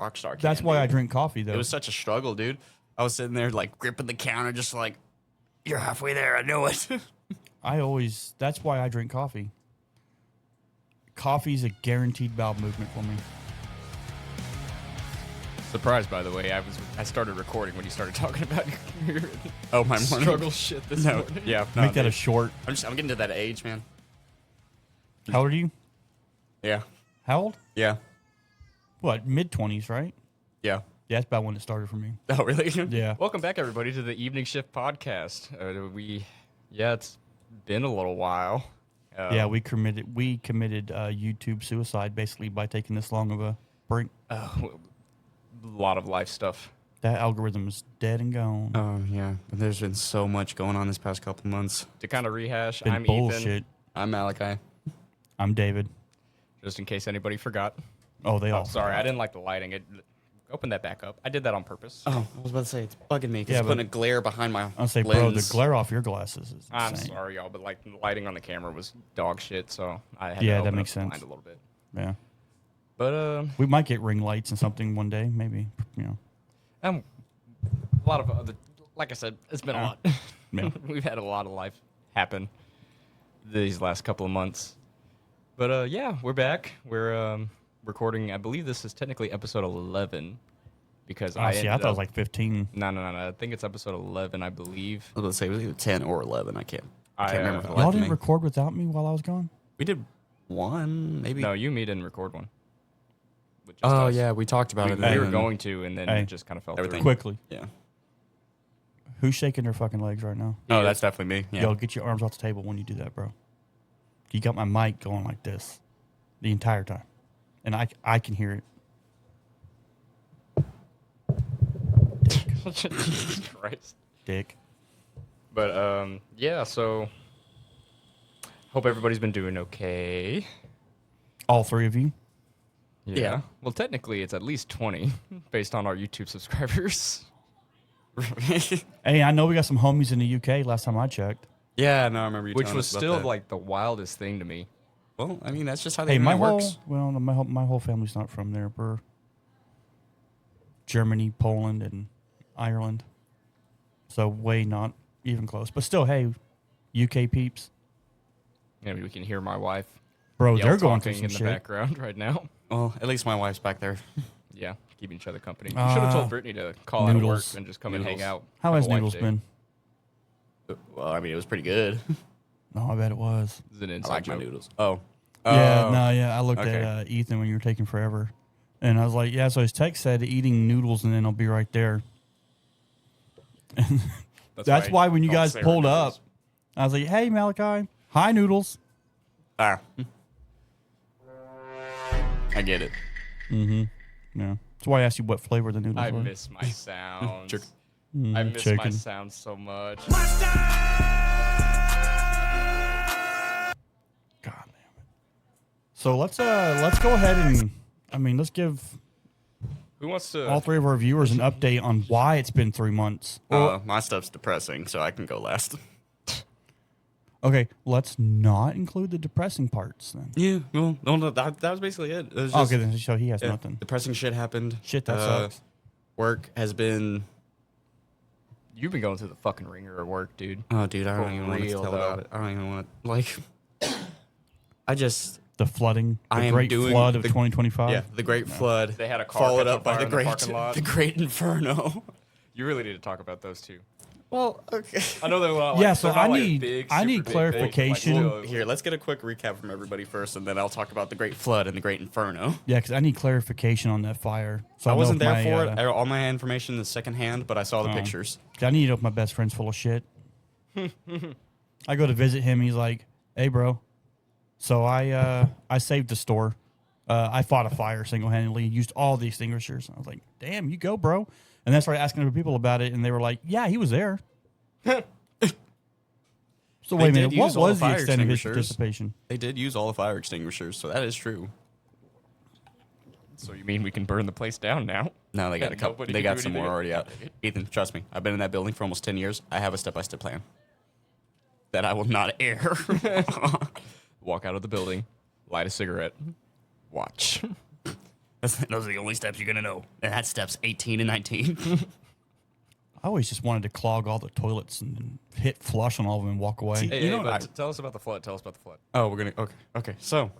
Rockstar can. That's why dude. I drink coffee, though. It was such a struggle, dude. I was sitting there like gripping the counter, just like, you're halfway there. I know it. That's why I drink coffee. Coffee's a guaranteed bowel movement for me. Surprise, by the way, I started recording when you started talking about your Oh, my morning. struggle shit this morning. Yeah. No, Make that a dude. short. I'm getting to that age, man. How old are you? Yeah. How old? Yeah. What, mid-20s, right? Yeah. Yeah, that's about when it started for me. Oh, really? Yeah. Welcome back, everybody, to the Evening Shift Podcast. It's been a little while. Yeah, we committed YouTube suicide basically by taking this long of a break. A lot of life stuff. That algorithm is dead and gone. Oh, yeah. But there's been so much going on this past couple months. To kind of rehash, Been I'm bullshit. Ethan, I'm Malachi. I'm David. just in case anybody forgot. Oh, they all. Sorry, I didn't like the lighting. Open that back up. I did that on purpose. Oh, I was about to say, it's bugging me because Yeah, it's putting a glare behind my I'll say, lens. bro, the glare off your glasses is I'm insane. sorry, y'all, but like the lighting on the camera was dog shit, so I had Yeah, to that open makes up the sense. blind a little bit. Yeah. But We might get ring lights and something one day, maybe. a lot of other, like I said, it's been a lot. Yeah. We've had a lot of life happen these last couple of months. But yeah, we're back. We're recording. I believe this is technically episode 11 because I thought it was like 15. No. I think it's episode 11, I believe. I was about to say, it was either 10 or 11. I can't remember for the life Y'all of didn't me. record without me while I was gone? We did one, maybe. No, you, me didn't record one. With just Oh, us. yeah, we talked about We, it. we were and- going to, and then Hey. it just kind of fell Everything. through. Quickly. Yeah. Who's shaking their fucking legs right now? Oh, that's definitely me. Yeah. Yo, get your arms off the table when you do that, bro. You got my mic going like this the entire time. And I can hear it. Jesus Christ. Dick. But yeah, so hope everybody's been doing okay. All three of you? Yeah. Well, technically, it's at least 20 based on our YouTube subscribers. Hey, I know we got some homies in the UK last time I checked. Yeah, no, I remember you Which telling was us about still that. like the wildest thing to me. Well, I mean, that's just how the Hey, my internet whole works. well, my whole family's not from there. We're Germany, Poland, and Ireland. So way not even close. But still, hey, UK peeps. Maybe we can hear my wife. Bro, yell they're going through talking some in the shit. background right now. Well, at least my wife's back there. Yeah, keeping each other company. You should have told Brittany to call out of work Noodles. and just come and hang out. How Have has a wife Noodles day. been? Well, I mean, it was pretty good. No, I bet it was. This is an I inside like my joke. noodles. Oh. Yeah, I looked okay. at Ethan when you were taking forever. And I was like, yeah, so his text said eating noodles and then I'll be right there. That's why when you don't guys say pulled noodles. up, I was like, hey, Malachi, hi, Noodles. Ah. I get it. Yeah. That's why I asked you what flavor the noodles I were. miss my sounds. Chicken. I miss my chicken. sounds so much. God damn it. So let's go ahead and let's give Who wants to? all three of our viewers an update on why it's been 3 months. My stuff's depressing, so I can go last. Okay, let's not include the depressing parts then. Yeah, well, no, that was basically it. It was just, Okay, then so he has yeah, nothing. depressing shit happened. Shit, that sucks. Work has been... You've been going through the fucking ringer at work, dude. Oh, dude, I For don't even want to real, tell though. about it. I don't even want to, like... I just... The flooding, I the am great doing flood of the- 2025. Yeah, the Great Flood. They had a car followed catch on up by fire the in the Great, parking lot. the Great Inferno. You really need to talk about those two. Well, okay. I know they're not. Yeah, Like, so they're not I like need- big, I super need big things, clarification. but, like, Here, let's get a quick recap from everybody first, and then I'll talk about the Great Flood and the Great Inferno. Yeah, because I need clarification on that fire. So I know wasn't if there my, for it. All my information is secondhand, but I saw the Oh. pictures. I need to know if my best friend's full of shit. I go to visit him. He's like, "Hey, bro. So I saved the store. I fought a fire single-handedly. Used all the extinguishers." I was like, "Damn, you go, bro." And then I started asking other people about it, and they were like, "Yeah, he was there." So They wait a did minute. What use all was the the fire extent of his extinguishers. participation? They did use all the fire extinguishers, so that is true. So you mean we can burn the place down now? No, they got Yeah, a couple. nobody They can got do some more anything. already out. Ethan, trust me. I've been in that building for almost 10 years. I have a step-by-step plan that I will not air. Walk out of the building, light a cigarette, watch. Those are the only steps you're gonna know. And that's steps 18 and 19. I always just wanted to clog all the toilets and hit flush on all of them and walk away. Hey, You know but what tell us about the flood. Tell us about the flood. Oh, we're gonna okay. So,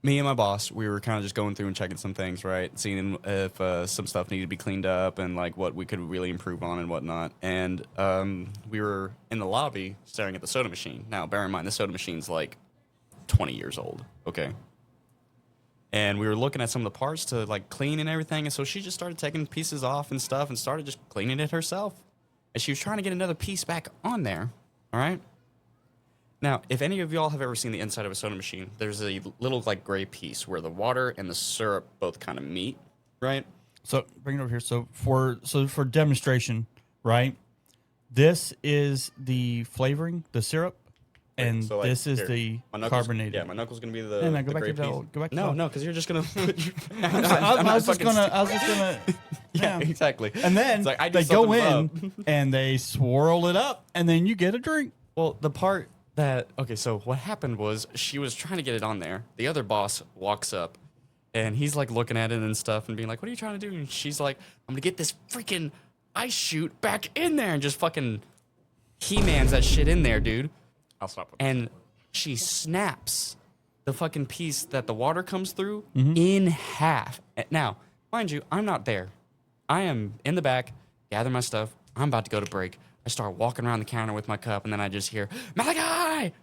me and my boss, we were kind of just going through and checking some things, right? Seeing if some stuff needed to be cleaned up and like what we could really improve on and whatnot. And we were in the lobby staring at the soda machine. Now, bear in mind, the soda machine's like 20 years old. Okay. And we were looking at some of the parts to like clean and everything. And so she just started taking pieces off and stuff and started just cleaning it herself. And she was trying to get another piece back on there. All right. Now, if any of y'all have ever seen the inside of a soda machine, there's a little like gray piece where the water and the syrup both kind of meet, right? So bring it over here. So for demonstration, right? This is the flavoring, the syrup, and So, like, this is here, the my knuckles- carbonated. Yeah, my knuckle's gonna be the. Yeah, now go the back gray to the- piece. go back to No, the- no, because you're just gonna. I was just gonna. Yeah, exactly. And then It's like, I do they go something in and they swirl it up, and then you get a drink. Well, the part that so what happened was she was trying to get it on there. The other boss walks up, and he's like looking at it and stuff, and being like, "What are you trying to do?" And she's like, "I'm gonna get this freaking ice chute back in there," and just fucking He-Man's that shit in there, dude. I'll stop with And she snaps the fucking piece that the water comes through in half. Now, mind you, I'm not there. I am in the back, gather my stuff. I'm about to go to break. I start walking around the counter with my cup, and then I just hear, Malachi!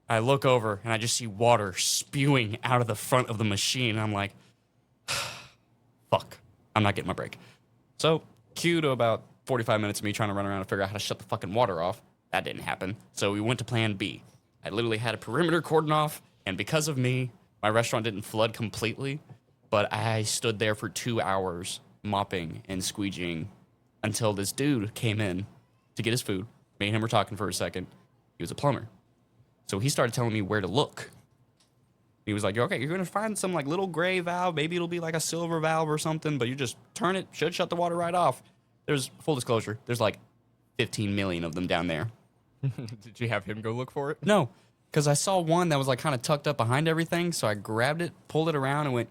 I look over, and I just see water spewing out of the front of the machine. I'm like, fuck, I'm not getting my break. So, cue to about 45 minutes of me trying to run around and figure out how to shut the fucking water off. That didn't happen. So we went to plan B. I literally had a perimeter cordon off, and because of me, my restaurant didn't flood completely, but I stood there for 2 hours mopping and squeegeeing until this dude came in to get his food. Me and him were talking for a second. He was a plumber. So he started telling me where to look. He was like, okay, you're going to find some like little gray valve. Maybe it'll be like a silver valve or something, but you just turn it, should shut the water right off. There's, full disclosure, there's like 15 million of them down there. Did you have him go look for it? No, because I saw one that was like kind of tucked up behind everything. So I grabbed it, pulled it around, and went,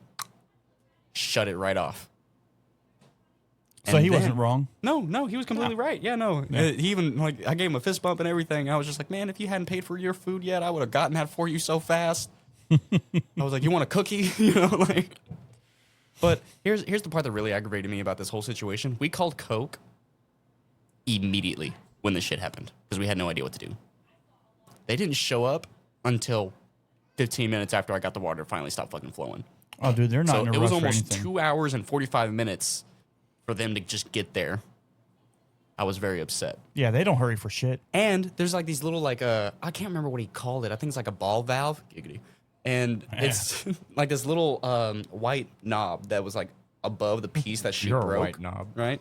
shut it right off. So And he then- wasn't wrong. No, he was completely right. Yeah, no. He even, like, I gave him a fist bump and everything. I was just like, man, if you hadn't paid for your food yet, I would have gotten that for you so fast. I was like, you want a cookie? You know, like. But here's the part that really aggravated me about this whole situation. We called Coke immediately when this shit happened because we had no idea what to do. They didn't show up until 15 minutes after I got the water to finally stop fucking flowing. Oh, dude, they're not So in a it rush was for almost anything. 2 hours and 45 minutes for them to just get there. I was very upset. Yeah, they don't hurry for shit. And there's like these little like I can't remember what he called it. I think it's like a ball valve. Giggity. And it's like this little white knob that was like above the piece that she You're a broke. white knob. Right?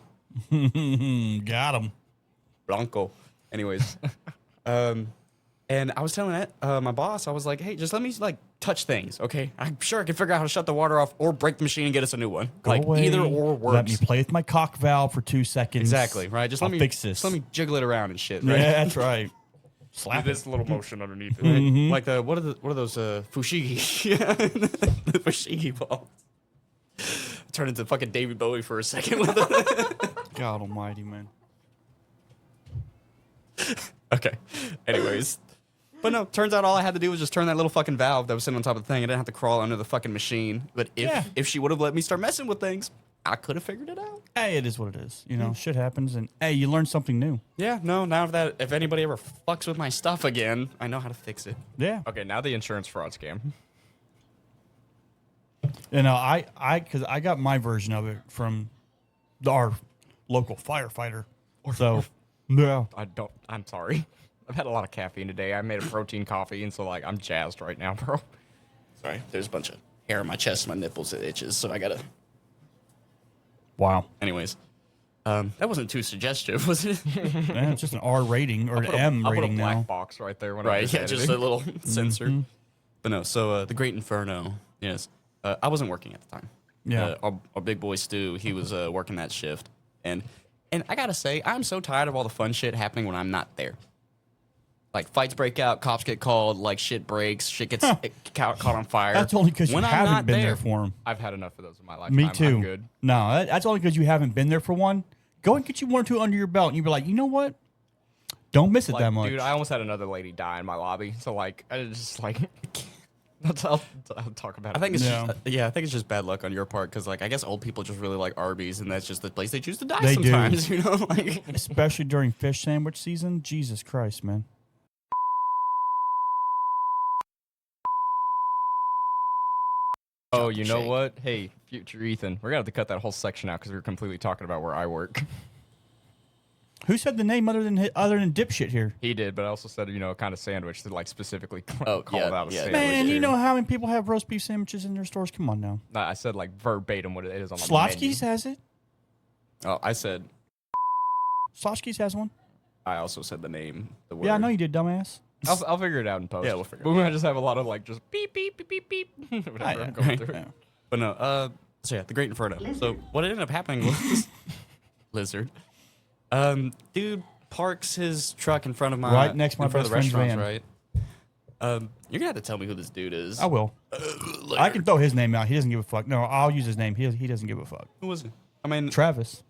Got him. Blanco. Anyways. And I was telling that my boss, I was like, hey, just let me like touch things, okay? I'm sure I can figure out how to shut the water off or break the machine and get us a new one. Go like away. either or works. Let me play with my cock valve for 2 seconds. Exactly, right? Just I'll let me fix this. Just let me jiggle it around and shit, right? Yeah, that's right. Slap it. This little motion underneath it. Right? Like the what are those fushigi? Yeah, the fushigi balls. Turn into fucking David Bowie for a second with it. God almighty, man. Okay. Anyways. But no, turns out all I had to do was just turn that little fucking valve that was sitting on top of the thing. I didn't have to crawl under the fucking machine. But if she would have let me start messing with things, I could have figured it out. Hey, it is what it is. You know, shit happens, and hey, you learn something new. Yeah, no, now that if anybody ever fucks with my stuff again, I know how to fix it. Yeah. Okay, now the insurance fraud scam. You know, because I got my version of it from our local firefighter. So, yeah. I'm sorry. I've had a lot of caffeine today. I made a protein coffee, and so like I'm jazzed right now, bro. Sorry, there's a bunch of hair on my chest, my nipples, it itches, so I gotta. Wow. Anyways, that wasn't too suggestive, was it? Yeah, it's just an R rating or an Put a- M I'll put a rating black now. box right there when I'm Right, yeah, just a little sensor. But no, so the Great Inferno, yes. I wasn't working at the time. Yeah. Our big boy Stu, he was working that shift. And I gotta say, I'm so tired of all the fun shit happening when I'm not there. Like fights break out, cops get called, like shit breaks, shit gets caught on fire. That's only because you When I'm haven't not been there for them. I've had enough of those in my life. Me too. I'm good. No, that's only because you haven't been there for one. Go and get you 1 or 2 under your belt, and you be like, you know what? Don't miss it Like, that much. dude, I almost had another lady die in my lobby. So like, I just like, I'll talk about it. I think it's Yeah. I think it's just bad luck on your part because like I guess old people just really like Arby's and that's just the place they choose to die They do. sometimes. You know, like Especially during fish sandwich season. Jesus Christ, man. Oh, you know shake. what? Hey, future Ethan, we're gonna have to cut that whole section out because we were completely talking about where I work. Who said the name other than dipshit here? He did, but I also said, kind of sandwich that like specifically called yeah, out a yeah. sandwich. Man, you too. know how many people have roast beef sandwiches in their stores? Come on now. Nah, I said like verbatim what it is on the Slotsky's menu. has it. oh, I said Slotsky's has one. I also said the name. The word. Yeah, I know you did, dumbass. I'll figure it out in post. Yeah, we'll figure it But we might just have a lot of like just beep beep beep beep beep. Whatever I'm going through. Yeah. But no, so yeah, the Great Inferno. So what ended up happening was lizard. Dude parks his truck in front of my Right next to my in front best of the friend's restaurants, right? You're gonna have to tell me who this dude is. I will. I can throw his name out. He doesn't give a fuck. No, I'll use his name. He doesn't give a fuck. Who was it? I mean, Travis.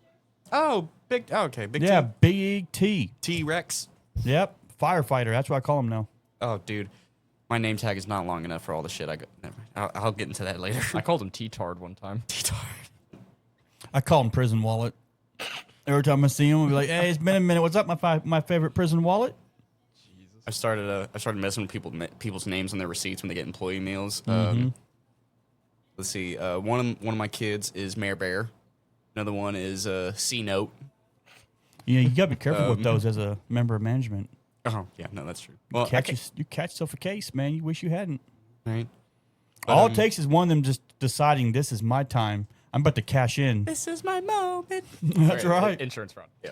big. Oh, okay, big. Yeah, Big T. T Rex. Yep, firefighter. That's what I call him now. Oh, dude, my name tag is not long enough for all the shit I got. Never mind. I'll get into that later. I called him T-Tard one time. T-tard. I call him prison wallet. Every time I see him, I'll be like, "Hey, it's been a minute. What's up, my favorite prison wallet?" I started messing with people's names on their receipts when they get employee meals. Let's see. One of my kids is Mayor Bear. Another one is C Note. Yeah, you gotta be careful with those as a member of management. Oh yeah, no, that's true. Well, You catch yourself a case, man. You wish you hadn't. right. All it takes is one of them just deciding this is my time. I'm about to cash in. This is my moment. That's right. Insurance fraud. Yeah.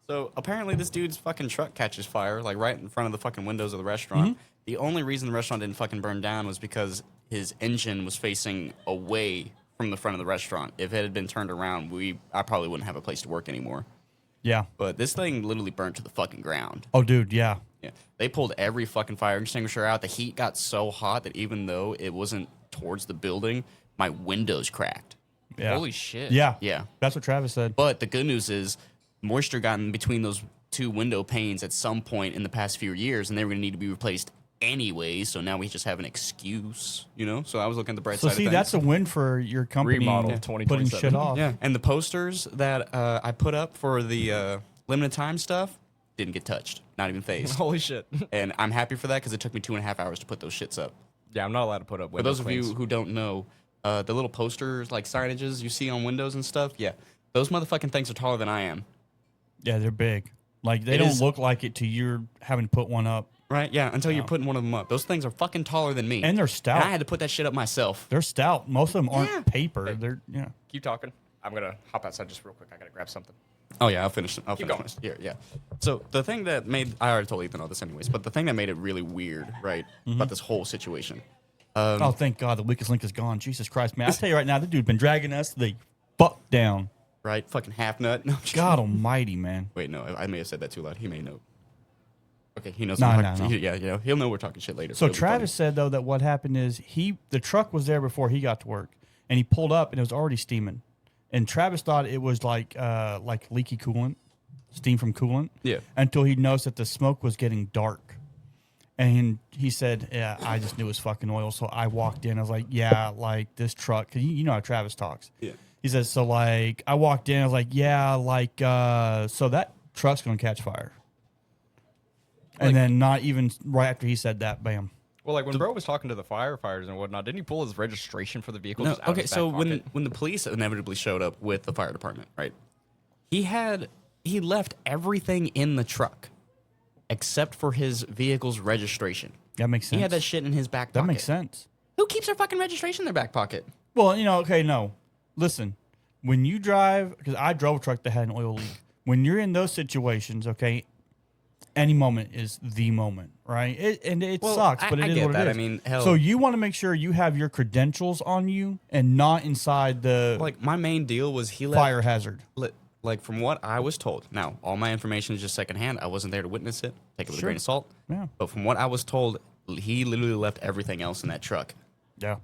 So apparently this dude's fucking truck catches fire, like right in front of the fucking windows of the restaurant. The only reason the restaurant didn't fucking burn down was because his engine was facing away from the front of the restaurant. If it had been turned around, I probably wouldn't have a place to work anymore. Yeah. But this thing literally burnt to the fucking ground. Oh, dude. Yeah. Yeah. They pulled every fucking fire extinguisher out. The heat got so hot that even though it wasn't towards the building, my windows cracked. Yeah. Holy shit. Yeah. Yeah. That's what Travis said. But the good news is moisture got in between those two window panes at some point in the past few years, and they were going to need to be replaced anyway. So now we just have an excuse, you know? So I was looking at the bright So side of see, things. that's a win for your company. Remodel putting 2027. shit off. Yeah. And the posters that I put up for the limited time stuff didn't get touched, not even phased. Holy shit. And I'm happy for that because it took me 2.5 hours to put those shits up. Yeah, I'm not allowed to put up For window those of you clings. who don't know, the little posters, like signages you see on windows and stuff, yeah, those motherfucking things are taller than I am. Yeah, they're big. Like they It don't is- look like it till you're having to put one up. Right? Yeah, until you're putting one of them up. Those things are fucking taller than me. And they're stout. I had to put that shit up myself. They're stout. Most of them aren't Yeah. paper. They're Keep talking. I'm gonna hop outside just real quick. I gotta grab something. Oh yeah, I'll finish. I'll Keep finish going. this. Here, yeah. So the thing that I already told Ethan all this anyways, but the thing that made it really weird, right, about this whole situation. oh, thank God the weakest link is gone. Jesus Christ, man! I tell you right now, this dude's been dragging us the fuck down. Right? Fucking half nut. No, I'm just God Almighty, man. Wait, no, I may have said that too loud. He may know. Okay, he knows. No, I'm no, talking- no. Yeah, you know, he'll know we're talking shit later. So it'll be Travis said though that what happened is the truck was there before he got to work, and he pulled up and it was already steaming, and Travis thought it was like leaky coolant, steam from coolant. Yeah. Until he noticed that the smoke was getting dark, and he said, "Yeah, I just knew it was fucking oil." So I walked in. I was like, "Yeah, like this truck." Cause you know how Travis talks. Yeah. He says, "So like I walked in. I was like, yeah, like so that truck's gonna catch fire." And then not even right after he said that, bam. Well, like when bro was talking to the firefighters and whatnot, didn't he pull his registration for the vehicle? No, just out of okay, his so back when pocket? when the police inevitably showed up with the fire department, right? He left everything in the truck except for his vehicle's registration. That makes sense. He had that shit in his back pocket. That makes sense. Who keeps their fucking registration in their back pocket? Well, okay, no. Listen, when you drive, because I drove a truck that had an oil leak. When you're in those situations, okay, any moment is the moment, right? It Well, sucks, but I it is get what that. it I is. mean, hell- So you want to make sure you have your credentials on you and not inside the Like my main deal was he left fire hazard. like from what I was told. Now, all my information is just secondhand. I wasn't there to witness it. Take it with a grain of salt. Yeah. But from what I was told, he literally left everything else in that truck. Yeah.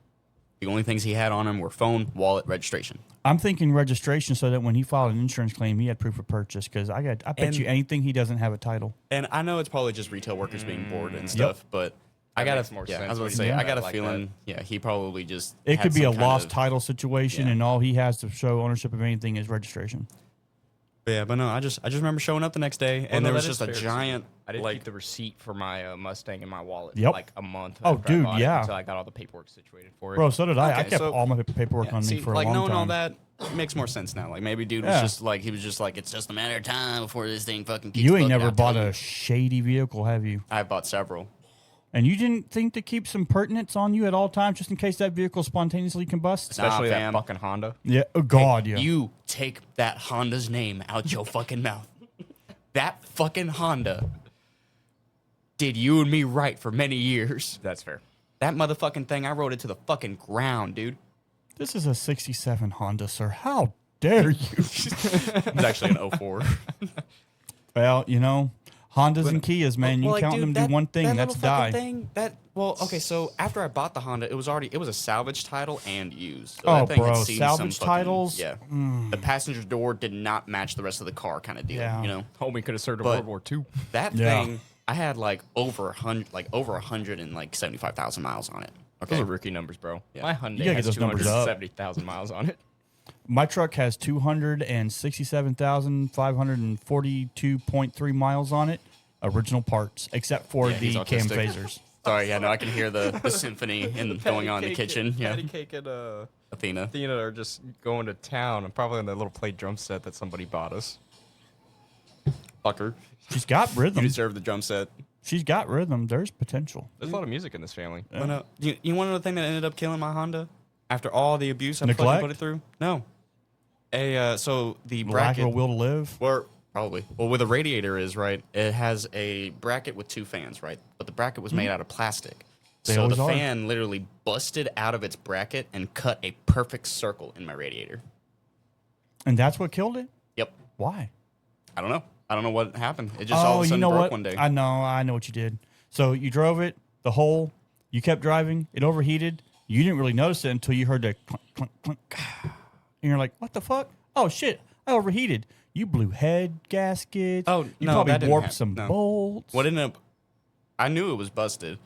The only things he had on him were phone, wallet, registration. I'm thinking registration so that when he filed an insurance claim, he had proof of purchase because I bet you anything he doesn't have a title. And I know it's probably just retail workers being bored and stuff, but I got makes more yeah, sense I was going when to you say, say I got that a like feeling, yeah, he probably just It had could be a some kind lost of- title situation, yeah. and all he has to show ownership of anything is registration. Yeah, but no, I just remember showing up the next day, and there was just a giant, I didn't like, keep the receipt for my Mustang in my wallet Yep. for like a month. Oh, after I dude, bought it yeah. until I got all the paperwork situated for it. Bro, so did I. I Okay, kept so- all my paperwork yeah, on see, me for a like long knowing time. all that makes more sense now. Like maybe dude was Yeah. just like, he was just like, it's just a matter of time before this thing fucking keeps You ain't bugging never out bought to a you. shady vehicle, have you? I've bought several. And you didn't think to keep some pertinence on you at all times just in case that vehicle spontaneously combusts? Especially Nah, that fam. fucking Honda. Yeah. Oh, God, yeah. You take that Honda's name out your fucking mouth. That fucking Honda did you and me right for many years. That's fair. That motherfucking thing, I rode it to the fucking ground, dude. This is a 67 Honda, sir. How dare you? It's actually an 04. Well, you know, Hondas and Kias, man. You Well, like, count dude, them that- do one thing, that that's little fucking die. Thing, okay, so after I bought the Honda, it was a salvage title and used. So Oh, that thing had bro, seen salvage some fucking- titles? Yeah. The passenger door did not match the rest of the car kind of deal, Yeah. you know? Homie could have served in But- World War II. That Yeah. thing, I had like over 175,000 miles on it. Okay. Those are rookie numbers, bro. Yeah. My You Hyundai gotta get has those numbers up. 270,000 miles on it. My truck has 267,542.3 miles on it. Original parts, except for Yeah, he's the cam autistic. phasers. Sorry, yeah, no, I can hear the symphony going on in the kitchen. Yeah. Patty Cake and Athena. Athena are just going to town and probably on that little play drum set that somebody bought us. Fucker. She's got You rhythm. deserve the drum set. She's got rhythm. There's potential. There's a lot of music in this family. But no, you want to know the thing that ended up killing my Honda? After all the abuse I fucking Neglect? put it through? No. So the Lack of a bracket, will to live. or probably, well, where the radiator is, right, it has a bracket with two fans, right? But the bracket was made out of plastic. They So always the are. fan literally busted out of its bracket and cut a perfect circle in my radiator. And that's what killed it? Yep. Why? I don't know. I don't know what happened. It just all of a you sudden know broke what? one day. I know what you did. So you drove it, the hole, you kept driving, it overheated. You didn't really notice it until you heard the clunk, clunk, clunk. And you're like, what the fuck? Oh, shit, I overheated. You blew head gaskets. Oh, you no, probably that didn't warped happen. some No. bolts. What ended up, I knew it was busted.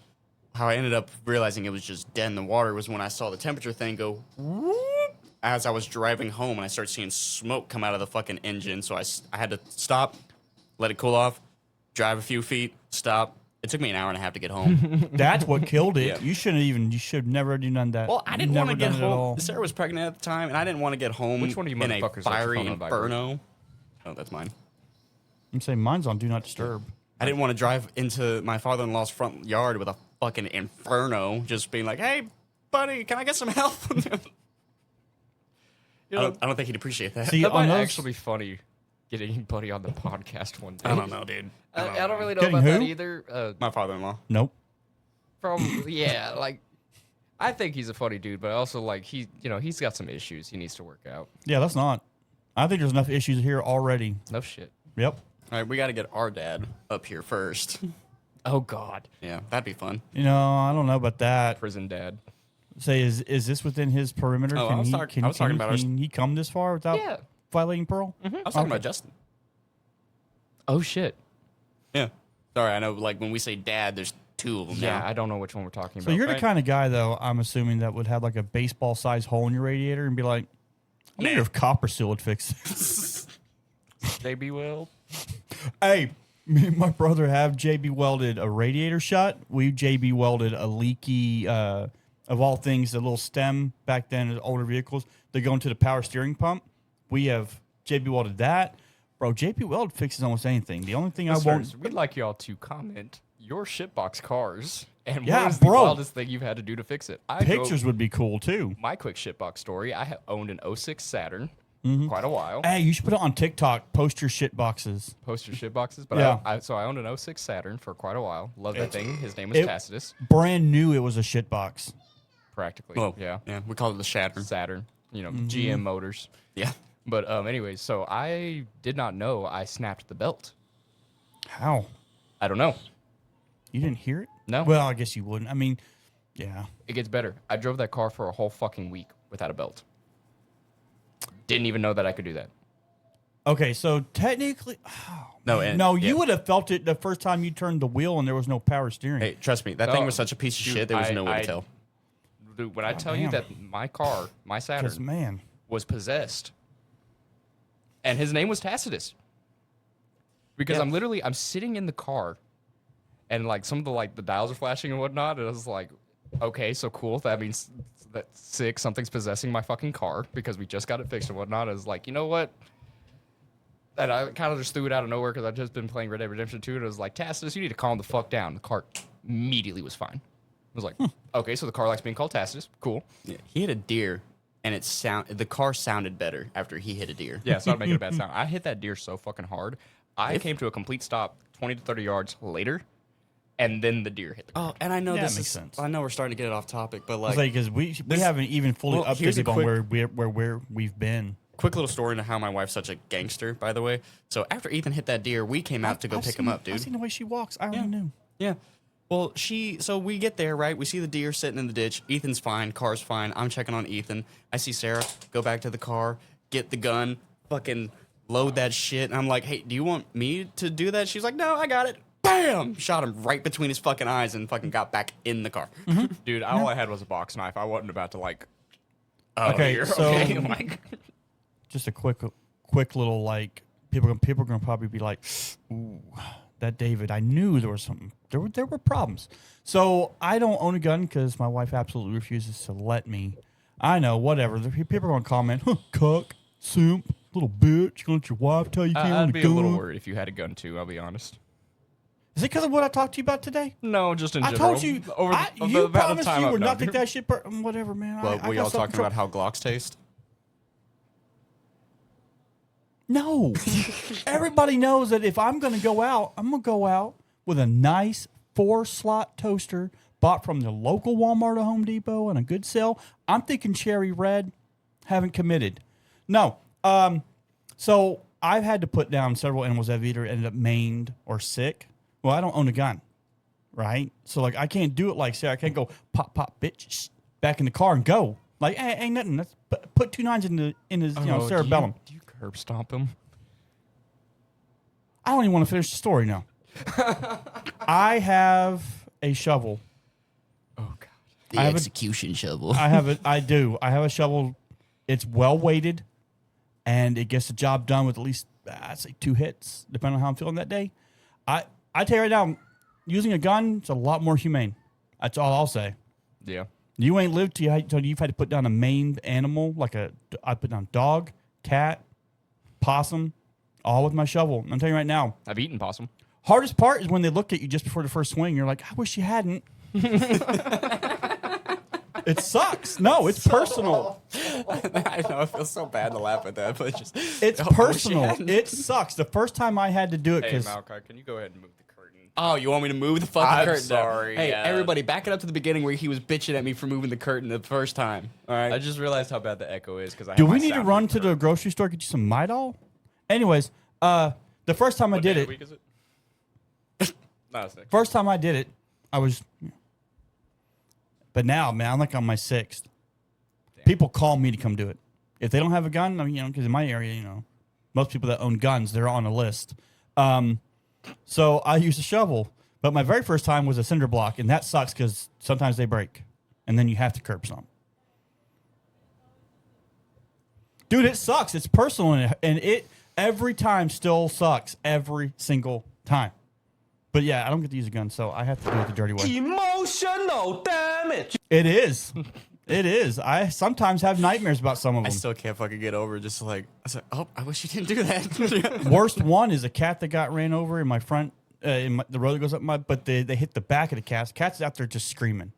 How I ended up realizing it was just dead in the water was when I saw the temperature thing go whoop as I was driving home, and I started seeing smoke come out of the fucking engine. So I had to stop, let it cool off, drive a few feet, stop. It took me an hour and a half to get home. That's what killed it. Yeah. You should never do none of that. Well, I didn't Never want to get done it at all. home. Sarah was pregnant at the time, and I didn't want to get home Which one of you in a motherfuckers left your fiery phone on vibrate? inferno. Oh, that's mine. I'm saying mine's on Do Not Disturb. I didn't want to drive into my father-in-law's front yard with a fucking inferno, just being like, "Hey, buddy, can I get some help?" I don't think he'd appreciate that. See, That on might those, actually be funny getting anybody on the podcast one day. I don't know, dude. I don't really know Getting about that who? either. My father-in-law. nope. Yeah, like I think he's a funny dude, but also like he's got some issues he needs to work out. Yeah, that's not. I think there's enough issues here already. No shit. Yep. All right, we got to get our dad up here first. Oh God, Yeah, that'd be fun. You know, I don't know about that. prison dad. Say, is this within his perimeter? Oh, I was talking about our- Can he come this far without Yeah. violating Pearl? I was talking about Justin. Oh shit. Yeah. Sorry, I know. Like when we say dad, there's two of them Yeah, now. I don't know which one we're talking So about. you're the right? kind of guy, though, I'm assuming, that would have like a baseball-sized hole in your radiator and be like, I wonder Nah. if copper seal would fix it. JB Will. Hey, me and my brother have JB welded a radiator shut. We JB welded a leaky, of all things, the little stem back then in older vehicles. They go into the power steering pump. We have JB welded that. Bro, JB Weld fixes almost anything. The only thing I won't... Listeners, we'd like y'all to comment your shitbox cars and Yeah, what is the bro. wildest thing you've had to do to fix it. Pictures would be cool, too. My quick shitbox story. I owned an '06 Saturn Mm-hmm. quite a while. Hey, you should put it on TikTok. Post your shit boxes. Poster shitboxes, but Yeah. so I owned an '06 Saturn for quite a while. Loved that thing. His name was it- Tacitus. Brand new, it was a shit box. Practically. Oh, Yeah. Yeah, we call it the shatter. Saturn. You know, Mm-hmm. GM Motors. Yeah. But anyways, so I did not know I snapped the belt. How? I don't know. You didn't hear it? No. Well, I guess you wouldn't. I mean, yeah. It gets better. I drove that car for a whole fucking week without a belt. Didn't even know that I could do that. Okay, so technically, No, you would have felt it the first time you turned the wheel and there was no power steering. Hey, trust me, that thing was such a piece of shit. There was no way to tell. Dude, when I tell you that my car, my Because Saturn, man, was possessed, and his name was Tacitus, because Yeah. I'm sitting in the car, and like some of the dials are flashing and whatnot, and I was like, okay, so cool. That means that sick something's possessing my fucking car because we just got it fixed and whatnot. I was like, you know what? And I kind of just threw it out of nowhere because I've just been playing Red Dead Redemption 2, and I was like, Tacitus, you need to calm the fuck down. The car immediately was fine. I was like, okay, so the car likes being called Tacitus. Cool. Yeah, he hit a deer, and the car sounded better after he hit a deer. Yeah, so I'm making a bad sound. I hit that deer so fucking hard. I came to a complete stop 20 to 30 yards later, and then the deer hit the car. Oh, and I know Yeah, this that makes is. sense. I know we're starting to get it off topic, but it's like, because we haven't even fully Well, here's a updated on quick- where we've been. quick little story into how my wife's such a gangster. By the way, so after Ethan hit that deer, we came out to go I've pick seen- him up, dude. I've seen the way she walks. I already knew. Yeah. Well, so we get there, right? We see the deer sitting in the ditch. Ethan's fine. Car's fine. I'm checking on Ethan. I see Sarah go back to the car, get the gun, fucking load that shit. And I'm like, hey, do you want me to do that? She's like, no, I got it. Bam! Shot him right between his fucking eyes and fucking got back in the car. Dude, all I had was a box knife. I wasn't about to like. Okay, here, so- okay, like, Just a quick little like people are gonna probably be like, ooh, that David. I knew there was something. There were problems. So I don't own a gun because my wife absolutely refuses to let me. I know, whatever. People are gonna comment, cuck, simp, little bitch. Gonna let your wife tell you can't own I'd a be gun. a little worried if you had a gun too. I'll be honest. Is it because of what I talked to you about today? No, just in I general. told you. Over You the amount of promised time you I've would known not take you. that shit. Whatever, man. Well, I we got all talking self-control. about how Glocks taste. No. Everybody knows that if I'm going to go out, I'm going to go out with a nice 4-slot toaster bought from the local Walmart or Home Depot and a good sale. I'm thinking cherry red. Haven't committed. No. So I've had to put down several animals that have either ended up maimed or sick. Well, I don't own a gun, right? So like I can't do it like Sarah. I can't go pop, pop, bitch, back in the car and go. Like, hey, ain't nothing. Let's put 2 9s in his cerebellum. Do you curb stomp him? I don't even want to finish the story now. I have a shovel. Oh god. The I have a- execution shovel. I do. I have a shovel. It's well weighted, and it gets the job done with at least I'd say 2 hits, depending on how I'm feeling that day. I tell you right now, using a gun is a lot more humane. That's all I'll say. Yeah. You ain't lived till you've had to put down a maimed animal, I put down dog, cat, possum, all with my shovel. I'm telling you right now, I've eaten possum. hardest part is when they look at you just before the first swing. You're like, I wish you hadn't. It sucks. No, it's personal. I know I feel so bad to laugh at that, but just It's I wish you personal. hadn't. It sucks. The first time I had to do it Hey, because Malachi, can you go ahead and move the curtain? Oh, you want me to move the fucking I'm curtain? down? sorry, Hey, yeah. everybody, back it up to the beginning where he was bitching at me for moving the curtain the first time. All right. I just realized how bad the echo is because I. do have we my need to sound run to the reverb. grocery store get you some Midol? Anyways, the first time I What day did of the it, week is it? No, it's next. first time I did it, I was. But now, man, I'm like on my 6th. People call me to come do it. If they don't have a gun, I mean, because in my area, most people that own guns, they're on a list. So I use a shovel. But my very first time was a cinder block, and that sucks because sometimes they break, and then you have to curb stomp. Dude, it sucks. It's personal, and it every time still sucks every single time. But yeah, I don't get to use a gun, so I have to do it the dirty way. Emotional damage. It is. It is. I sometimes have nightmares about some of I them. still can't fucking get over just like I was like, oh, I wish you didn't do that. Worst one is a cat that got ran over in my front, the road that goes up my. But they hit the back of the cat. Cat's out there just screaming.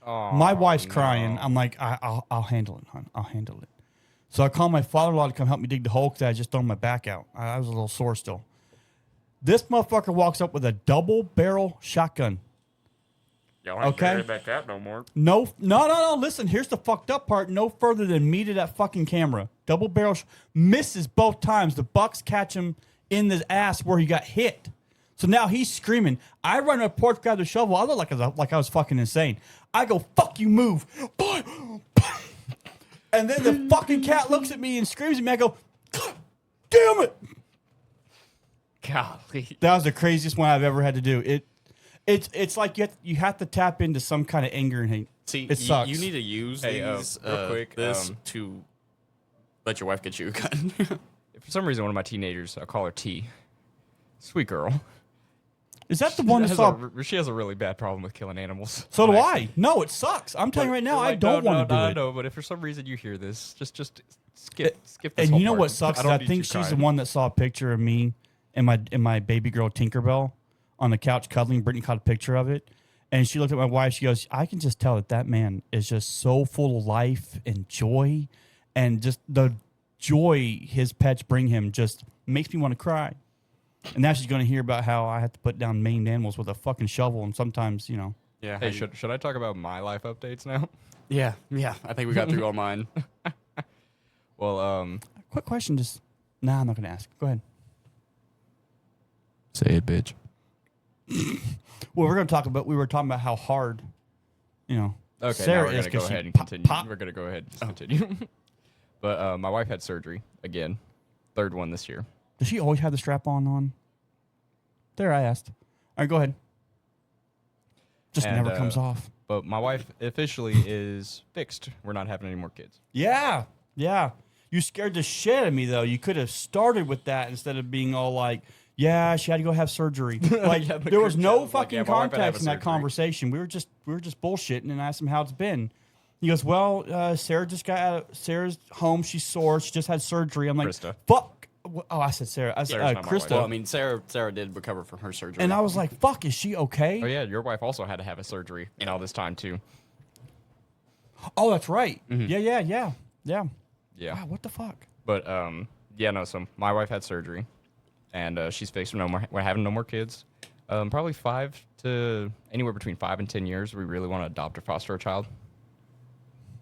My wife's crying. I'm like, I'll handle it, hon. I'll handle it. So I called my father-in-law to come help me dig the hole because I had just thrown my back out. I was a little sore still. This motherfucker walks up with a double-barrel shotgun. Y'all ain't Okay. carrying that cat no more. No. Listen, here's the fucked up part. No further than me to that fucking camera. double barrel, misses both times. The Bucks catch him in the ass where he got hit. So now he's screaming. I run to the porch, grab the shovel. I look like I was fucking insane. I go, fuck you, move. And then the fucking cat looks at me and screams at me. I go, damn it. Golly. That was the craziest one I've ever had to do. It's like you have to tap into some kind of anger and hate. See, it sucks. you need to use these real quick, to let your wife get you a gun. For some reason, one of my teenagers, I call her T. Sweet girl. Is that the one that saw? She has a really bad problem with killing animals. So do I. No, it sucks. I'm telling you right now, I don't want to do it. No, but if for some reason you hear this, just skip this And whole you know part. what sucks? I need think you she's crying. the one that saw a picture of me and my baby girl Tinkerbell on the couch cuddling. Brittany caught a picture of it, and she looked at my wife. She goes, "I can just tell that man is just so full of life and joy, and just the joy his pets bring him just makes me want to cry." And now she's going to hear about how I have to put down maimed animals with a fucking shovel, and sometimes, you know. Yeah. Hey, should I talk about my life updates now? Yeah. I think we got through all mine. Well, Quick question, just nah, I'm not going to ask. Go ahead. Say it, bitch. Well, we were talking about how hard, you know. okay, Sarah now we're is gonna go 'cause she ahead and pop, continue. pop. We're gonna go ahead and continue. But my wife had surgery again, third one this year. Does she always have the strap on? There, I asked. All right, go ahead. Just And, never comes off. But my wife officially is fixed. We're not having any more kids. Yeah. You scared the shit out of me, though. You could have started with that instead of being all like, yeah, she had to go have surgery. Like, Yeah, the there was group no chat was like, fucking yeah, my wife had to have context a in that surgery. conversation. We were just bullshitting and asked him how it's been. He goes, well, Sarah just got out of Sarah's home. She's sore. She just had surgery. I'm like, Krista. fuck. Oh, I said Sarah. I said Sarah's not my wife. Krista. Well, I mean, Sarah did recover from her surgery. And I was like, fuck, is she okay? Oh yeah, your wife also had to have a surgery in all this time too. Oh, that's right. Mm-hmm. Yeah. Yeah. Wow, what the fuck? But yeah, no. So my wife had surgery, and she's fixed. No more. We're having no more kids. Probably 5 to anywhere between 5 and 10 years. We really want to adopt or foster a child.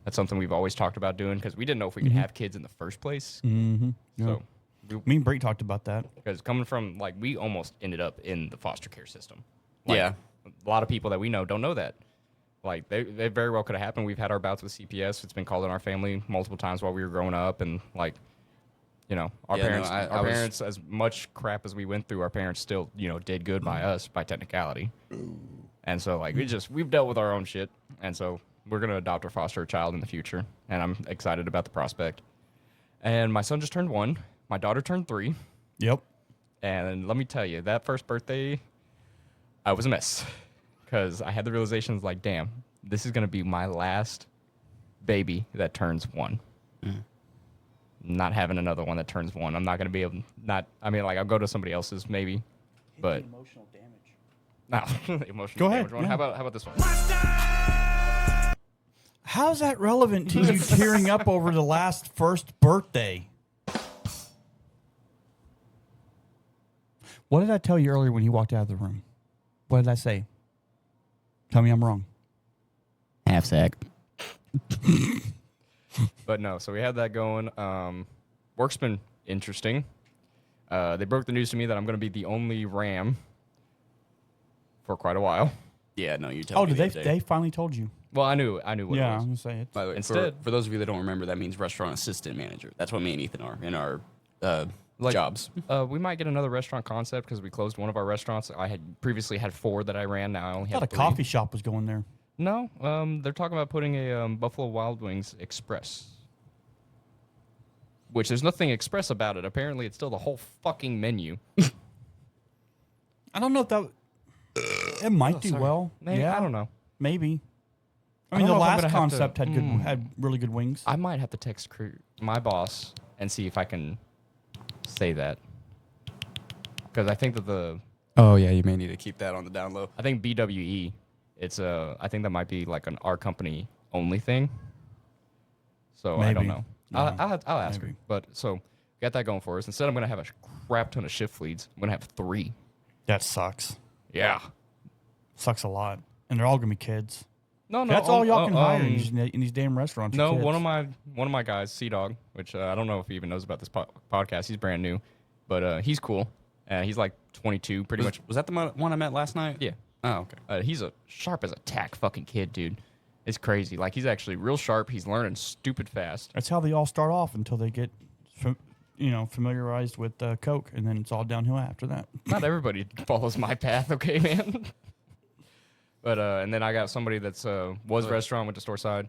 That's something we've always talked about doing because we didn't know if we could have kids in the first place. Mm-hmm. Yeah. So, Me and Bree talked about that. because coming from like we almost ended up in the foster care system. Like, Yeah. a lot of people that we know don't know that. Like they very well could have happened. We've had our bouts with CPS. It's been called in our family multiple times while we were growing up, and like, you know, our Yeah, no, parents, I our was- parents, as much crap as we went through, our parents still, you know, did good by us by technicality. And so like we've dealt with our own shit, and so we're gonna adopt or foster a child in the future, and I'm excited about the prospect. And my son just turned 1. My daughter turned 3. Yep. And let me tell you, that first birthday, I was a mess. Because I had the realizations like, damn, this is going to be my last baby that turns 1. Not having another one that turns 1. I'm not going to be able, I'll go to somebody else's maybe. But, Emotional damage. no, emotional Go ahead, damage one. yeah. How about this one? How's that relevant to you tearing up over the last first birthday? What did I tell you earlier when you walked out of the room? What did I say? Tell me I'm wrong. half sack. But no, so we had that going. Work's been interesting. They broke the news to me that I'm going to be the only Ram for quite a while. Yeah, no, you told Oh, me. did the other day. they finally told you? Well, I knew what Yeah, it I'm was. gonna say it. By the way, Instead- for those of you that don't remember, that means restaurant assistant manager. That's what me and Ethan are in our jobs. We might get another restaurant concept because we closed one of our restaurants. I had previously had 4 that I ran. Now I only I have thought a 3. coffee shop was going there. No, they're talking about putting a Buffalo Wild Wings Express, which there's nothing express about it. Apparently, it's still the whole fucking menu. I don't know if that. It might do well. Maybe, Yeah, I don't know. Maybe. I I mean, don't the know if I'm last gonna have to- concept had really good wings. I might have to text my boss and see if I can say that, because I think that Oh yeah, you may need to keep that on the down low. I think BWE, I think that might be like our company only thing. So I don't Maybe. know. No, I'll ask maybe. her. But so got that going for us. Instead, I'm gonna have a crap ton of shift leads. I'm gonna have 3. That sucks. Yeah. Sucks a lot. And they're all gonna be kids. No, That's all y'all can hire in these damn restaurants. No, kids. one of my guys, Sea Dog, which I don't know if he even knows about this podcast. He's brand new, but he's cool. He's like 22, pretty much. Was that the one I met last night? Yeah. Oh, okay. He's a sharp as a tack fucking kid, dude. It's crazy. Like, he's actually real sharp. He's learning stupid fast. That's how they all start off until they get, familiarized with Coke, and then it's all downhill after that. Not everybody follows my path, okay, man? But and then I got somebody that's was restaurant, went to store side,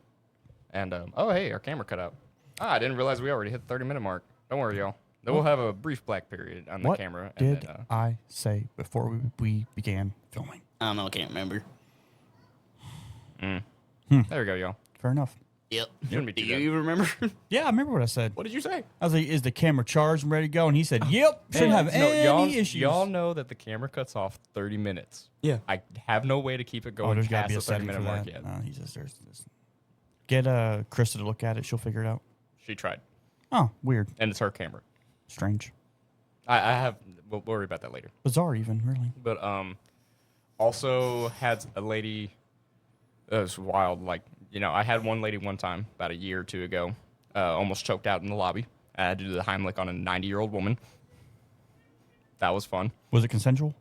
and oh hey, our camera cut out. I didn't realize we already hit the 30-minute mark. Don't worry, y'all. Then we'll have a brief black period on the camera. And Did I say before we began filming? I don't know. I can't remember. There we go, y'all. Fair enough. Yep. Shouldn't be Do too you bad. even remember? Yeah, I remember what I said. What did you say? I was like, "Is the camera charged and ready to go?" And he said, "Yep, shouldn't have any issues." Y'all know that the camera cuts off 30 minutes. Yeah. I have no way to keep it going there's got to past be a the setting 30-minute for mark that. yet. No, he says there's. Get Krista to look at it. She'll figure it out. She tried, Oh, weird, and it's her camera. strange, I have. We'll worry about that later. bizarre, even really. But also had a lady. It was wild. Like, I had one lady one time about a year or two ago, almost choked out in the lobby. I had to do the Heimlich on a 90-year-old woman. That was fun. Was it consensual?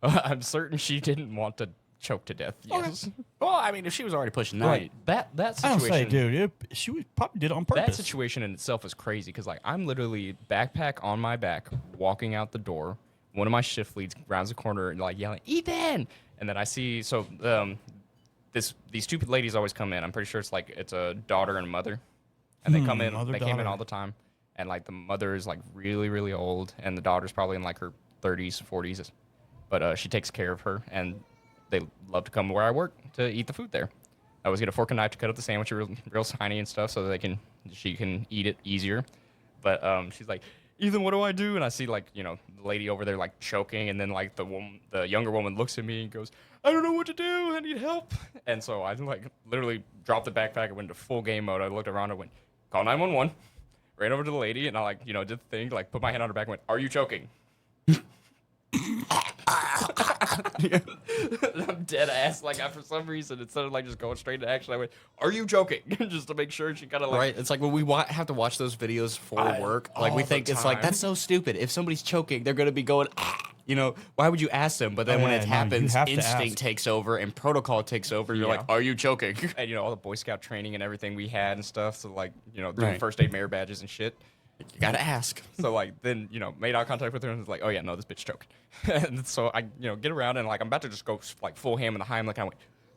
I'm certain she didn't want to choke to death. Yes. Well, I mean, if she was already pushing that, Right. That I don't situation. say, dude. She probably did it on purpose. That situation in itself is crazy because, like, I'm literally backpack on my back, walking out the door. One of my shift leads rounds the corner and like yelling, "Ethan!" And then I see these stupid ladies always come in. I'm pretty sure it's a daughter and a mother, and they come in. Mother, They came in daughter. all the time, and like the mother is like really really old, and the daughter's probably in like her 30s, 40s, but she takes care of her, and they love to come where I work to eat the food there. I always get a fork and knife to cut up the sandwich real tiny and stuff so that she can eat it easier. But she's like, "Ethan, what do I do?" And I see like, the lady over there like choking, and then like the younger woman looks at me and goes, "I don't know what to do. I need help." And so I like literally dropped the backpack and went into full game mode. I looked around and went, "Call 911." Ran over to the lady and I like, did the thing, like put my hand on her back and went, "Are you choking?" I'm dead ass. Like, for some reason, instead of like just going straight to action, I went, "Are you joking?" Just to make sure she kind of like. right? It's like when we have to watch those videos for work. Like, we all think the it's like, time. that's so stupid. If somebody's choking, they're going to be going, ah. Why would you ask them? But then when yeah, it no, you happens, have to instinct ask. takes over and protocol takes over. You're Yeah. like, are you choking? And all the Boy Scout training and everything we had and stuff. So like, doing Right. first aid merit badges and shit. You got to ask. So like then made eye contact with her and was like, "Oh yeah, no, this bitch choked." And so I get around and like I'm about to just go like full ham in the Heimlich. I went,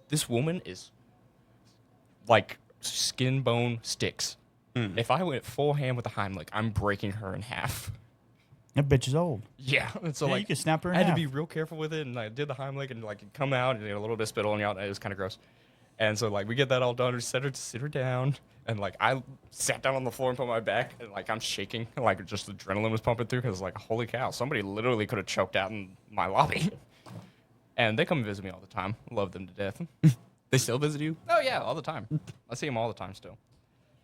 "This woman is like skin bone sticks. If I went full ham with the Heimlich, I'm breaking her in half." That bitch is old. Yeah, and so Yeah, like you could snap her in I had half. to be real careful with it, and I did the Heimlich and like it come out and a little bit of spittle and out. It was kind of gross. And so like we get that all done, sit her down, and like I sat down on the floor and put my back, and like I'm shaking, and, like just adrenaline was pumping through because like holy cow, somebody literally could have choked out in my lobby. And they come visit me all the time. Love them to death. They still visit you? Oh yeah, all the time. I see them all the time still.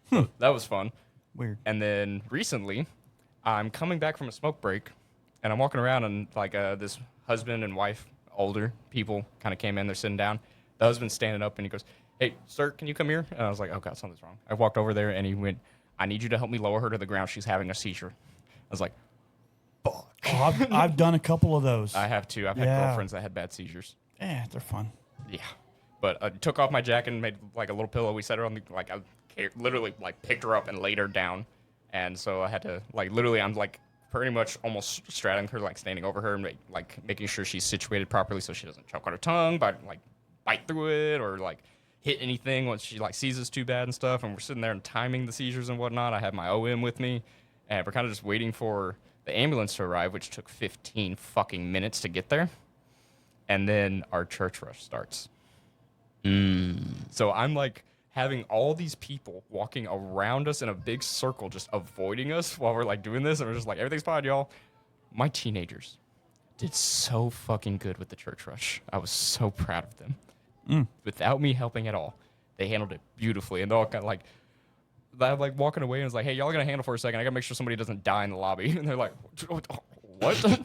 So that was fun. Weird. And then recently, I'm coming back from a smoke break, and I'm walking around, and like this husband and wife, older people, kind of came in. They're sitting down. The husband's standing up, and he goes, "Hey, sir, can you come here?" And I was like, "Oh God, something's wrong." I walked over there, and he went, "I need you to help me lower her to the ground. She's having a seizure." I was like, "Fuck." Oh, I've done a couple of those. I have too. I've had Yeah. girlfriends that had bad seizures. They're fun. Yeah. But I took off my jacket and made like a little pillow. We set her on the I literally like picked her up and laid her down, and so I had to like literally I'm like pretty much almost straddling her, like standing over her and making sure she's situated properly so she doesn't choke on her tongue, but like bite through it or like hit anything once she like seizes too bad and stuff. And we're sitting there and timing the seizures and whatnot. I have my OM with me, and we're kind of just waiting for the ambulance to arrive, which took 15 fucking minutes to get there. And then our church rush starts. So I'm like having all these people walking around us in a big circle, just avoiding us while we're like doing this. And we're just like, everything's fine, y'all. My teenagers did so fucking good with the church rush. I was so proud of them. Without me helping at all. They handled it beautifully. And they're all kind of like, I'm like walking away and was like, "Hey, y'all gotta handle for a second. I gotta make sure somebody doesn't die in the lobby." And they're like, "What?"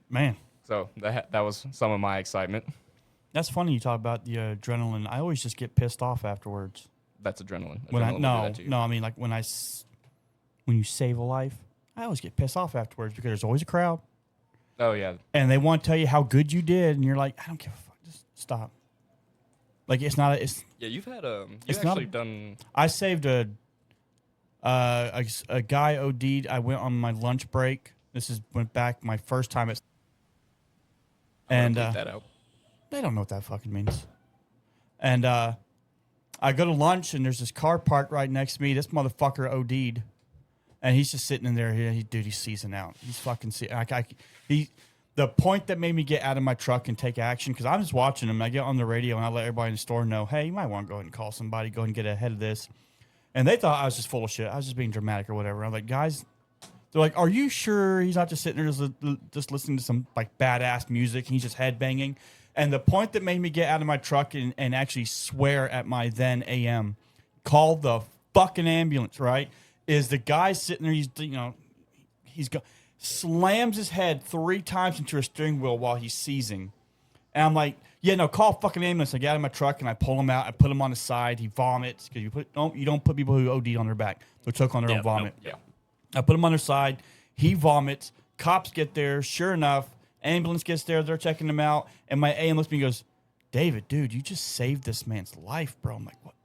Man, So that was some of my excitement. That's funny you talk about the adrenaline. I always just get pissed off afterwards. That's adrenaline. When Adrenaline will do that to you. I mean like when you save a life, I always get pissed off afterwards because there's always a crowd Oh yeah. and they want to tell you how good you did, and you're like, I don't give a fuck. Just stop. Like it's not. It's Yeah, you've had It's you've not- actually done. I saved a guy OD'd. I went on my lunch break. Went back my first time at. And Bleep that out. they don't know what that fucking means. And I go to lunch, and there's this car parked right next to me. This motherfucker OD'd, and he's just sitting in there. He's seasoned out. He's fucking the point that made me get out of my truck and take action, because I'm just watching him. I get on the radio, and I let everybody in the store know, hey, you might want to go ahead and call somebody, go ahead and get ahead of this. And they thought I was just full of shit. I was just being dramatic or whatever. I'm like, guys, they're like, are you sure he's not just sitting there just listening to some like badass music and he's just headbanging? And the point that made me get out of my truck and actually swear at my then AM, call the fucking ambulance, right? Is the guy sitting there, slams his head 3 times into a steering wheel while he's seizing. And I'm like, yeah, no, call fucking ambulance. I get out of my truck and I pull him out. I put him on the side. He vomits because you don't put people who OD on their back. They'll choke on their own vomit. Yeah. I put him on their side. He vomits. Cops get there. Sure enough, ambulance gets there. They're checking him out. And my AM looks at me and goes, David, dude, you just saved this man's life, bro. I'm like, what?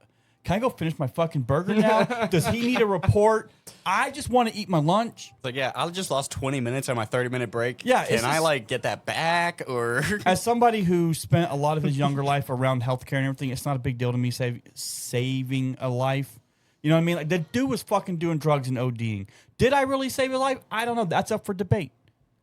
Can I go finish my fucking burger now? Does he need a report? I just want to eat my lunch. It's like, yeah, I just lost 20 minutes on my 30-minute break. Yeah, Can I, like, get that back? Or As somebody who spent a lot of his younger life around healthcare and everything, it's not a big deal to me saving a life. You know what I mean? Like, the dude was fucking doing drugs and ODing. Did I really save his life? I don't know. That's up for debate.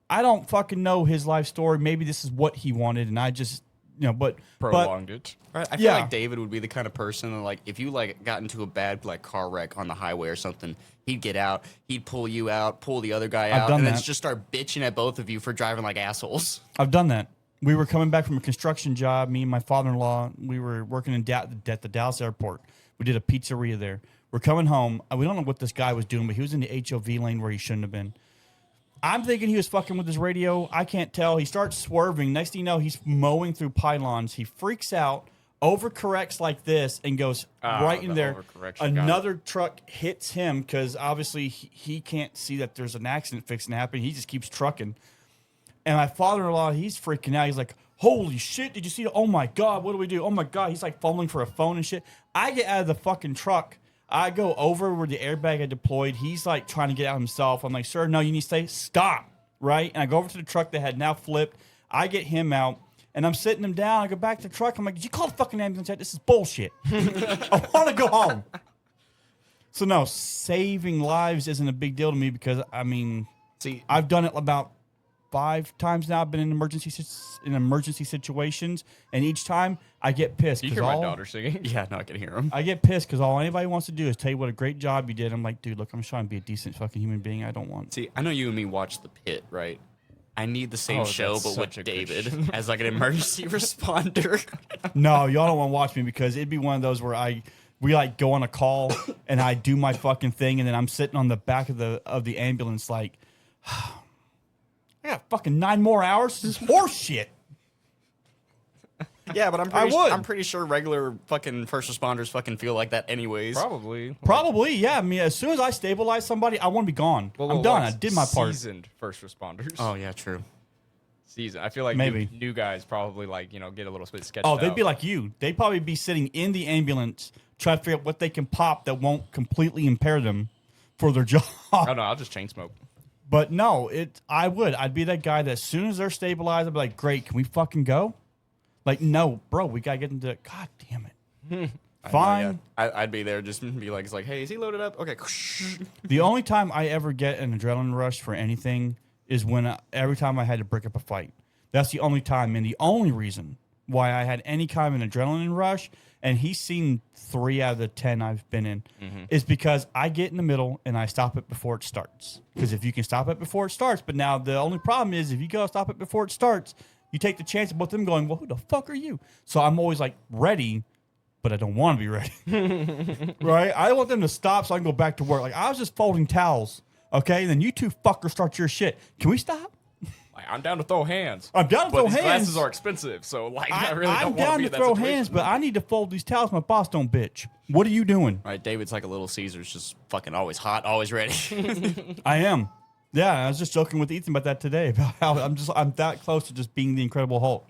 I don't fucking know his life story. Maybe this is what he wanted, and I just, but Prolonged it. Right, I feel like David would be the kind of person that, like, if you like got into a bad like car wreck on the highway or something, he'd get out, he'd pull you out, pull the other guy out, done and then that. just start bitching at both of you for driving like assholes. I've done that. We were coming back from a construction job. Me and my father-in-law, we were working at the Dallas airport. We did a pizzeria there. We're coming home. We don't know what this guy was doing, but he was in the HOV lane where he shouldn't have been. I'm thinking he was fucking with his radio. I can't tell. He starts swerving. Next thing you know, he's mowing through pylons. He freaks out, overcorrects like this, and goes right in there. Another truck hits him because obviously he can't see that there's an accident fixing to happen. He just keeps trucking. And my father-in-law, he's freaking out. He's like, holy shit, did you see? Oh, my God, what do we do? Oh, my God. He's like fumbling for a phone and shit. I get out of the fucking truck. I go over where the airbag I deployed. He's like trying to get out himself. I'm like, sir, no, you need to stay. Stop. Right? And I go over to the truck that had now flipped. I get him out. And I'm sitting him down. I go back to the truck. I'm like, did you call the fucking ambulance yet? This is bullshit. I want to go home. So, no, saving lives isn't a big deal to me because, I mean, See, I've done it about 5 times now. I've been in emergency situations, and each time I get pissed. You hear my daughter singing? yeah, no, I can hear him. I get pissed because all anybody wants to do is tell you what a great job you did. I'm like, dude, look, I'm just trying to be a decent fucking human being. I don't want. See, I know you and me watch The Pit, right? I need the same Oh, show, that's but with such a good David as like an emergency responder. No, y'all don't want to watch me because it'd be one of those where we like go on a call and I do my fucking thing, and then I'm sitting on the back of the ambulance like, I got fucking 9 more hours. This is horse shit. yeah, but I would. I'm pretty sure regular fucking first responders fucking feel like that anyways. Probably. Probably, yeah. I mean, as soon as I stabilize somebody, I want to be gone. I'm done. I did my part. Seasoned first responders. Oh yeah, true. Seasoned. I feel like Maybe. new guys probably like get a little bit sketched Oh, out. they'd be like you. They'd probably be sitting in the ambulance trying to figure out what they can pop that won't completely impair them for their job. Oh no, I'll just chain smoke. But no, I'd be that guy that as soon as they're stabilized, I'd be like, great, can we fucking go? Like, no, bro, we gotta get into it. God damn it. Fine. I'd be there, just be like, it's like, hey, is he loaded up? Okay. The only time I ever get an adrenaline rush for anything is when every time I had to break up a fight. That's the only time and the only reason why I had any kind of an adrenaline rush, and he's seen 3 out of the 10 I've been in, is because I get in the middle and I stop it before it starts. Because if you can stop it before it starts, but now the only problem is if you go stop it before it starts, you take the chance of both of them going, well, who the fuck are you? So I'm always like ready, but I don't want to be ready. Right? I want them to stop so I can go back to work. Like, I was just folding towels, okay? And then you two fuckers start your shit. Can we stop? Like, I'm down to throw hands. I'm down to but throw these hands. glasses are expensive, so like I really I'm don't want down to be to in that throw situation. hands, but I need to fold these towels. My boss don't bitch. What are you doing? Right, David's like a little Caesar's, just fucking always hot, always ready. I am. Yeah, I was just joking with Ethan about that today. About how I'm that close to just being the Incredible Hulk.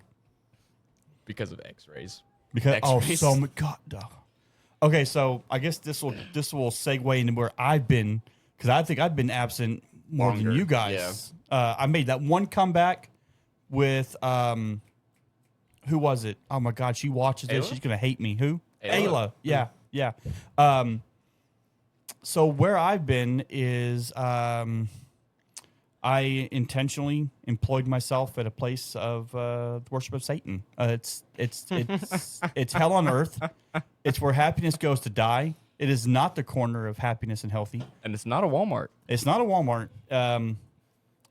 Because of X-rays. Because X-rays. so much God. Dog. Okay, so I guess this will segue into where I've been, because I think I've been absent more than Longer, you guys. I made that one comeback with who was it? Oh my God, she watches this. Ayla? She's gonna hate me. Who? Ayla. Ayla. Yeah. So where I've been is I intentionally employed myself at a place of worship of Satan. It's hell on earth. It's where happiness goes to die. It is not the corner of happiness and healthy. And it's not a Walmart. It's not a Walmart.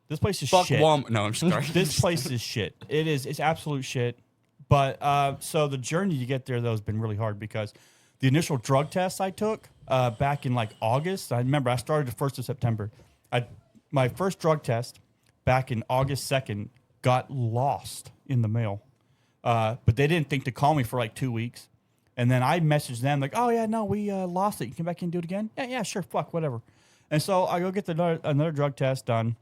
This place is Fuck shit. Walmart. No, I'm just sorry. This place is shit. It's absolute shit. But so the journey to get there though has been really hard because the initial drug test I took back in like August. I remember I started the 1st of September. My first drug test back in August 2nd got lost in the mail. But they didn't think to call me for like 2 weeks. And then I messaged them like, oh, yeah, no, we lost it. You come back and do it again? Yeah, sure, fuck, whatever. And so I go get another drug test done.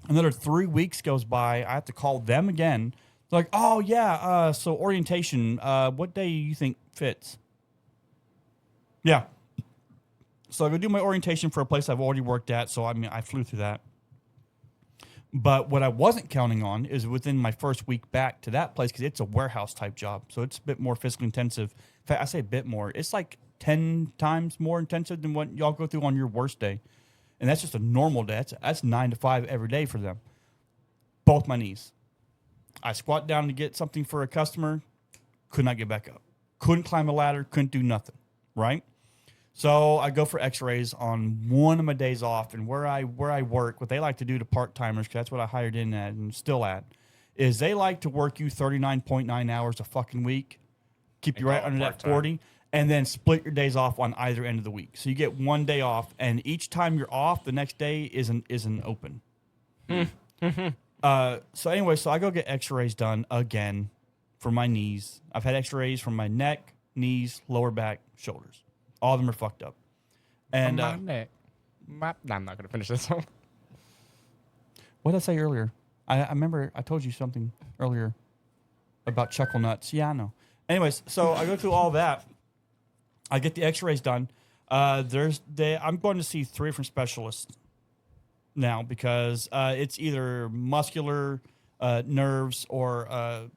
Another 3 weeks goes by. I have to call them again. They're like, oh, yeah, so orientation, what day you think fits? Yeah. So I go do my orientation for a place I've already worked at. So, I mean, I flew through that. But what I wasn't counting on is within my first week back to that place, because it's a warehouse type job. So it's a bit more physically intensive. In fact, I say a bit more. It's like 10 times more intensive than what y'all go through on your worst day. And that's just a normal day. That's 9 to 5 every day for them. Both my knees. I squat down to get something for a customer. Could not get back up. Couldn't climb a ladder. Couldn't do nothing. Right? So I go for x-rays on one of my days off, and where I work, what they like to do to part-timers, because that's what I hired in at and still at, is they like to work you 39.9 hours a fucking week, keep you right under that 40, and then split your days off on either end of the week. So you get one day off, and each time you're off, the next day isn't open. So anyway, so I go get x-rays done again for my knees. I've had x-rays from my neck, knees, lower back, shoulders. All of them are fucked up. And my neck. I'm not going to finish this one. What did I say earlier? I remember I told you something earlier about chuckle nuts. Yeah, I know. Anyways, so I go through all that. I get the x-rays done. I'm going to see 3 different specialists now because it's either muscular nerves or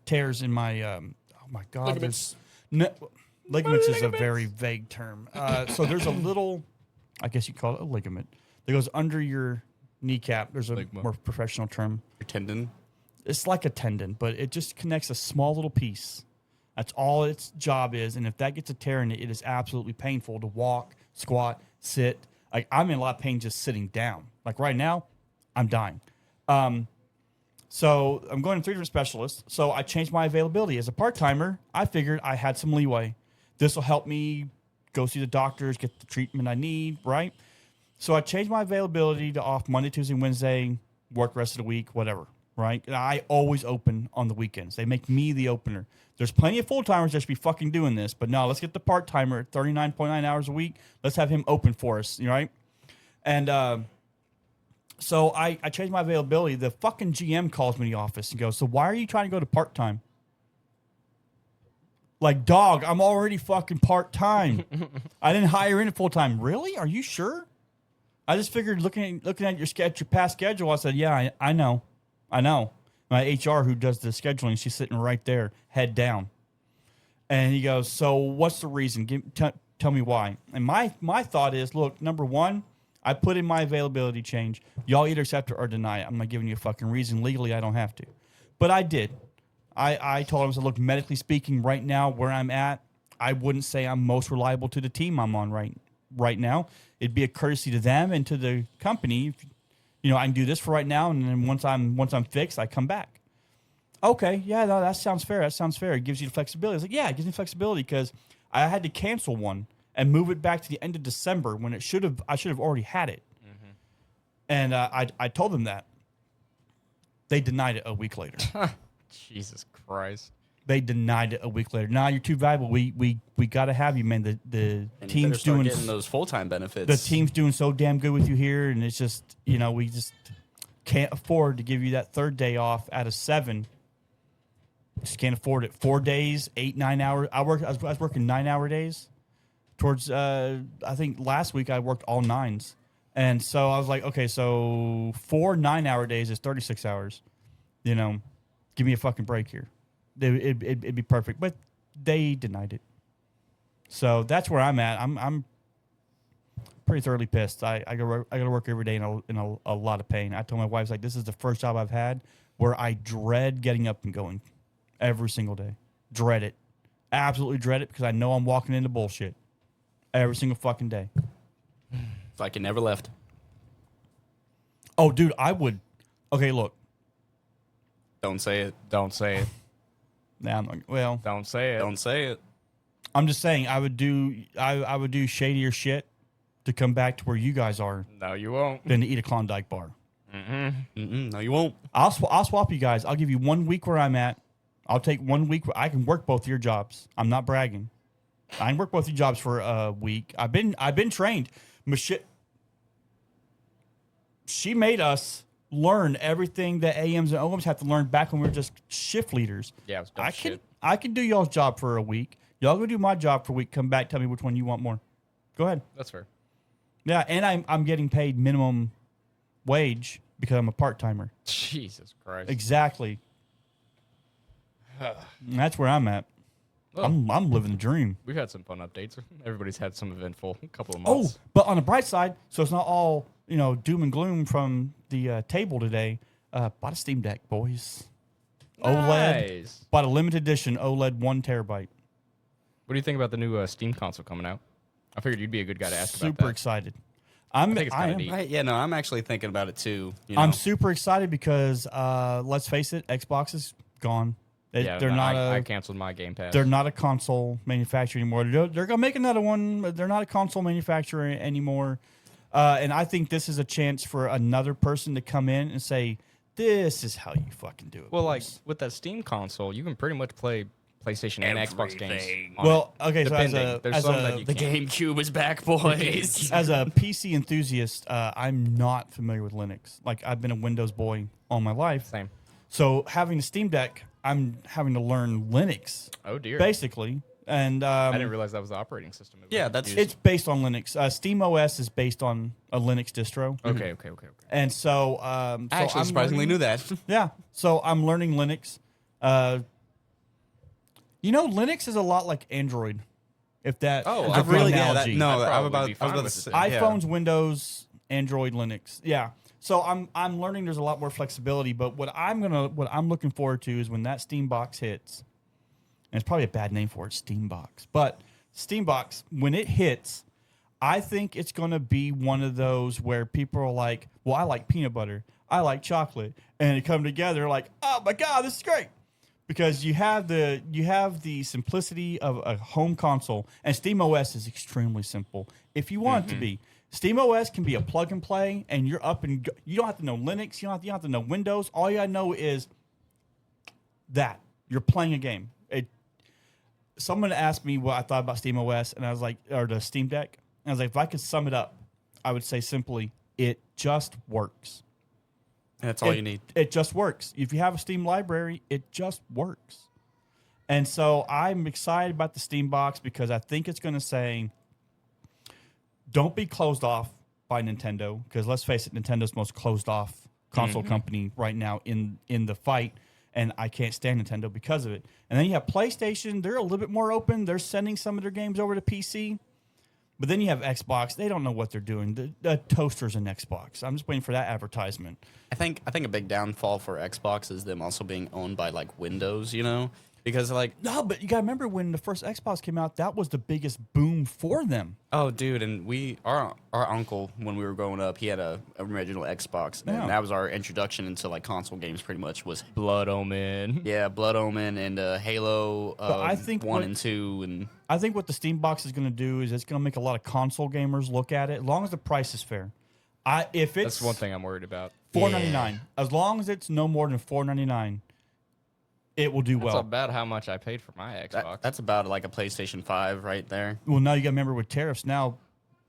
tears in my, oh my God. Ligaments. Ligaments is a very vague term. So there's a little, I guess you call it a ligament, that goes under your kneecap. There's a more professional term. Your tendon. It's like a tendon, but it just connects a small little piece. That's all its job is. And if that gets a tear in it, it is absolutely painful to walk, squat, sit. Like I'm in a lot of pain just sitting down. Like right now, I'm dying. So I'm going to 3 different specialists. So I changed my availability. As a part-timer, I figured I had some leeway. This will help me go see the doctors, get the treatment I need, right? So I changed my availability to off Monday, Tuesday, Wednesday, work the rest of the week, whatever, right? And I always open on the weekends. They make me the opener. There's plenty of full-timers that should be fucking doing this, but no, let's get the part-timer at 39.9 hours a week. Let's have him open for us, right? And so I changed my availability. The fucking GM calls me in the office and goes, so why are you trying to go to part-time? Like, dog, I'm already fucking part-time. I didn't hire in full-time. Really? Are you sure? I just figured looking at your past schedule, I said, yeah, I know. My HR who does the scheduling, she's sitting right there, head down. And he goes, so what's the reason? Tell me why. And my thought is, look, number one, I put in my availability change. Y'all either accept it or deny it. I'm not giving you a fucking reason. Legally, I don't have to. But I did. I told him, I said, look, medically speaking, right now, where I'm at, I wouldn't say I'm most reliable to the team I'm on right now. It'd be a courtesy to them and to the company. You know, I can do this for right now, and then once I'm fixed, I come back. Okay, yeah, no, that sounds fair. It gives you the flexibility. I was like, yeah, it gives me flexibility because I had to cancel one and move it back to the end of December when I should have already had it. Mm-hmm. And I told them that. They denied it a week later. Jesus Christ. They denied it a week later. Nah, you're too valuable. We got to have you, man. The And you team's better start doing getting those full-time benefits. the team's doing so damn good with you here, and it's just we just can't afford to give you that third day off out of 7. Just can't afford it. 4 days, 8, 9 hours. I was working 9-hour days. Towards I think last week I worked all 9s, and so I was like, okay, so 4 9-hour days is 36 hours. Give me a fucking break here. It'd be perfect, but they denied it. So that's where I'm at. I'm pretty thoroughly pissed. I gotta work every day in a lot of pain. I told my wife, like, this is the first job I've had where I dread getting up and going every single day. Dread it. Absolutely dread it, because I know I'm walking into bullshit every single fucking day. It's like you never left. Oh, dude, I would. Okay, look. Don't say it. Don't say it. Now I'm like, well, Don't say it. Don't say it. I'm just saying I would do shadier shit to come back to where you guys are No, you won't. than to eat a Klondike bar. No, you won't. I'll swap you guys. I'll give you 1 week where I'm at. I'll take 1 week. I can work both of your jobs. I'm not bragging. I can work both your jobs for a week. I've been trained. She made us learn everything that AMs and OMs have to learn back when we were just shift leaders. Yeah, it was dumb shit. I can do y'all's job for a week. Y'all go do my job for a week. Come back, tell me which one you want more. Go ahead. That's fair. Yeah, and I'm getting paid minimum wage because I'm a part timer. Jesus Christ. Exactly. And that's where I'm at. Well, I'm living the dream. we've had some fun updates. Everybody's had some eventful couple of Oh, months. but on the bright side, so it's not all doom and gloom from the table today. Bought a Steam Deck, boys. OLED. Nice. Bought a limited edition OLED 1 terabyte. What do you think about the new Steam console coming out? I figured you'd be a good guy to ask about Super that. excited. I think it's kinda neat. Right? Yeah, no, I'm actually thinking about it too. I'm super excited because let's face it, Xbox is gone. Yeah, They're not I a canceled my Game Pass. they're not a console manufacturer anymore. They're gonna make another one, but they're not a console manufacturer anymore. And I think this is a chance for another person to come in and say, "This is how you fucking do it." Well, like boys." with that Steam console, you can pretty much play PlayStation and Xbox games. on Well, it. okay, so Depending. There's some that you The can't. GameCube is back, boys. as a PC enthusiast, I'm not familiar with Linux. Like, I've been a Windows boy all my life. Same. So having a Steam Deck, I'm having to learn Linux, Oh dear. basically. And I didn't realize that was the operating system. it was Yeah, that's- used. it's based on Linux. Steam OS is based on a Linux distro. Okay. And so, I actually surprisingly knew that. Yeah. So I'm learning Linux. Linux is a lot like Android. If that Oh, is a I've good really, analogy. no, I'd I'm probably be about fine to with say, it. yeah. iPhones, Windows, Android, Linux. Yeah. So I'm learning there's a lot more flexibility, but what I'm looking forward to is when that Steam box hits. And it's probably a bad name for it, Steam box. But Steam box, when it hits, I think it's going to be one of those where people are like, "Well, I like peanut butter. I like chocolate." And they come together like, "Oh my god, this is great." Because you have the simplicity of a home console, and SteamOS is extremely simple. If you want it to be, SteamOS can be a plug and play, and you're up and go. You don't have to know Linux. You don't have to know Windows. All you gotta know is that you're playing a game. Someone asked me what I thought about SteamOS, and I was like, or the Steam Deck, and I was like, if I could sum it up, I would say simply, it just works. That's all you need. It just works. If you have a Steam library, it just works. And so I'm excited about the Steam box because I think it's going to say, don't be closed off by Nintendo, because let's face it, Nintendo's the most closed off console company right now in the fight, and I can't stand Nintendo because of it. And then you have PlayStation. They're a little bit more open. They're sending some of their games over to PC. But then you have Xbox. They don't know what they're doing. The toaster's an Xbox. I'm just waiting for that advertisement. I think a big downfall for Xbox is them also being owned by like Windows, because like, No, but you got to remember when the first Xbox came out, that was the biggest boom for them. oh dude, and our uncle, when we were growing up, he had a original Xbox, and Yeah. that was our introduction into like console games. Pretty much was Blood Omen. Blood Omen and Halo I think 1 what- and 2 and I think what the Steam box is going to do is it's going to make a lot of console gamers look at it, as long as the price is fair. If it's That's one thing I'm worried about. $4.99, as long as it's no more than $4.99, it will do That's well. about how much I paid for my Xbox. That's about like a PlayStation 5 right there. Well, now you got to remember with tariffs now,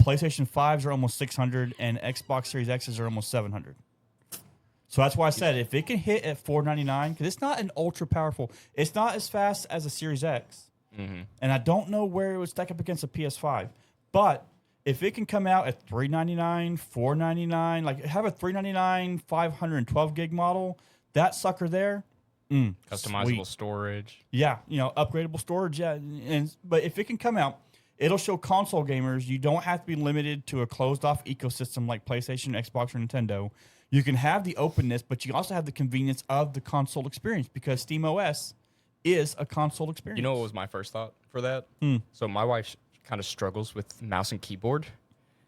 PlayStation 5s are almost 600 and Xbox Series X's are almost 700. So that's why I said if it can hit at $4.99, because it's not an ultra powerful, it's not as fast as a Series X, and I don't know where it would stack up against a PS5. But if it can come out at $3.99, $4.99, like have a $3.99 512 gig model, that sucker there. Customizable Sweet. storage. Yeah, upgradable storage. Yeah, but if it can come out, it'll show console gamers you don't have to be limited to a closed-off ecosystem like PlayStation, Xbox, or Nintendo. You can have the openness, but you also have the convenience of the console experience because SteamOS is a console experience. You know what was my first thought for that? So my wife kind of struggles with mouse and keyboard.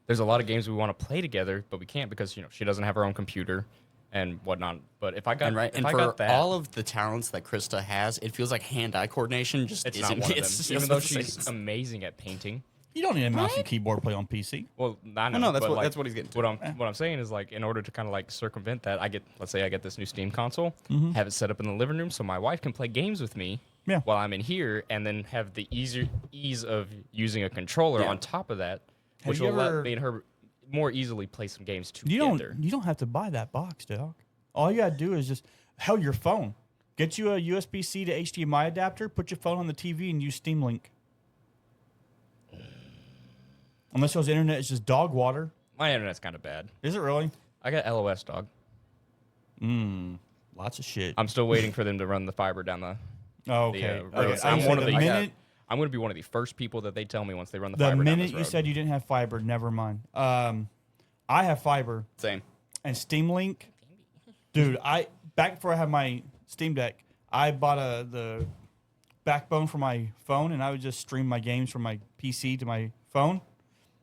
There's a lot of games we want to play together, but we can't because she doesn't have her own computer and whatnot. But if I got And I for got that, all of the talents that Krista has, it feels like hand-eye coordination just it's isn't. not one of them. It's Even just though the she's same. amazing at painting. You don't need a mouse and keyboard to play on PC. Well, I know. no, that's but, what- that's what he's getting to. What I'm saying is like in order to kind of like circumvent that, let's say I get this new Steam console, have it set up in the living room so my wife can play games with me Yeah. while I'm in here, and then have the ease of using a controller Yeah. on top of that, Have which you will ever- let me and her more easily play some games You together. don't have to buy that box, dog. All you gotta do is just your phone. Get you a USB-C to HDMI adapter, put your phone on the TV, and use Steam Link. Unless y'all's internet is just dog water. My internet's kind of bad. Is it really? I got LOS, dog. Lots of shit. I'm still waiting for them to run the fiber down the. Okay. road. Okay, I'm so one of the the. minute I'm going to be one of the first people that they tell me once they run the the fiber down minute this you road. said you didn't have fiber, never mind. I have fiber Same. and Steam Link. Dude, back before I had my Steam Deck, I bought the backbone for my phone, and I would just stream my games from my PC to my phone.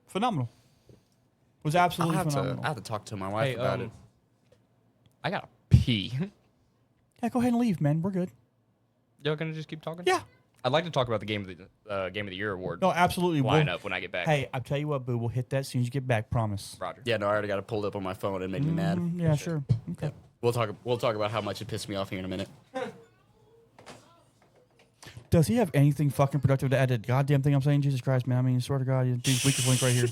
Phenomenal. It was absolutely phenomenal. I have to talk to my wife Hey, about it. I got to pee. Yeah, go ahead and leave, man. We're good. Y'all gonna just keep talking? Yeah. I'd like to talk about the game of the year award No, absolutely. lineup when I get back. Hey, I'll tell you what, boo. We'll hit that as soon as you get back. Promise. Roger. Yeah, no, I already got it pulled up on my phone and made me mad. Yeah, sure. Okay. We'll talk about how much it pissed me off here in a minute. Does he have anything fucking productive to add to the goddamn thing I'm saying? Jesus Christ, man. I mean, swear to God, dude's weakest link right here.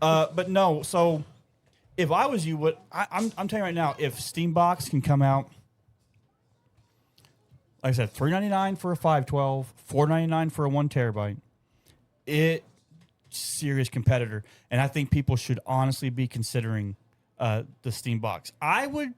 But no, so if I was you, I'm telling you right now, if Steambox can come out, like I said, $3.99 for a 512, $4.99 for a 1 terabyte, serious competitor. And I think people should honestly be considering the Steambox. I would.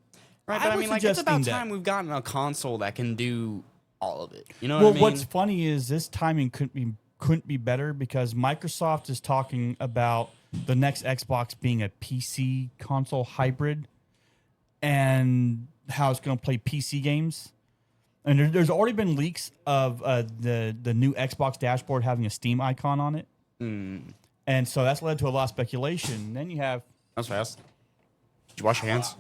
Right, but I would mean, like, suggest it's about Steam Deck. time we've gotten a console that can do all of it. You know Well, what I mean? what's funny is this timing couldn't be better because Microsoft is talking about the next Xbox being a PC console hybrid and how it's going to play PC games. And there's already been leaks of the new Xbox dashboard having a Steam icon on it. And so that's led to a lot of speculation. Then you have That's fast. Did you wash your hands?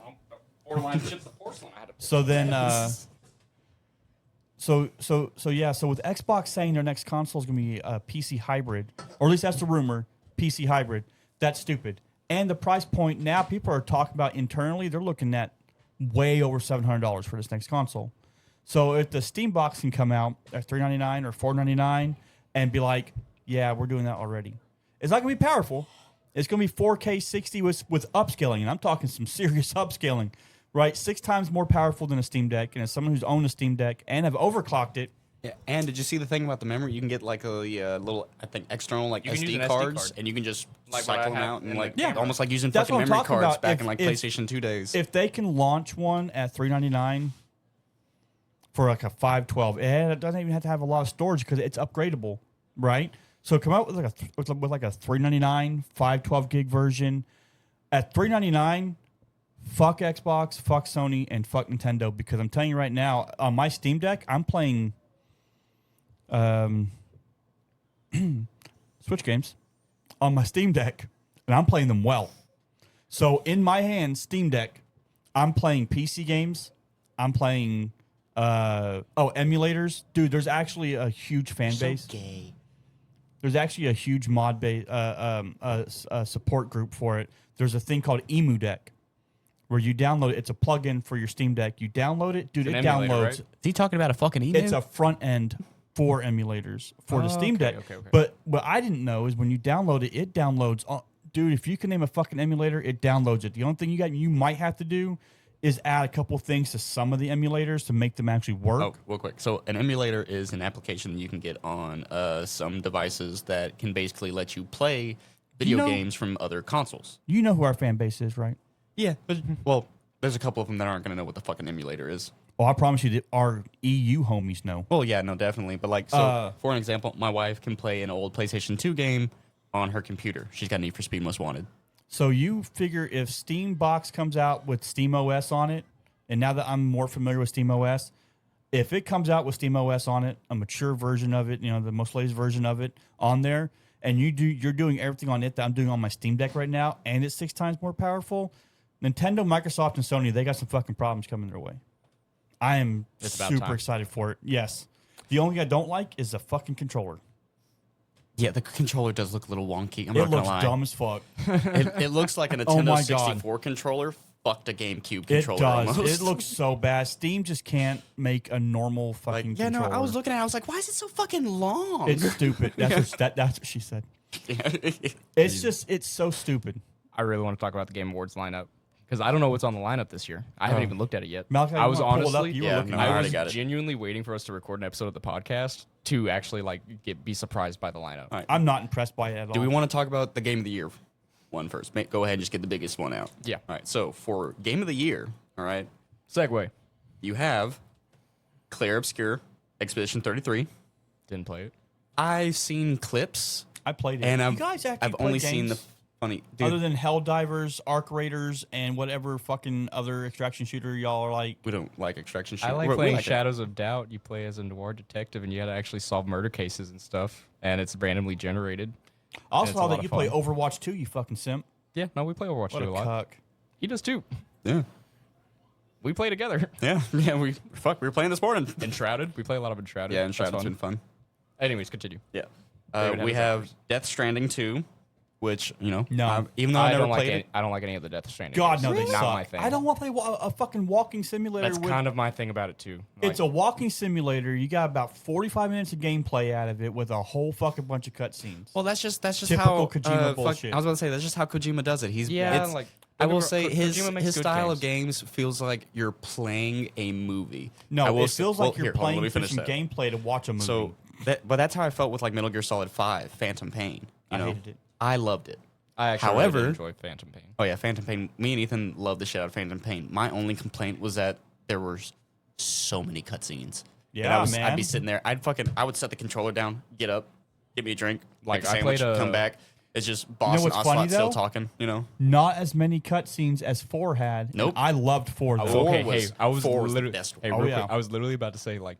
so then So with Xbox saying their next console is going to be a PC hybrid, or at least that's the rumor, PC hybrid, that's stupid. And the price point now, people are talking about internally, they're looking at way over $700 for this next console. So if the Steam box can come out at $399 or $499 and be like, yeah, we're doing that already. It's not going to be powerful. It's going to be 4K 60 with upscaling, and I'm talking some serious upscaling. Right, 6 times more powerful than a Steam Deck, and as someone who's owned a Steam Deck and have overclocked it. Yeah. And did you see the thing about the memory? You can get like a little, I think, external like You can use SD an SD cards, card. and you can just Like what I cycle them have out and in like the camera. almost like using That's fucking what I'm memory talking cards about. back If- in like if- PlayStation 2 days. If they can launch one at $399 for like a 512, and it doesn't even have to have a lot of storage because it's upgradable, right? So come out with like a $399 512 gig version at $399. Fuck Xbox, fuck Sony, and fuck Nintendo, because I'm telling you right now, on my Steam Deck, I'm playing Switch games on my Steam Deck, and I'm playing them well. So in my hand, Steam Deck, I'm playing PC games. I'm playing emulators. Dude, there's actually a huge fan base. Gay. There's actually a huge mod base support group for it. There's a thing called Emu Deck, where you download it. It's a plugin for your Steam Deck. You download it, dude. It's It an emulator, downloads. right? Is he talking about a fucking email? It's a front end for emulators for the Steam okay, Deck. okay. But what I didn't know is when you download it, it downloads. Dude, if you can name a fucking emulator, it downloads it. The only thing you might have to do is add a couple things to some of the emulators to make them actually work. Oh, real quick. So an emulator is an application you can get on some devices that can basically let you play video know- games from other consoles. You know who our fan base is, right? Yeah. Well, there's a couple of them that aren't going to know what the fucking emulator is. Oh, I promise you that our EU homies know. Well, yeah, no, definitely. But like, so for an example, my wife can play an old PlayStation 2 game on her computer. She's got Need for Speed Most Wanted. So you figure if Steam Box comes out with Steam OS on it, and now that I'm more familiar with Steam OS, if it comes out with Steam OS on it, a mature version of it, the most latest version of it on there, and you're doing everything on it that I'm doing on my Steam Deck right now, and it's 6 times more powerful, Nintendo, Microsoft, and Sony, they got some fucking problems coming their way. I am It's about super time. excited for it. Yes. The only thing I don't like is the fucking controller. Yeah, the controller does look a little wonky. I'm It not going looks to lie. dumb as fuck. It looks like a Oh Nintendo my God. 64 controller fucked a GameCube It controller does. almost. It looks so bad. Steam just can't make a normal fucking yeah, no, controller. I was looking at it. I was like, why is it so fucking long? It's stupid. That's what she said. It's so stupid. I really want to talk about the Game Awards lineup because I don't know what's on the lineup this year. I haven't even looked at it yet. Malachi, I you was wanna pull it up? honestly, You were looking at it. I I already was got it. genuinely waiting for us to record an episode of the podcast to actually be surprised by the lineup. All right. I'm not impressed by it at all. Do we want to talk about the Game of the Year one first? Go ahead and just get the biggest one out. Yeah. All right. So for Game of the Year, all right, Segway. you have Claire Obscure Expedition 33. Didn't play it. I've seen clips, I played it. and you guys actually I've play only games seen the funny. Dude, other than Helldivers, Arc Raiders, and whatever fucking other extraction shooter y'all are like. we don't like extraction I shooter. like We playing it. Shadows of Doubt. You play as a noir detective, and you had to actually solve murder cases and stuff, and it's randomly generated. I also it's a saw lot that of you play fun. Overwatch 2, you fucking simp. Yeah, no, we play Overwatch What 2 a a lot. cuck. He does too. Yeah. We play together. Yeah. Yeah. We were playing this morning. Enshrouded. We play a lot of Enshrouded. Yeah, and That's Shrouded's fun. been fun. Anyways, continue. Yeah. David, how We does that have work? Death Stranding 2, which, No. even though I never don't like played any, it. I don't like any of the Death Stranding. God, games. no, they Not suck. my thing. I don't want to play a fucking walking simulator. That's with, kind of my thing about it too. It's a walking simulator. You got about 45 minutes of gameplay out of it with a whole fucking bunch of cutscenes. Well, that's just Typical how Kojima bullshit. I was about to say that's just how Kojima does it. Yeah, like, I don't will get me say wrong, his Kojima makes good style of games. games feels like you're playing a movie. I No, will it say- feels well, like you're here, hold on, let playing me for finish some that. gameplay to watch a movie. So, but that's how I felt with like Metal Gear Solid 5, Phantom Pain. You I know, hated it. I loved it. I actually However- really enjoy Phantom Pain. Oh yeah, Phantom Pain. Me and Ethan loved the shit out of Phantom Pain. My only complaint was that there were so many cutscenes. And Yeah, I'd man. be sitting there. I would set the controller down, get up, get me a drink, Like, like a I sandwich, played a- come back. It's just boss what's and funny, Ocelot still though? talking. You know, Not as many cutscenes as 4 had. and Nope. I loved 4 though. Four Okay, was- hey, I was four was the literally, best hey, one. real Oh, quick, yeah. I was literally about to say like,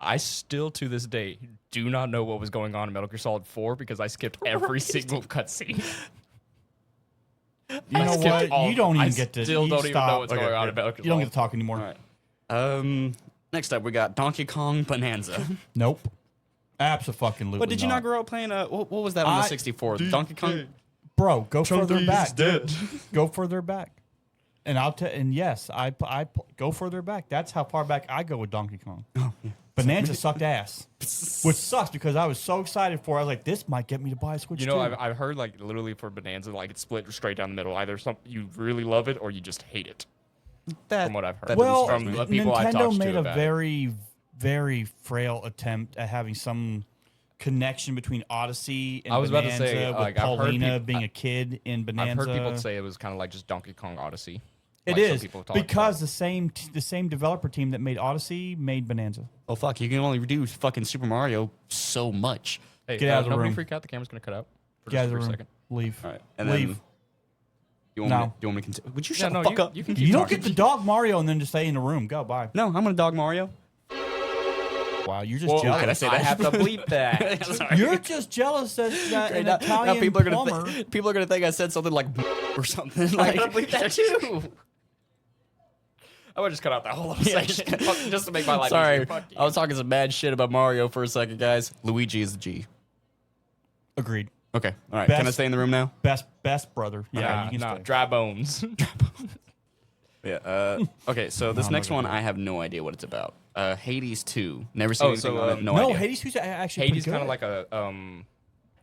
I still to this day do not know what was going on in Metal Gear Solid 4 because I skipped every single cutscene. You know skipped what? all You of don't them. even I get to. still you don't even know stop. what's going on in Metal Gear You don't get Solid. to talk anymore. all right. Next up, we got Donkey Kong Bonanza. Nope. Absolutely. But did you not grow up playing? What was that on the 64? Donkey Kong. Bro, go further back. dead. Go further back. And yes, go further back. That's how far back I go with Donkey Kong. Oh, Bonanza sucked ass, which sucks because I was so excited for it. I was like, this might get me to buy a Switch You know, too. I've heard like literally for Bonanza, like it's split straight down the middle. Either you really love it or you just hate it. From what I've heard. Well, from the people I've Nintendo talked made to a about it. very, very frail attempt at having some connection between Odyssey and I was about to Bonanza say, with like, I've heard Paulina peop- being a kid in Bonanza. I've heard people say it was kind of like just Donkey Kong Odyssey. It Like, some is people have talked about because it. the same developer team that made Odyssey made Bonanza. Oh fuck! You can only do fucking Super Mario so much. Hey, Get out of the nobody room. freak out. The camera's gonna cut out for Get out just of a the room. second. Leave. All right, and Leave. then you want No. me? Do you want me to continue? Would you Yeah, shut no, the fuck up? you can keep You don't talking. get to dog Mario and then just stay in the room. Go bye. No, I'm gonna dog Mario. Wow, you're just Whoa, jealous. I say I that? have to bleep that. Sorry. You're just jealous that an Now Italian people are gonna plumber. people are gonna think I said something like or something. I Like gotta bleep that too. I would just cut out that whole other section just to make my life Sorry, easier. Fuck you. I was talking some bad shit about Mario for a second, guys. Luigi is the G. Agreed. Okay. All right. Can I Best- stay in the room now? Best brother. Yeah, Nah, you can nah, stay. dry bones. Yeah. Okay. So this I'm not next gonna one, do it. I have no idea what it's about. Hades 2. Never seen Oh, anything so, on it. No No, idea. Hades 2's actually Hades pretty kind good. of like a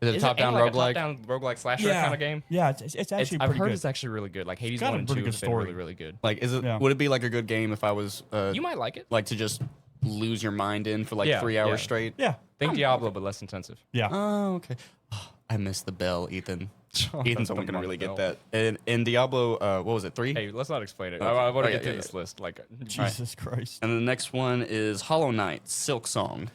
Is it a is top-down like a roguelike? top-down roguelike slasher yeah, kind of game. Yeah, it's actually I've pretty heard good. it's actually really good. Like Hades got a 1 and pretty 2 good have been story. really, really good. Like, is it? Yeah. Would it be like a good game if I was? You might like it. like to just lose your mind in for like Yeah, 3 hours yeah. straight. Yeah, Think Diablo, but less intensive. yeah. Oh, okay. I missed the bell, Ethan. Ethan's The only gonna monk really bell. get that. In Diablo, what was it? 3? Hey, let's not explain it. Okay. I want to Okay, get through yeah, this list. Like, Jesus Christ. And the next one is Hollow Knight, Silk Song.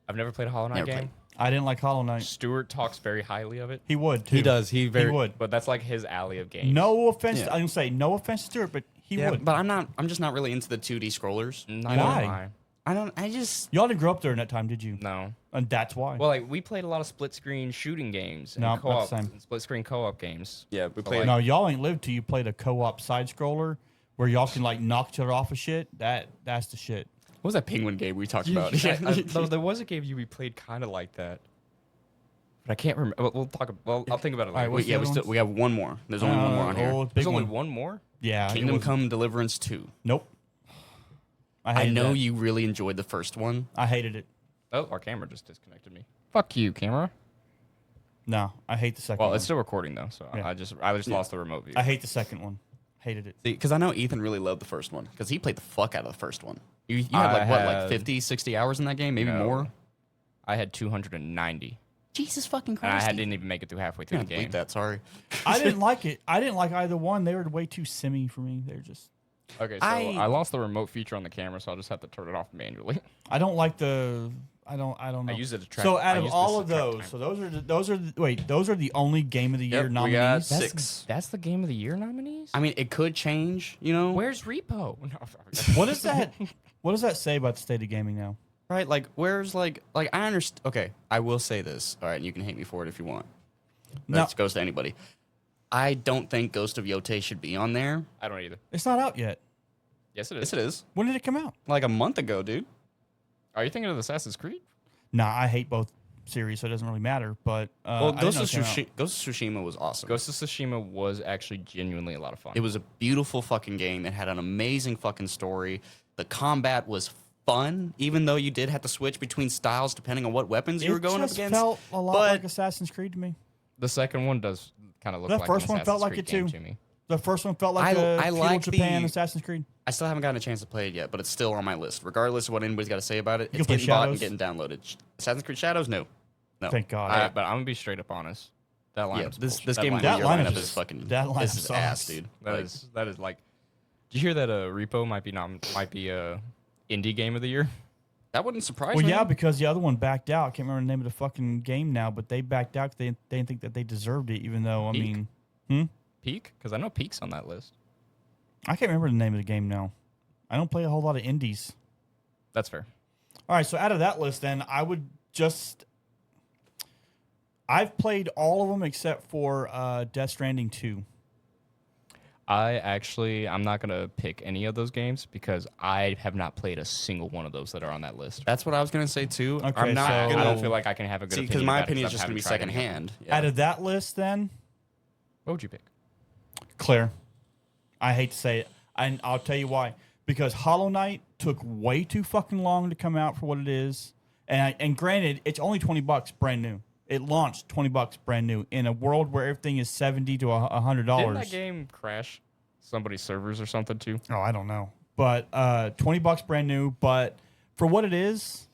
I've never played a Hollow Knight Never game. played. I didn't like Hollow Knight. Stuart talks very highly of it, He would too. He does. He very. He would. but that's like his alley of games. No offense. Yeah. I'm gonna say no offense to Stuart, but he Yeah, would. but I'm not. I'm just not really into the 2D scrollers. Neither Why? am I. I don't. I just. Y'all didn't grow up during that time, did you? No. And that's why. Well, like we played a lot of split screen shooting games and No, not the co-op, same. split screen co-op games. Yeah, we But, played. like, no, y'all ain't lived till you played a co-op side scroller where y'all can like knock each other off of shit. That's the shit. What was that penguin game we talked about? There was a game we played kind of like that, but I can't remember. We'll talk. Well, I'll think about it All right, later. what's the Yeah, other ones? we have one more. There's only one more on here. Oh, big There's only one. one more. Yeah. it Kingdom was- Come Deliverance 2. Nope. I hated know that. you really enjoyed the first one. I hated it. Oh, our camera just disconnected me. Fuck you, camera. No, I hate the second Well, one. it's still recording though, so Yeah. I just lost the remote view. I hate the second one. Hated it. See, because I know Ethan really loved the first one because he played the fuck out of the first one. You had like what, like had- 50, 60 hours in that game, maybe No. more. I had 290, Jesus fucking and Christ! didn't even make it through halfway through Yeah, the game. delete that. Sorry. I didn't like it. I didn't like either one. They were way too simmy for me. They're just. Okay, so I lost the remote feature on the camera, so I'll just have to turn it off manually. I don't like the. I don't know. I use it to track. So I out of use all this of to track those, time. so those are the only game of the year Yep, we nominees. got That's 6. That's the game of the year nominees. I mean, it could change, you know. Where's Repo? No, What is that? What does that say about the state of gaming now? Right? Like, where's like I understand. Okay, I will say this. All right, and you can hate me for it if you want. No. That goes to anybody. I don't think Ghost of Yote should be on there. I don't either. It's not out yet. Yes, it is. Yes, it is. When did it come out? Like a month ago, dude. Are you thinking of Assassin's Creed? Nah, I hate both series, so it doesn't really matter. But Well, I didn't Ghost know of, it came out. Ghost of Tsushima was awesome. Ghost of Tsushima was actually genuinely a lot of fun. It was a beautiful fucking game. It had an amazing fucking story. The combat was fun, even though you did have to switch between styles depending on what weapons you were going up just against. felt a lot but like Assassin's Creed to me. The second one does kind of look The like first an one felt Assassin's like Creed it game too. to me. The first one felt like I feudal like Japan the- Assassin's Creed. I still haven't gotten a chance to play it yet, but it's still on my list. Regardless of what anybody's got to say about it, You it's can play getting bought and Shadows? getting downloaded. Assassin's Creed Shadows? No. Thank God. Alright, but I'm gonna be straight up honest. That Yeah, lineup's this bullshit. game of That the year lineup lineup is- is fucking. that lineup This is ass, sucks. dude. That is like. Did you hear that Repo might be indie game of the year? That wouldn't surprise Well, me. yeah, because the other one backed out. I can't remember the name of the fucking game now, but they backed out 'cause they didn't think that they deserved it, even though, I Peak? mean, Peak? Because I know Peak's on that list. I can't remember the name of the game now. I don't play a whole lot of indies. That's fair. All right, so out of that list, then, I would just... I've played all of them except for Death Stranding 2. I'm not gonna pick any of those games because I have not played a single one of those that are on that list. That's what I was gonna say too. Okay, I'm not so- I gonna don't feel like I can have a good see opinion because my about it opinion is 'cause just I gonna be haven't tried any of them. secondhand. Yeah. Out of that list, then, What would you pick? Claire. I hate to say it, and I'll tell you why. Because Hollow Knight took way too fucking long to come out for what it is, and granted, it's only $20 brand new. It launched $20 brand new in a world where everything is $70 to $100. Didn't that game crash somebody's servers or something too? Oh, I don't know, but $20 brand new. But for what it is,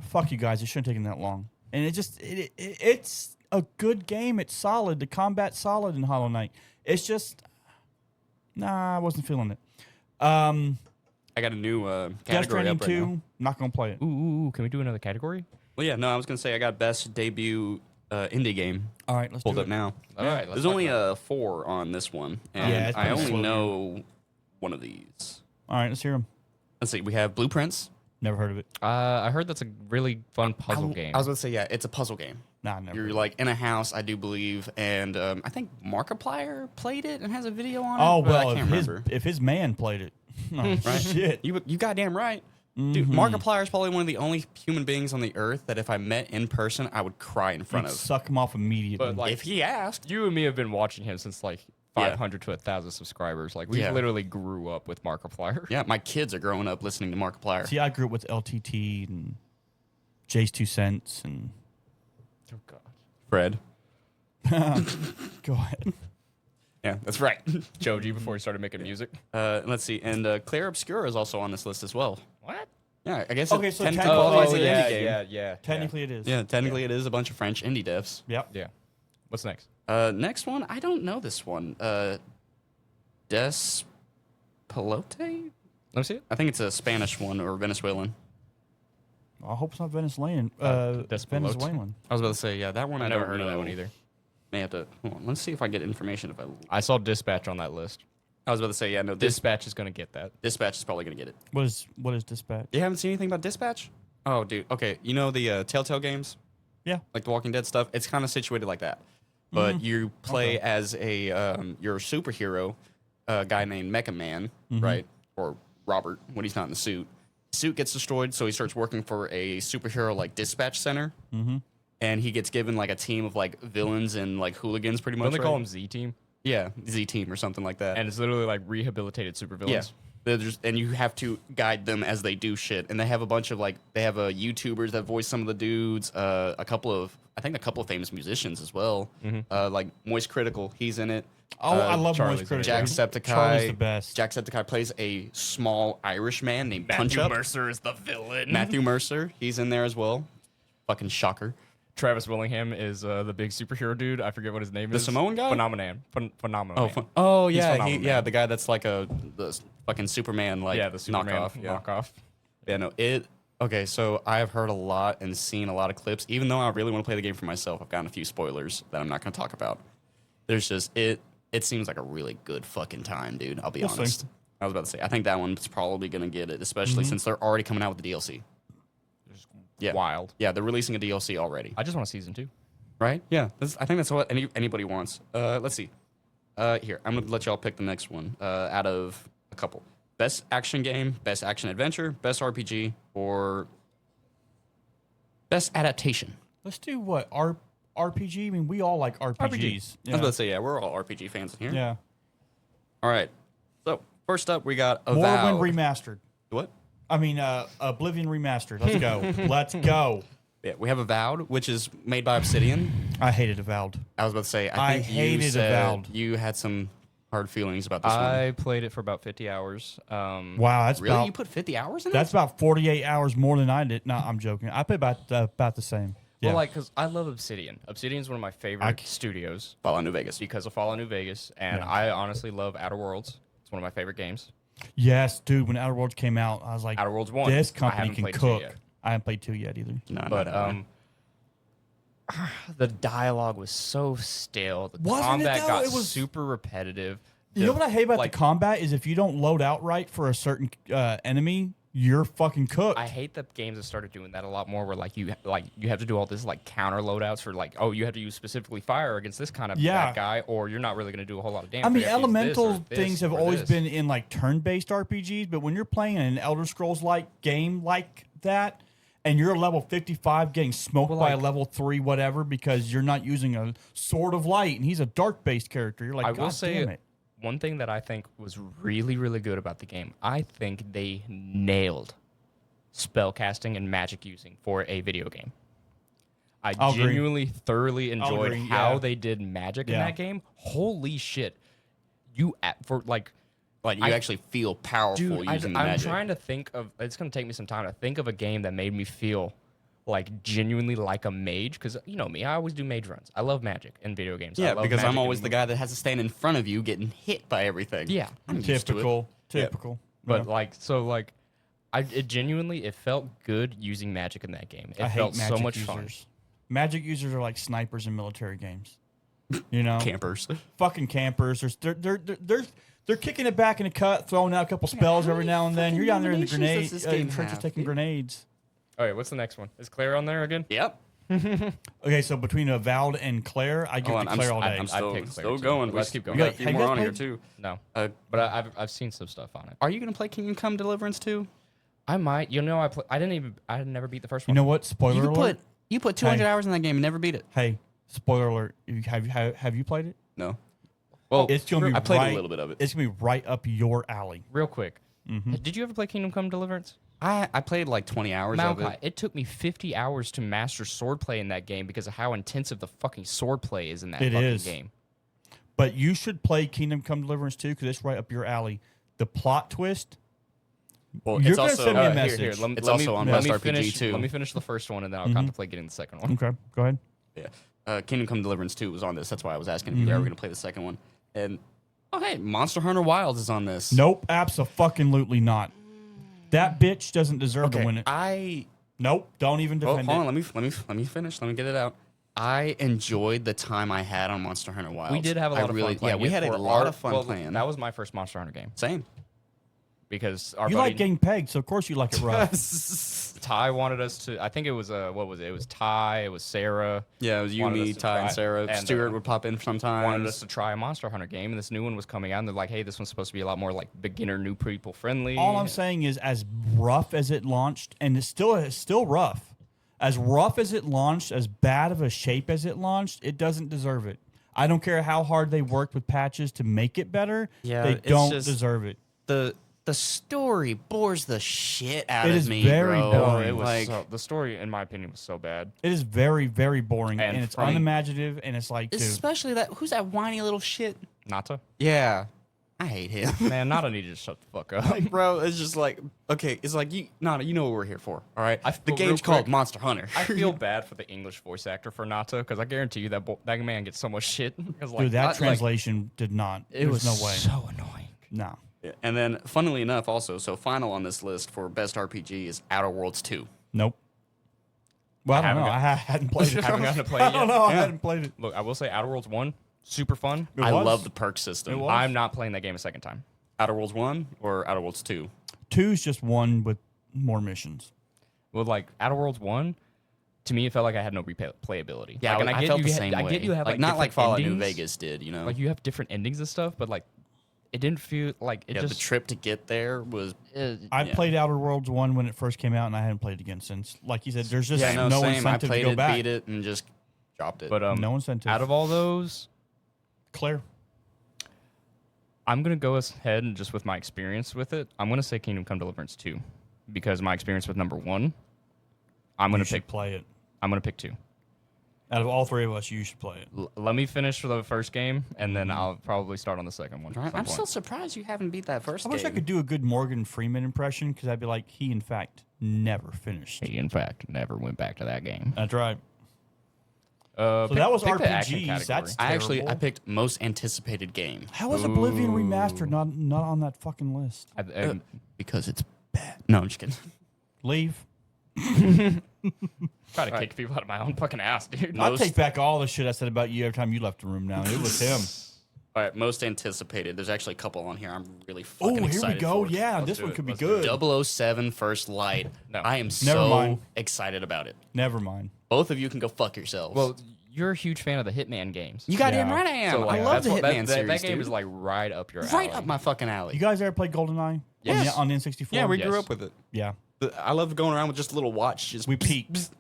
fuck you guys. It shouldn't have taken that long. And it's a good game. It's solid. The combat's solid in Hollow Knight. It's just, nah, I wasn't feeling it. I got a new Death category Stranding up right 2, now. not gonna play it. Ooh, can we do another category? Well, yeah, no, I was gonna say I got best debut indie game All right, let's pulled do up it. now. All right, let's There's talk only about 4 on this one, and Yeah, it's I pretty only slow know one of these. All right, let's hear them. Let's see. We have Blueprints. Never heard of it. I heard that's a really fun puzzle game. I was gonna say yeah, it's a puzzle game. Nah, never. You're heard like in a house, I do believe, and I think Markiplier played it and has a video on it. Oh but I well, can't remember. if his man played it, oh, Right? shit. You goddamn right. Dude, Markiplier is probably one of the only human beings on the earth that if I met in person, I would cry in front I'd of. suck him off immediately. But like, If he asked. you and me have been watching him since like 500 to 1,000 subscribers. Like we Yeah. literally grew up with Markiplier. Yeah, my kids are growing up listening to Markiplier. See, I grew up with LTT and Jay's 2 Cents and Oh god. Fred. go ahead. Yeah, that's right. Joji before he started making music. Let's see. And Claire Obscura is also on this list as well. What? Yeah, I guess Okay, it so technically technically- qualifies Oh, as an yeah, indie game. yeah. Technically, it is. Yeah, technically it is a bunch of French indie devs. Yep. Yeah. What's next? Next one, I don't know this one. Des Pelote? Let me see it. I think it's a Spanish one or Venezuelan. I hope it's not Venezuelan. Despelote. Venezuelan. I was about to say, yeah, that one I I never don't heard of that know. one either. May have to. Hold on, let's see if I get information. If I saw Dispatch on that list. I was about to say, yeah, no, this Dispatch is gonna get that. Dispatch is probably gonna get it. What is dispatch? You haven't seen anything about Dispatch? Oh, dude. Okay, you know the Telltale games, Yeah. like the Walking Dead stuff. It's kind of situated like that, but you play as a you're a superhero, guy named Mecha Man, right? Or Robert when he's not in the suit. Suit gets destroyed, so he starts working for a superhero like dispatch center, and he gets given like a team of like villains and like hooligans, pretty much. Don't they call right? them Z Team? Yeah, Z Team or something like that. And it's literally like rehabilitated supervillains. yeah, they're just, and you have to guide them as they do shit. And they have a bunch of like they have YouTubers that voice some of the dudes, I think a couple of famous musicians as well, like Moist Critical, he's in it. Oh, I love Charlie's Moist Critical. Jacksepticeye. Charlie's the best. Jacksepticeye plays a small Irish man named Punch Up. Mercer is the villain. Matthew Mercer, he's in there as well. Fucking shocker. Travis Willingham is the big superhero dude. I forget what his name is. Samoan guy? Phenomenon. Phenomenal. Yeah, Phenomenal Man. the guy that's like the fucking Superman like Yeah, the Superman knockoff. Yeah. knockoff. Yeah, no, it. Okay, so I have heard a lot and seen a lot of clips. Even though I really want to play the game for myself, I've gotten a few spoilers that I'm not going to talk about. There's just it. It seems like a really good fucking time, dude. I'll be We'll see. honest. I was about to say, I think that one's probably going to get it, especially since they're already coming out with the DLC. Yeah, Wild. Yeah, they're releasing a DLC already. I just want a season 2. Right? Yeah, I think that's what anybody wants. Let's see. Here, I'm gonna let y'all pick the next one out of a couple. Best action game, best action adventure, best RPG, or best adaptation. Let's do what? RPG? I mean, we all like RPGs. I was about to say, yeah, we're all RPG fans in here. Yeah. All right. So first up, we got Avowed. Morrowind Remastered. What? I mean, Oblivion Remastered. Let's go. Let's go. Yeah, we have Avowed, which is made by Obsidian. I hated Avowed. I was about to say, I I think you hated said Avowed. you had some hard feelings about this one. I played it for about 50 hours. Wow, that's Really? about You put 50 hours in that's it? about 48 hours more than I did. No, I'm joking. I played about the same. Yeah. Well, like, because I love Obsidian. Obsidian's one of my favorite studios Fallout New Vegas. because of Fallout New Vegas, and I honestly love Outer Worlds. It's one of my favorite games. Yes, dude. When Outer Worlds came out, I was like, Outer Worlds 1. this I company haven't can played 2 cook. yet. I haven't played 2 yet either. No, But no. the dialogue was so stale. The Wasn't it, combat though? got It was- super repetitive. You know what I hate about like, the combat is if you don't load out right for a certain enemy, you're fucking cooked. I hate the games that started doing that a lot more. Where you have to do all this like counter loadouts for like, oh, you have to use specifically fire against this kind of bad guy, or you're not really going to do a whole lot of damage. I mean, You have to use this elemental or this things have or always this. been in like turn-based RPGs, but when you're playing an Elder Scrolls like game like that, and you're a level 55 getting smoked by a level 3 whatever because you're not using a sword of light, and he's a dark-based character, you're like, I God will say damn it. one thing that I think was really, really good about the game. I think they nailed spell casting and magic using for a video game. I'll agree. Genuinely, thoroughly enjoyed agree, how yeah. they did magic in Yeah. that game. Holy shit! You you actually feel powerful dude, using the I'm magic. trying to think of. It's gonna take me some time to think of a game that made me feel like genuinely like a mage, because you know me, I always do mage runs. I love magic in video games. I Yeah, love because I'm magic always in the guy that has to stand in front of you getting hit by everything. Yeah. I'm used to it. Typical. But Yeah. it genuinely, it felt good using magic in that game. It I felt hate magic so much users. fun. Magic users are like snipers in military games. You know, Campers. fucking campers. They're kicking it back in a cut, throwing out a couple spells every now and then. You're down there in the eliminations grenade does this game trenches have, taking dude? grenades. All right, what's the next one? Is Claire on there again? Yep. Okay, so between Avowed and Claire, I give Hold it on, to Claire all day. I'm I'd still, pick Claire, still too. going. Let's keep going. We got a Have few you more guys on here played- too. No, Uh, but I've seen some stuff on it. Are you gonna play Kingdom Come Deliverance too? I might. You know, I never beat the first You one. know what? Spoiler alert. You put 200 Hey. hours in that game and never beat it. Hey, spoiler alert. Have you played it? No. Well, It's gonna be. I played right, a little bit of it. It's gonna be right up your alley. real quick. Did you ever play Kingdom Come Deliverance? I played like 20 hours of Malachi, it. it took me 50 hours to master swordplay in that game because of how intensive the fucking swordplay is in that It fucking is. game. But you should play Kingdom Come Deliverance 2 because it's right up your alley. The plot twist. Well, You're it's gonna also send me a Here, message. let me- It's let also me- on let Best me RPG finish, too. Let me finish the first one, and then I'll contemplate getting the second one. Okay, go ahead. Yeah. Kingdom Come Deliverance 2 was on this. That's why I was asking if you were ever going to play the second one. And oh hey, Monster Hunter Wilds is on this. Nope, absolutely not. That bitch doesn't deserve to win it. Nope, don't even Well, defend hold it. on. Let me finish. Let me get it out. I enjoyed the time I had on Monster Hunter Wilds. We did have a lot of fun playing. Yeah, we it had a for lot our- of fun well, playing. That was my first Monster Hunter game Same. because our You buddy like getting pegged, so of course you like it rough. Ty wanted us to. I think it was what was it? It was Ty. It was Sarah. Yeah, it was you, Wanted me, us to Ty, and try- Sarah. and, Stuart would pop in sometimes. Wanted us to try a Monster Hunter game, and this new one was coming out. And they're like, "Hey, this one's supposed to be a lot more like beginner, new people friendly." All I'm saying is, as rough as it launched, and it's still rough. As rough as it launched, as bad of a shape as it launched, it doesn't deserve it. I don't care how hard they worked with patches to make it better. Yeah, they it's don't just- deserve it. The story bores the shit out It of is me, very bro. boring. it was Like, the story, in my opinion, was so bad. It is very, very boring, and, And it's from- unimaginative, and it's like, dude, especially who's that whiny little shit? Nata, Yeah, I hate him. man, Nata needed to shut the fuck up. Like, bro, it's just like, okay, it's like, you know what we're here for, all right? I The feel real game's called quick- Monster Hunter. I feel bad for the English voice actor for Nata because I guarantee you that that man gets so much shit. 'Cause, like, dude, that like, translation did not. it There's was no way. so annoying. No. Yeah, and then, funnily enough, also, so final on this list for best RPG is Outer Worlds 2. Nope. Well, I don't haven't know. got- I hadn't played it. Haven't gotten to play it I don't yet. know. I Yeah. hadn't played it. Look, I will say Outer Worlds 1, super fun. It I was. love the perk system. It was. I'm not playing that game a second time. Outer Worlds 1 or Outer Worlds 2? 2's just one with more missions. Well, like Outer Worlds 1, to me, it felt like I had no replayability. Yeah, like, and I get felt you the ha- same way. I get you have like not like different Fallout New endings. Vegas did, you know? Like you have different endings and stuff, but like it didn't feel like it yeah, just the trip to get there was... I Yeah. played Outer Worlds 1 when it first came out, and I haven't played it again since. Like you said, there's just Yeah, no same. I incentive played to go it, back. beat it, and just dropped it. But No incentive. out of all those, Claire. I'm gonna go ahead and just with my experience with it, I'm gonna say Kingdom Come Deliverance 2, because my experience with number 1, I'm gonna You should pick. play it. I'm gonna pick 2. Out of all three of us, you should play it. Let me finish for the first game, and then I'll probably start on the second one. at some I'm point. still surprised you haven't beat that first I game. wish I could do a good Morgan Freeman impression because I'd be like, he in fact never finished. He, in fact, never went back to that game. That's right. So that was the action RPGs, category. that's- I terrible. picked most anticipated game How is Oblivion Remastered not on that fucking list? because it's bad. No, I'm just kidding. Leave. Try to kick people out of my own fucking ass, dude. I'll Most- take back all the shit I said about you every time you left the room now. It was him. All right, most anticipated. There's actually a couple on here. I'm really Oh, fucking here we excited go. for. Yeah, Let's this do one it. could be Let's do it. good. 007 First Light. No. I am Never so mind. excited about it. Never mind. Both of you can go fuck yourselves. Well, you're a huge fan of the Hitman games. you goddamn Yeah. right I am. So, like, I love that's the what- Hitman that, series, that game dude. is like right up your right alley. up my fucking alley. You guys ever played GoldenEye? Yes. On the N64? yeah, we Yes. grew up with it. Yeah. I love going around with just a little watch. Just We peaked.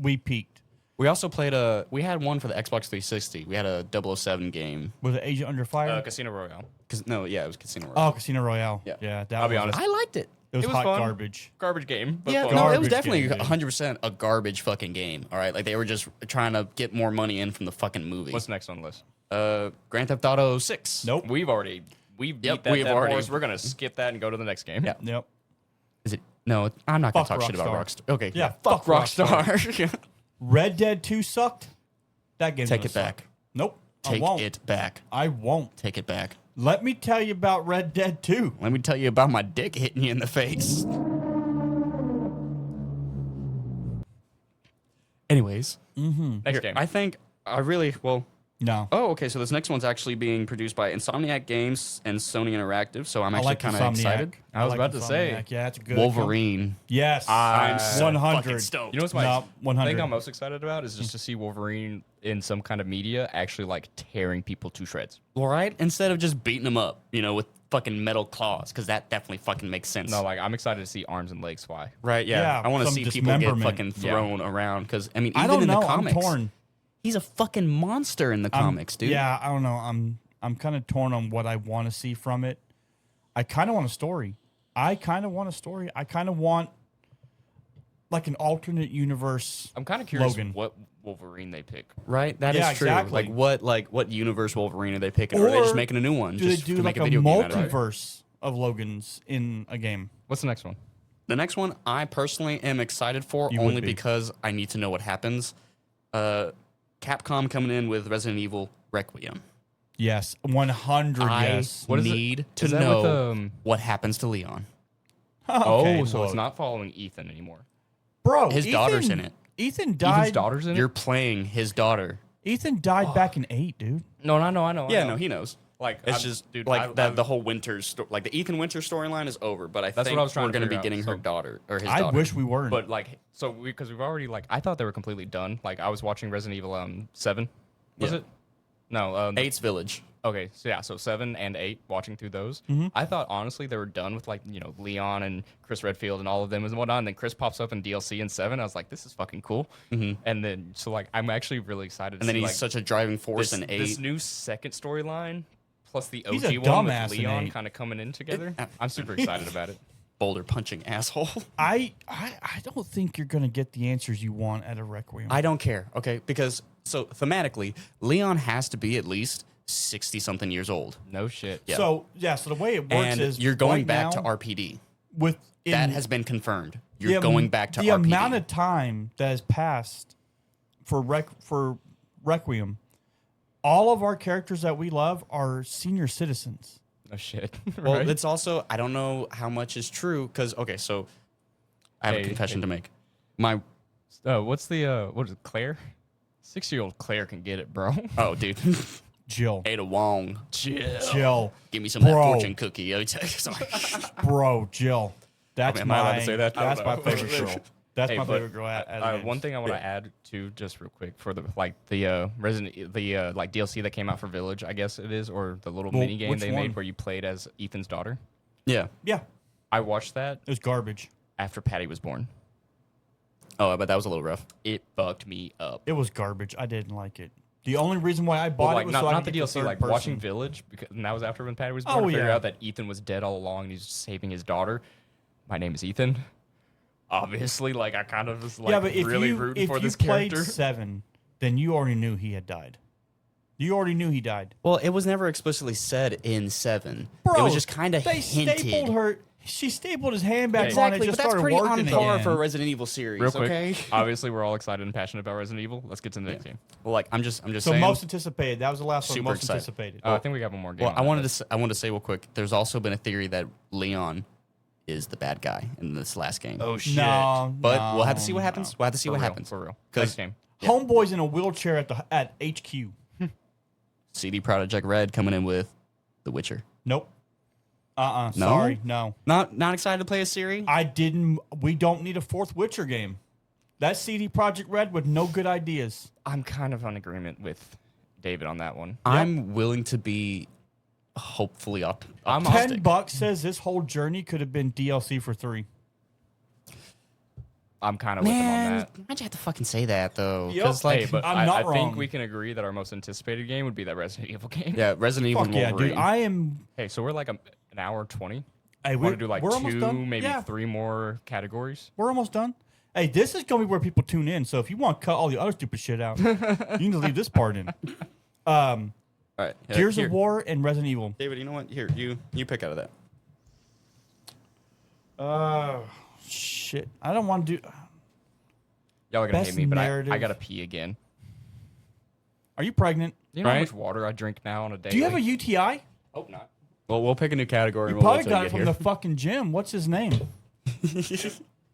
We peaked. We also played we had one for the Xbox 360. We had a 007 game. Was it Agent Under Fire? Casino Royale. No, yeah, it was Casino Royale. Oh, Casino Royale. Yeah. That I'll be was- honest. I liked it. It was It was hot fun. garbage. Garbage game. But Yeah, fun. no, it was Garbage definitely game, dude. 100% a garbage fucking game. All right, like they were just trying to get more money in from the fucking movie. What's next on the list? Grand Theft Auto 6? Nope. We've beat Yep, that we've dead already- horse. We're gonna skip that and go to the next game. Yeah. Yep. Is it? No, I'm not gonna Fuck talk shit about Rockstar. Rockstar. Okay. Yeah, Fuck fuck Rockstar. Rockstar. Red Dead 2 sucked. That game Take it back. Nope. I Take won't. it back. I won't. Take it back. Let me tell you about Red Dead 2. Let me tell you about my dick hitting you in the face. Anyways, Next game. I think I really well. No. Oh, okay. So this next one's actually being produced by Insomniac Games and Sony Interactive. So I'm I actually like kind of Insomniac. excited. I was about to say. Insomniac. Yeah, it's a good. Wolverine. Yes. I'm so 100. fucking stoked. You know what's my No, 100. thing I'm most excited about is just to see Wolverine in some kind of media actually like tearing people to shreds. All right. Instead of just beating them up, with fucking metal claws, because that definitely fucking makes sense. No, like I'm excited to see arms and legs fly. Right? Yeah. Yeah, I want to some see people get dismemberment. fucking thrown around. Because I mean, I even don't in know. the comics, I'm torn. he's a fucking monster in the comics, dude. Yeah, I don't know. I'm kind of torn on what I want to see from it. I kind of want a story. I kind of want like an alternate universe. I'm kind of curious Logan. what Wolverine they pick. Right? That is Yeah, true. exactly. What universe Wolverine are they picking? Or are they just making a new one? Do they Just do to like make a video game out of it? multiverse of Logans in a game? What's the next one? The next one I personally am excited for You would only be. because I need to know what happens. Capcom coming in with Resident Evil Requiem. Yes, 100. Yes. What is it? Need to Is that know with, what happens to Leon. Okay, oh, so it's look. not following Ethan anymore. Bro, His daughter's in it. Ethan died. Ethan's daughter's in You're it? playing his daughter. Ethan died back in 8, dude. No, I know. Yeah, no, he knows. Like, It's I'm- just dude, like I'm- the whole Winters, like the Ethan Winters storyline is over. But I That's think what I was trying we're to going to be figure getting out, her so- daughter or his I daughter. wish we weren't. But like, so because we've already like, I thought they were completely done. Like, I was watching Resident Evil 7. Was Yeah. it? No, Eight's Village. Okay, so yeah, so 7 and 8, watching through those. I thought honestly they were done with like Leon and Chris Redfield and all of them and whatnot. And then Chris pops up in DLC in 7. I was like, this is fucking cool. And then so like I'm actually really excited. And then see, he's like, such a driving force this, in 8. this new second storyline plus the He's a OG one dumbass with in Leon 8. kind of coming in together. I'm super excited about it. boulder punching asshole. I don't think you're gonna get the answers you want at a Requiem. I don't care, okay? Because so thematically, Leon has to be at least 60 something years old. No shit. Yeah. So so the way it works And is you're going right back to now, RPD. with That in has been confirmed. the You're am- going back to the RPD. amount of time that has passed for Requiem. All of our characters that we love are senior citizens. No shit. Well, Right? it's also I don't know how much is true because okay, so I have a Hey, confession hey. to make. My what's the what is it, Claire? 6-year-old Claire can get it, bro. oh dude, Jill, Ada Wong, Jill, give me some of that Bro. fortune cookie. Sorry. bro, Jill. That's am I allowed my to say that? I That's don't my know. favorite girl. That's Hey, my but, favorite girl. One thing I want to add to just real quick for the like DLC that came out for Village, I guess it is, or the little Well, mini game which they one? made where you played as Ethan's daughter. Yeah. Yeah, I watched that it was garbage. after Patty was born. Oh, but that was a little rough. It fucked me up. It was garbage. I didn't like it. The only reason why I Well, bought it like was not, so I not could the get DLC, third like person. watching Village, because and that was after when Patty was born. Oh, to figure yeah. out that Ethan was dead all along and he's just saving his daughter. My name is Ethan. Obviously, like I kind of was like yeah, but if really you rooting if for you this played character. 7, then you already knew he had died. You already knew he died. Well, it was never explicitly said in 7. Bro, it was just kind of they hinted. stapled her. She stapled his hand back on Exactly, and but just that's started pretty on working par again. for a Resident Evil series. Real quick, Okay. obviously we're all excited and passionate about Resident Evil. Let's get to the next game. Well, like I'm just So saying. most anticipated. That was the last one. Super Most excited. anticipated. I think we got one more game. well, on that. I wanted to say real quick. There's also been a theory that Leon is the bad guy in this last game. Oh shit! No, but no, we'll have to see what happens. no. We'll have to see For what real, happens. for real. 'Cause- Next game. Homeboy's in a wheelchair at HQ. CD Projekt Red coming in with The Witcher. Nope. No? Sorry, no. Not excited to play a series. I didn't. We don't need a fourth Witcher game. That's CD Projekt Red with no good ideas. I'm kind of on agreement with David on that one. I'm willing to be hopefully I'm optimistic. $10 says this whole journey could have been DLC for 3. I'm kind of with him on Man, that. why'd you have to fucking say that though? Yep. 'Cause, like, Hey, but I'm I not think wrong. we can agree that our most anticipated game would be that Resident Evil game. yeah, Resident Evil. Fuck and yeah, Wolverine. dude. I am. Hey, so we're like an hour 20. Hey, Want to do like we're almost 2, done. maybe Yeah, 3 more categories? we're almost done. Hey, this is gonna be where people tune in. So if you want to cut all the other stupid shit out, you can just leave this part in. All right, yeah, Gears here. of War and Resident Evil. David, you know what? Here, you pick out of that. Shit. I don't want to do. Y'all are gonna Best hate me, but narrative. I gotta pee again. Are you pregnant? You know how Right? much water I drink now on a day? Do you have a UTI? Hope not. Well, we'll pick a new category. You and we'll probably wait till got you it from get the here. fucking gym. What's his name?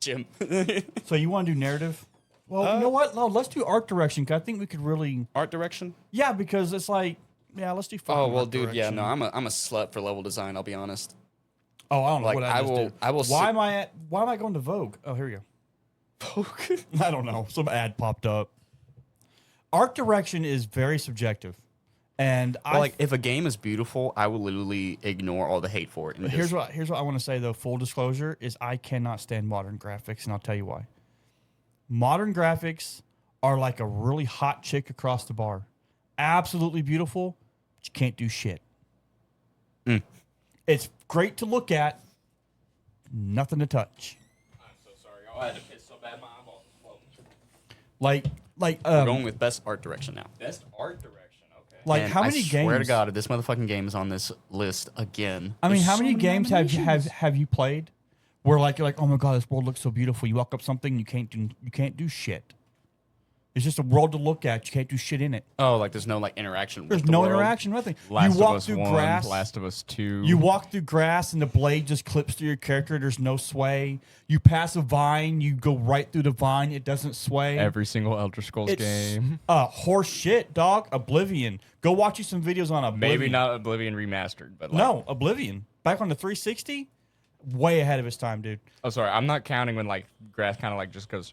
Jim. So you want to do narrative? Well, you know what? No, let's do art direction. 'Cause I think we could really. Art direction? Yeah, because it's like, yeah, let's do. Fucking Oh well, art dude. Yeah, direction. no, I'm a slut for level design. I'll be honest. Oh, I don't know Like, what I just did. I will Why sit- am I at? Why am I going to Vogue? Oh, here we go. I don't know. Some ad popped up. Art direction is very subjective, and like if a game is beautiful, I will literally ignore all the hate for it. And here's what I want to say though. Full disclosure is I cannot stand modern graphics, and I'll tell you why. Modern graphics are like a really hot chick across the bar, absolutely beautiful, but you can't do shit. It's great to look at, nothing to touch. I'm so sorry. I had to piss so bad my eyeball Like We're going with best art direction now. Best art direction. Okay. like And how I many swear to games? God, if this motherfucking game is on this list again. I mean, there's how so many games nominations. have you played where like you're like, oh my god, this world looks so beautiful. You walk up something, you can't do shit. It's just a world to look at. You can't do shit in it. Oh, like there's no like interaction. There's with the no world. interaction, nothing. Last you of walk Us through 1, grass. Last of Us 2. You walk through grass and the blade just clips through your character. There's no sway. You pass a vine, you go right through the vine. It doesn't sway. Every single Elder Scrolls It's game. horse shit, dog. Oblivion. Go watch you some videos on Oblivion. Maybe not Oblivion remastered, but like, No, Oblivion. Back on the 360, way ahead of its time, dude. Oh, sorry. I'm not counting when like grass kind of like just goes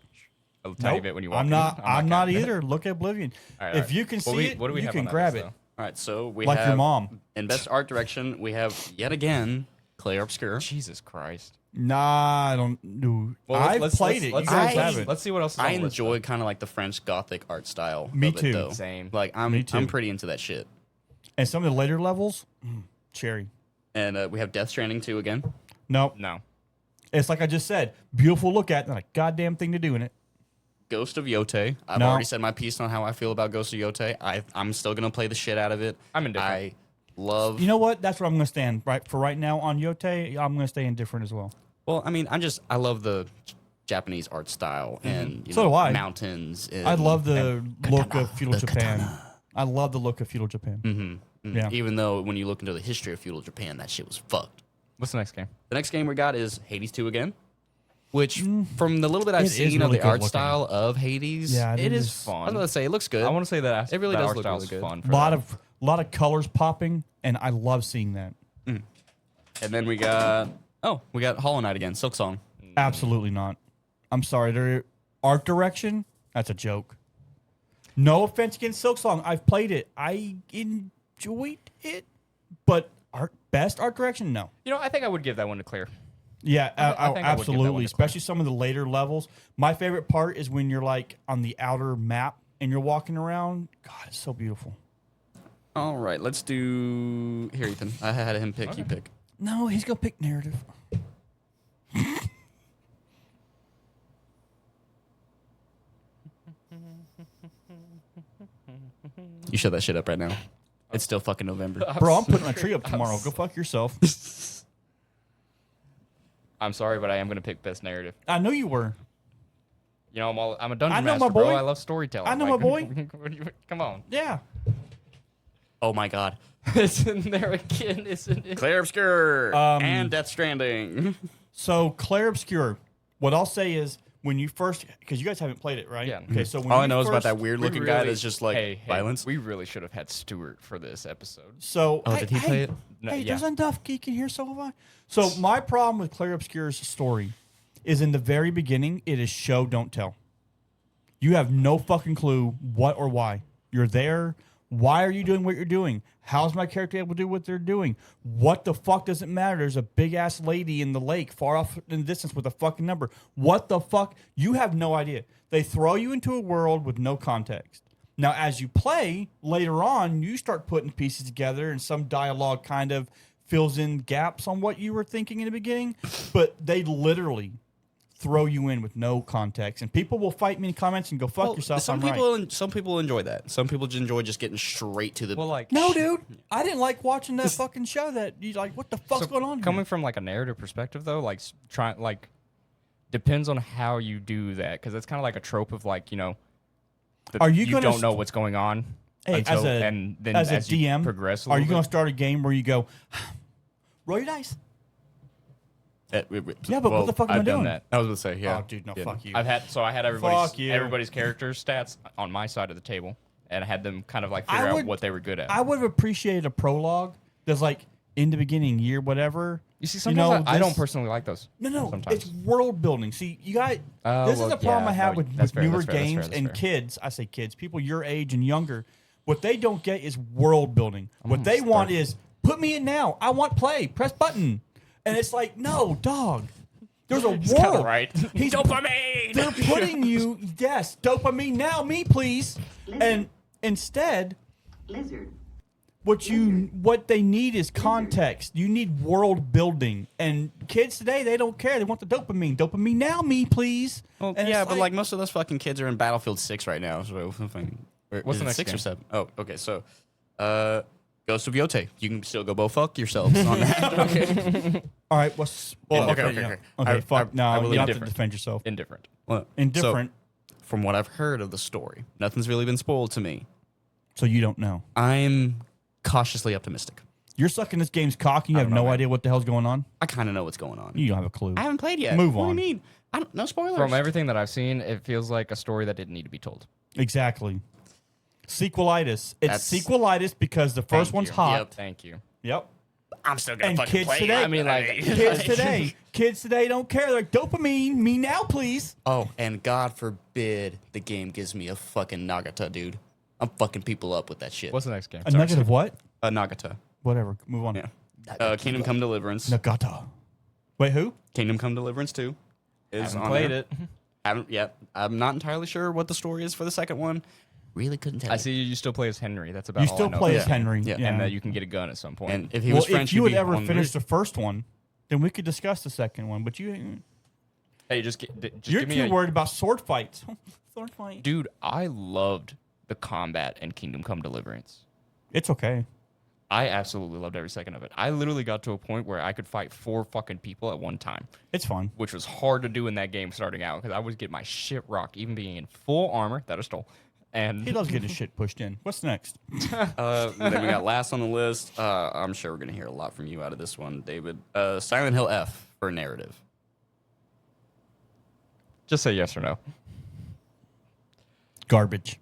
a tiny Nope. bit when you walk. I'm in. not counting it. either. Look at Oblivion. All right, If all right. you can What see it, what do we you have can on that grab list, it. All right, so we Like have your mom. in best art direction. We have yet again Clay Obscure. though? Jesus Christ. Nah, I don't know. Well, I've played it. You guys haven't. Let's see what else is I on the list, enjoy kind of like the French Gothic art style. Me of it, too. though. Same. Like Me too. I'm pretty into that shit. And some of the later levels, cherry. And we have Death Stranding 2 again. Nope. though. No. It's like I just said. Beautiful look at, not a goddamn thing to do in it. Ghost of Yote. I've No. already said my piece on how I feel about Ghost of Yote. I'm still gonna play the shit out of it. I'm indifferent. I love. You know what? That's what I'm going to stand for right now on Yote. I'm going to stay indifferent as well. Well, I mean, I love the Japanese art style and So do I. mountains. And, I love the look katana, of feudal the Japan. katana. I love the look of feudal Japan. Yeah. Even though when you look into the history of feudal Japan, that shit was fucked. What's the next game? The next game we got is Hades 2 again, which from the little bit I've It is seen of really the good art looking. style of Hades, Yeah, It is I was fun. gonna say it looks good. I want to say that It really that does art look style's really good. fun. A For lot of colors popping, and I love seeing that. And then we got Hollow Knight again, Silk Song. Absolutely not. I'm sorry. Their art direction, that's a joke. No offense against Silksong. I've played it. I enjoyed it. But best art direction, no. You know, I think I would give that one to Claire. Yeah, I think I would give that one absolutely. to Especially some of the later levels. My favorite part is when you're like on the outer map and you're walking around. God, it's so beautiful. All right, let's do here, Ethan. I had him pick. You pick. No, he's gonna pick narrative. You shut that shit up right now. It's still fucking November. Bro, I'm putting my tree up tomorrow. Go fuck yourself. I'm sorry, but I am going to pick best narrative. I knew you were. You know, I'm a dungeon I know, master, my boy. bro. I love storytelling. I know, my boy. Come on. Yeah. Oh my god. It's in there again, isn't it? Claire Obscure and Death Stranding. So Claire Obscure, what I'll say is when you first, because you guys haven't played it, right? Yeah. Okay, so when All you I know is about first- that weird looking guy that's just like hey, violence. We really should have had Stuart for this episode. So Oh, did he play it? No, Hey, yeah. there's enough geek in here, so have I. So my problem with Claire Obscure's story is in the very beginning, it is show, don't tell. You have no fucking clue what or why. You're there. Why are you doing what you're doing? How's my character able to do what they're doing? What the fuck does it matter? There's a big ass lady in the lake far off in the distance with a fucking number. What the fuck? You have no idea. They throw you into a world with no context. Now, as you play later on, you start putting pieces together and some dialogue kind of fills in gaps on what you were thinking in the beginning. But they literally throw you in with no context. And people will fight me in comments and go, fuck yourself, Some I'm people, right. some people enjoy that. Some people just enjoy just getting straight to the. Well, like No, dude. I didn't like watching that fucking show that you like, what the fuck's So, going on coming here? from like a narrative perspective, though, like trying like depends on how you do that, because it's kind of like a trope of like Are you you gonna don't know what's going on Hey, until, as a, and then as a you DM, progress. are you going going to start a game where you go, roll your dice? Yeah, but what the fuck am I I've done doing? that. I was gonna say, yeah. Oh, dude, no, Yeah. fuck you. I had Fuck you. everybody's character stats on my side of the table, and I had them kind of like I figure would- out what they were good at. I would have appreciated a prologue that's like in the beginning, year, whatever. you see, sometimes I don't this- personally like those. No, sometimes. it's world building. See, you got Oh, this is well, a problem yeah, I have no, with, that's fair, newer that's fair, that's games fair, that's and fair. kids. I say kids, people your age and younger. What they don't get is world building. What they almost want 30. is put me in now. I want play. Press button. And it's like, no, dog. There's a It's kinda world. right. He's Dopamine. They're putting you, yes, dopamine now, me please. And instead, Lizard. what they need is context. You need world building. And kids today, they don't care. They want the dopamine. Dopamine now, me please. Well, And yeah, it's but like most of those fucking kids are in Battlefield 6 right now. So What's is the it next 6 or game? 7? Oh, okay. So, Ghost of Yote. You can still go fuck yourselves on that. Okay. all right, what's Well, indifferent, okay. yeah. Okay, fuck. No, I will you have to indifferent. defend yourself. Indifferent. Well, Indifferent, So, from what I've heard of the story, nothing's really been spoiled to me. so you don't know. I'm cautiously optimistic. You're sucking this game's cock and you have don't know, no man. idea what the hell's going on? I kind of know what's going on. You don't have a clue. I haven't played yet. Move What on. do you mean? I don't. No spoilers. From everything that I've seen, it feels like a story that didn't need to be told. Exactly. Sequelitis. It's That's- sequelitis because the first Thank one's you. hot. Yep. Thank you. Yep. I'm still gonna And fucking kids play. today- I mean, like, Kids today don't care. They're like, dopamine, me now, please. Oh, and God forbid the game gives me a fucking Nagata, dude. I'm fucking people up with that shit. What's the next game? A nugget of what? a Nagata? Whatever. Move on. Yeah. Kingdom Come Deliverance. Nagata. Wait, who? Kingdom Come Deliverance 2 is Haven't on played there. it. Haven't yet. I'm not entirely sure what the story is for the second one. Really couldn't tell. I see you still play as Henry. That's about You all still I know play about as the game. Henry. Yeah. Yeah. And that you can get a gun at some point. And if he well, was French, if you he'd had be ever on finished the the first one, then we could discuss the second one. But you, hey, just you're give me too a worried about sword fights. Sword fight. dude. I loved the combat in Kingdom Come Deliverance. It's okay. I absolutely loved every second of it. I literally got to a point where I could fight 4 fucking people at one time, It's fun. which was hard to do in that game starting out because I would get my shit rocked, even being in full armor that I stole. And He loves getting his shit pushed in. What's next? then we got last on the list. I'm sure we're gonna hear a lot from you out of this one, David. Silent Hill F for narrative. just say yes or no. Garbage.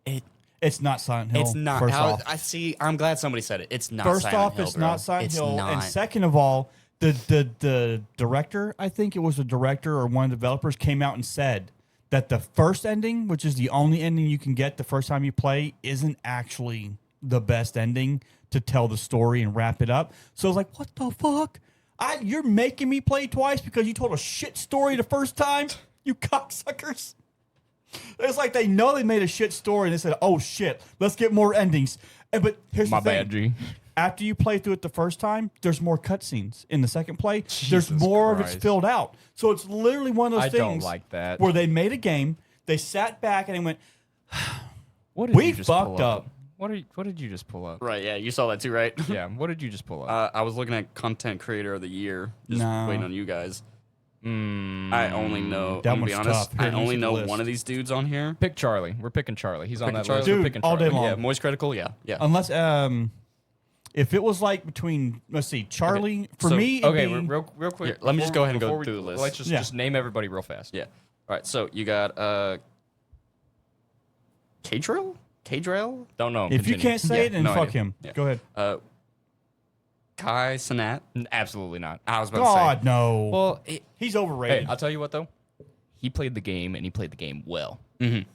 It It's not Silent Hill. it's not. First off, I see. I'm glad somebody said it. It's not. first Silent off, Hill, it's bro. not Silent It's Hill. Not. And second of all, the director, I think it was the director or one of the developers, came out and said that the first ending, which is the only ending you can get the first time you play, isn't actually the best ending to tell the story and wrap it up. So I was like, what the fuck? You're making me play twice because you told a shit story the first time? You cocksuckers. It's like they know they made a shit story and they said, oh shit, let's get more endings. But here's My the thing. bad, G. After you play through it the first time, there's more cutscenes. In the second play, there's Jesus more of it's Christ. filled out. So it's literally one of those I don't things like that. where they made a game, they sat back and they went, What did We you just pull fucked up. What did you just pull up? Right. Yeah. You saw that too, right? Yeah. What did you just pull up? I was looking at content creator of the year, just No. waiting on you guys. Mm, I only know. That I'm gonna be one's honest. tough. Here, I let me only see the know list. one of these dudes on here. pick Charlie. We're picking Charlie. He's on Picking that Charlie? list. We're Dude, picking all day Charlie. long. Yeah, Moist Critical. Yeah. Yeah. unless, if it was like between, let's see, Charlie, for So- me, it'd Okay, be- real quick. Here, let me just before- go ahead and go before we- through the list. Let's Yeah. just name everybody real fast. Yeah. All right. So you got K-Drill? K-Drill? Don't know. if you Continue. can't say Yeah, it, then no fuck idea. him. Yeah. Go ahead. Kai Sanat. Absolutely not. I was about to God, no. say. Well, He's Hey, overrated. I'll tell you what though. He played the game and he played the game well. mhm.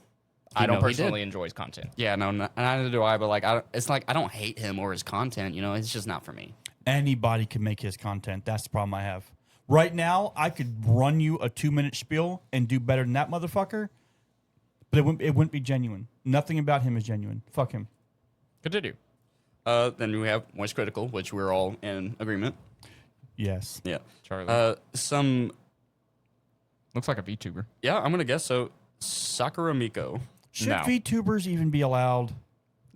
I don't know he personally did. enjoy his content. Yeah, no, neither do I. But like, it's like I don't hate him or his content. You know, it's just not for me. Anybody can make his content. That's the problem I have. Right now, I could run you a 2-minute spiel and do better than that motherfucker, but it wouldn't be genuine. Nothing about him is genuine. Fuck him. Continue. Then we have Moist Critical, which we're all in agreement. Yes. Yeah. Charlie. Some. Looks like a VTuber. Yeah, I'm gonna guess so. Sakura Miko. Should No. VTubers even be allowed?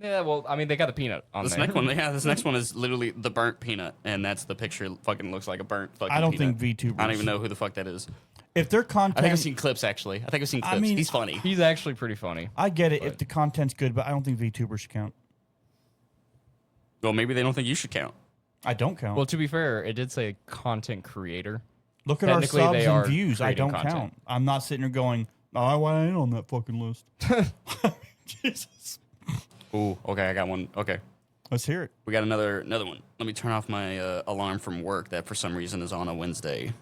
Yeah, well, I mean, they got the peanut on This there. next one, yeah, this next one is literally the burnt peanut, and that's the picture. Fucking looks like a burnt fucking. I don't peanut. think VTubers. I don't even know who the fuck that is. If their I think I've content, seen clips actually. I think I've seen I clips. mean, He's funny. He's actually pretty funny. I get it if the content's good, but I don't think VTubers should count. Well, maybe they don't think you should count. I don't count. Well, to be fair, it did say content creator. Look at our technically, subs they and are views. I creating don't content. count. I'm not sitting there going, oh, why I ain't on that fucking list. Jesus. Ooh, okay, I got one. Okay. Let's hear it. We got another one. Let me turn off my alarm from work that for some reason is on a Wednesday.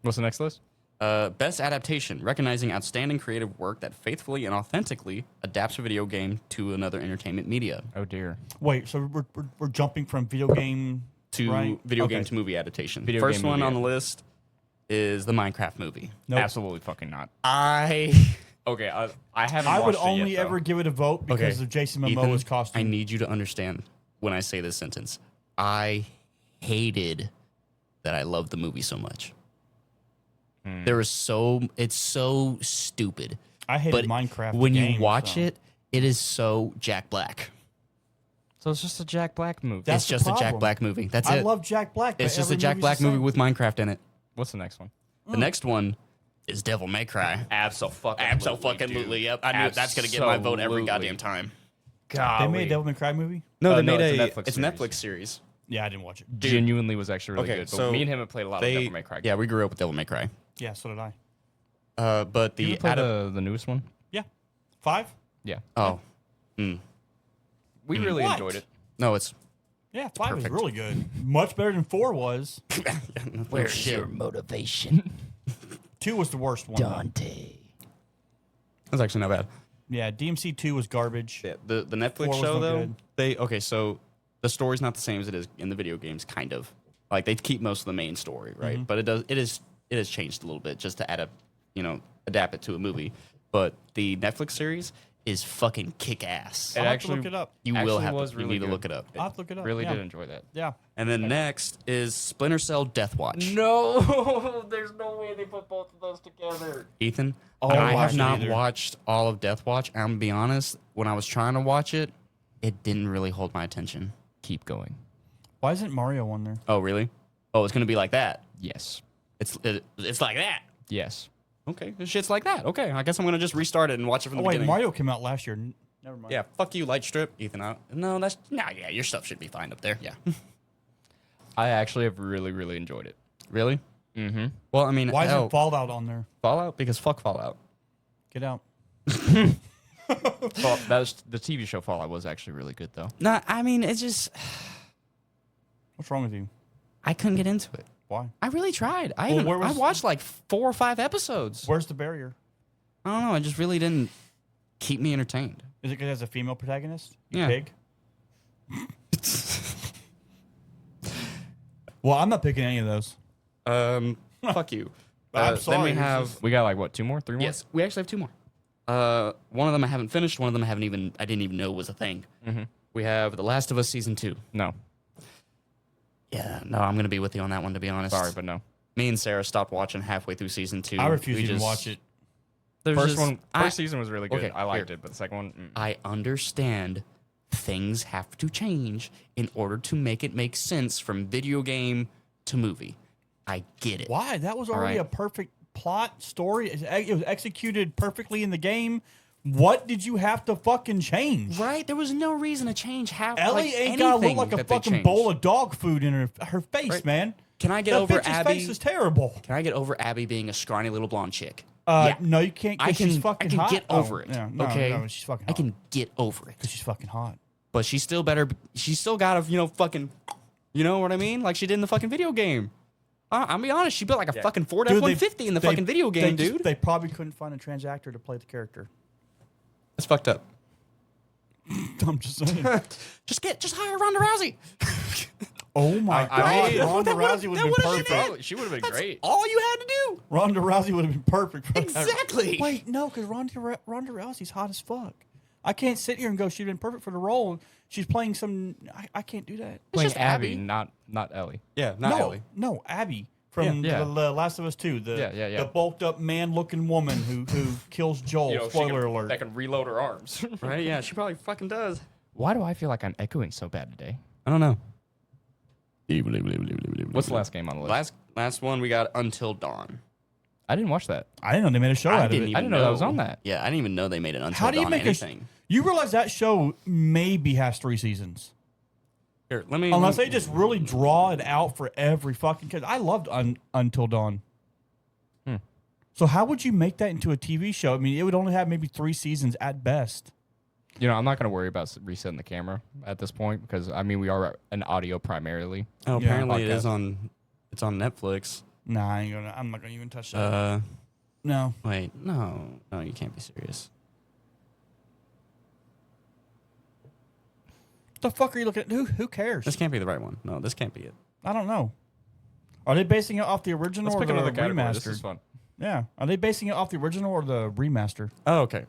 What's the next list? Best adaptation, recognizing outstanding creative work that faithfully and authentically adapts a video game to another entertainment media. Oh dear. Wait, so we're jumping from video game To right? video Okay. game to movie adaptation. Video First game one movie on the list is the Minecraft movie. Nope. Absolutely fucking not. Okay, I haven't. I would watched it only yet, though. ever give it a vote because of Jason Momoa's Ethan, costume. I need you to understand when I say this sentence. I hated that I loved the movie so much. It's so stupid. I hated But Minecraft. when the you game, watch so. it, it is so Jack Black. So it's just a Jack Black movie. That's It's the just a Jack problem. Black movie. That's I it. love Jack Black. but It's just a every Jack movie's Black the movie same. with Minecraft in it. What's the next one? The next one is Devil May Cry. Absolutely. Yep. I knew that's gonna get my vote every Absolutely. goddamn time. God, They made a Devil May Cry movie? No, they no, made it's a Netflix it's a series. Netflix series. Yeah, I didn't watch it. genuinely was actually really Okay, good. But so me and him have played a lot of Devil May Cry. Yeah, we grew up with Devil May Cry. Yeah, so did I. But You the ever play the newest one? Yeah. 5? Yeah, oh we really What? enjoyed it. no, it's Yeah, 5 Perfect. was really good. Much better than 4 was. where's your motivation, 2 was the worst one. Dante? That's actually not bad. Yeah, DMC 2 was garbage. Yeah, the Netflix 4 was show no though, good. so the story's not the same as it is in the video games, kind of. Like they keep most of the main story, right? Mm-hmm. But it has changed a little bit just to adapt it to a movie. But the Netflix series is fucking kick ass. I'll have to actually look it up. You will actually have was to. really You need to good. look it up. I'll have to look it up. Really yeah. did enjoy that. Yeah. And then next is Splinter Cell Death Watch. No, there's no way they put both of those together. Ethan, Oh, I I have watched it not either. watched all of Death Watch. I'm gonna be honest. When I was trying to watch it, it didn't really hold my attention. Keep going. Why isn't Mario on there? Oh, really? Oh, it's gonna be like that. Yes. It's like that. Yes. Okay, this shit's like that. Okay, I guess I'm gonna just restart it and watch it from Oh, the wait, beginning. Mario came out last year. Never mind. Yeah, fuck you, Light Strip, Ethan. Yeah, your stuff should be fine up there. Yeah, I actually have really, really enjoyed it. really. Mm-hmm. Well, I mean, Why hell, isn't Fallout on there? Fallout? Because fuck Fallout. Get out. Well, that was the TV show Fallout was actually really good though. No, I mean, it's just What's wrong with you? I couldn't get into it. Why? I really tried. I Well, even, where I was- watched like 4 or 5 episodes. Where's the barrier? I don't know. It just really didn't keep me entertained. Is it because it has a female protagonist? You Yeah. pig? Well, I'm not picking any of those. Fuck you. I'm Then sorry, we this have is- We got like what, 2 more, 3 more? yes, we actually have 2 more. One of them I haven't finished. One of them I didn't even know was a thing. Mm-hmm. We have The Last of Us season 2. No, Yeah, no, I'm gonna be with you on that one. To be honest, sorry, but no. me and Sarah stopped watching halfway through season 2. I refuse We to even just- watch it. there's First just- one, I- first season was really good. okay, I liked here. it, but the second one, I understand things have to change in order to make it make sense from video game to movie. I get it. Why? That was already right. a perfect plot story. It was executed perfectly in the game. What did you have to fucking change? Right? There was no reason to change how Ellie like, ain't gotta look anything like a that they fucking changed. bowl of dog food in her face, Right. man. Can I get That over bitch's Abby? face is terrible. Can I get over Abby being a scrawny little blonde chick? Yeah. Yeah. No, you can't. 'Cause she's fucking I can hot. get over it. Yeah, no, okay, no, she's fucking I hot. can get over it. Because she's fucking hot. But she's still better. She's still got to, fucking, you know what I mean? Like she did in the fucking video game. I'll be honest. She built like a fucking Ford Dude, F-150 in the fucking video game, dude. They probably couldn't find a trans actor to play the character. That's fucked up. I'm just saying. Just hire Ronda Rousey. Oh my god, mean, Ronda Rousey would have been would've been perfect. it. she would have been That's great. all you had to do. Ronda Rousey would have been perfect for that. Exactly. Wait, no, because Ronda Rousey's hot as fuck. I can't sit here and go, she'd been perfect for the role. She's playing some. I can't do that. Playing just Abby, Abby. not Ellie. Yeah, not no, Ellie. no, Abby from Yeah. The Last of Us 2. Yeah. The bulked up man looking woman who kills Joel. Spoiler alert. That can reload her arms. Right? Yeah, she probably fucking does. Why do I feel like I'm echoing so bad today? I don't know. What's the last game on the list? Last one we got Until Dawn. I didn't watch that. I didn't know they made a show out of it. I didn't know that was on that. Yeah, I didn't even know they made it Until How do you Dawn make anything. You realize that show maybe has 3 seasons? Here, let me. Unless they just really draw it out for every fucking kid. I loved Until Dawn. So how would you make that into a TV show? I mean, it would only have maybe 3 seasons at best. You know, I'm not going to worry about resetting the camera at this point because, I mean, we are an audio primarily. Oh, apparently it podcast. is on. It's on Netflix. Nah, I'm not gonna even touch that. No. Wait, no, you can't be serious. The fuck are you looking at? Who cares? This can't be the right one. No, this can't be it. I don't know. Are they basing it off the original Let's or pick the another category. remastered? This is fun. Yeah. Are they basing it off the original or the remaster? Oh, okay.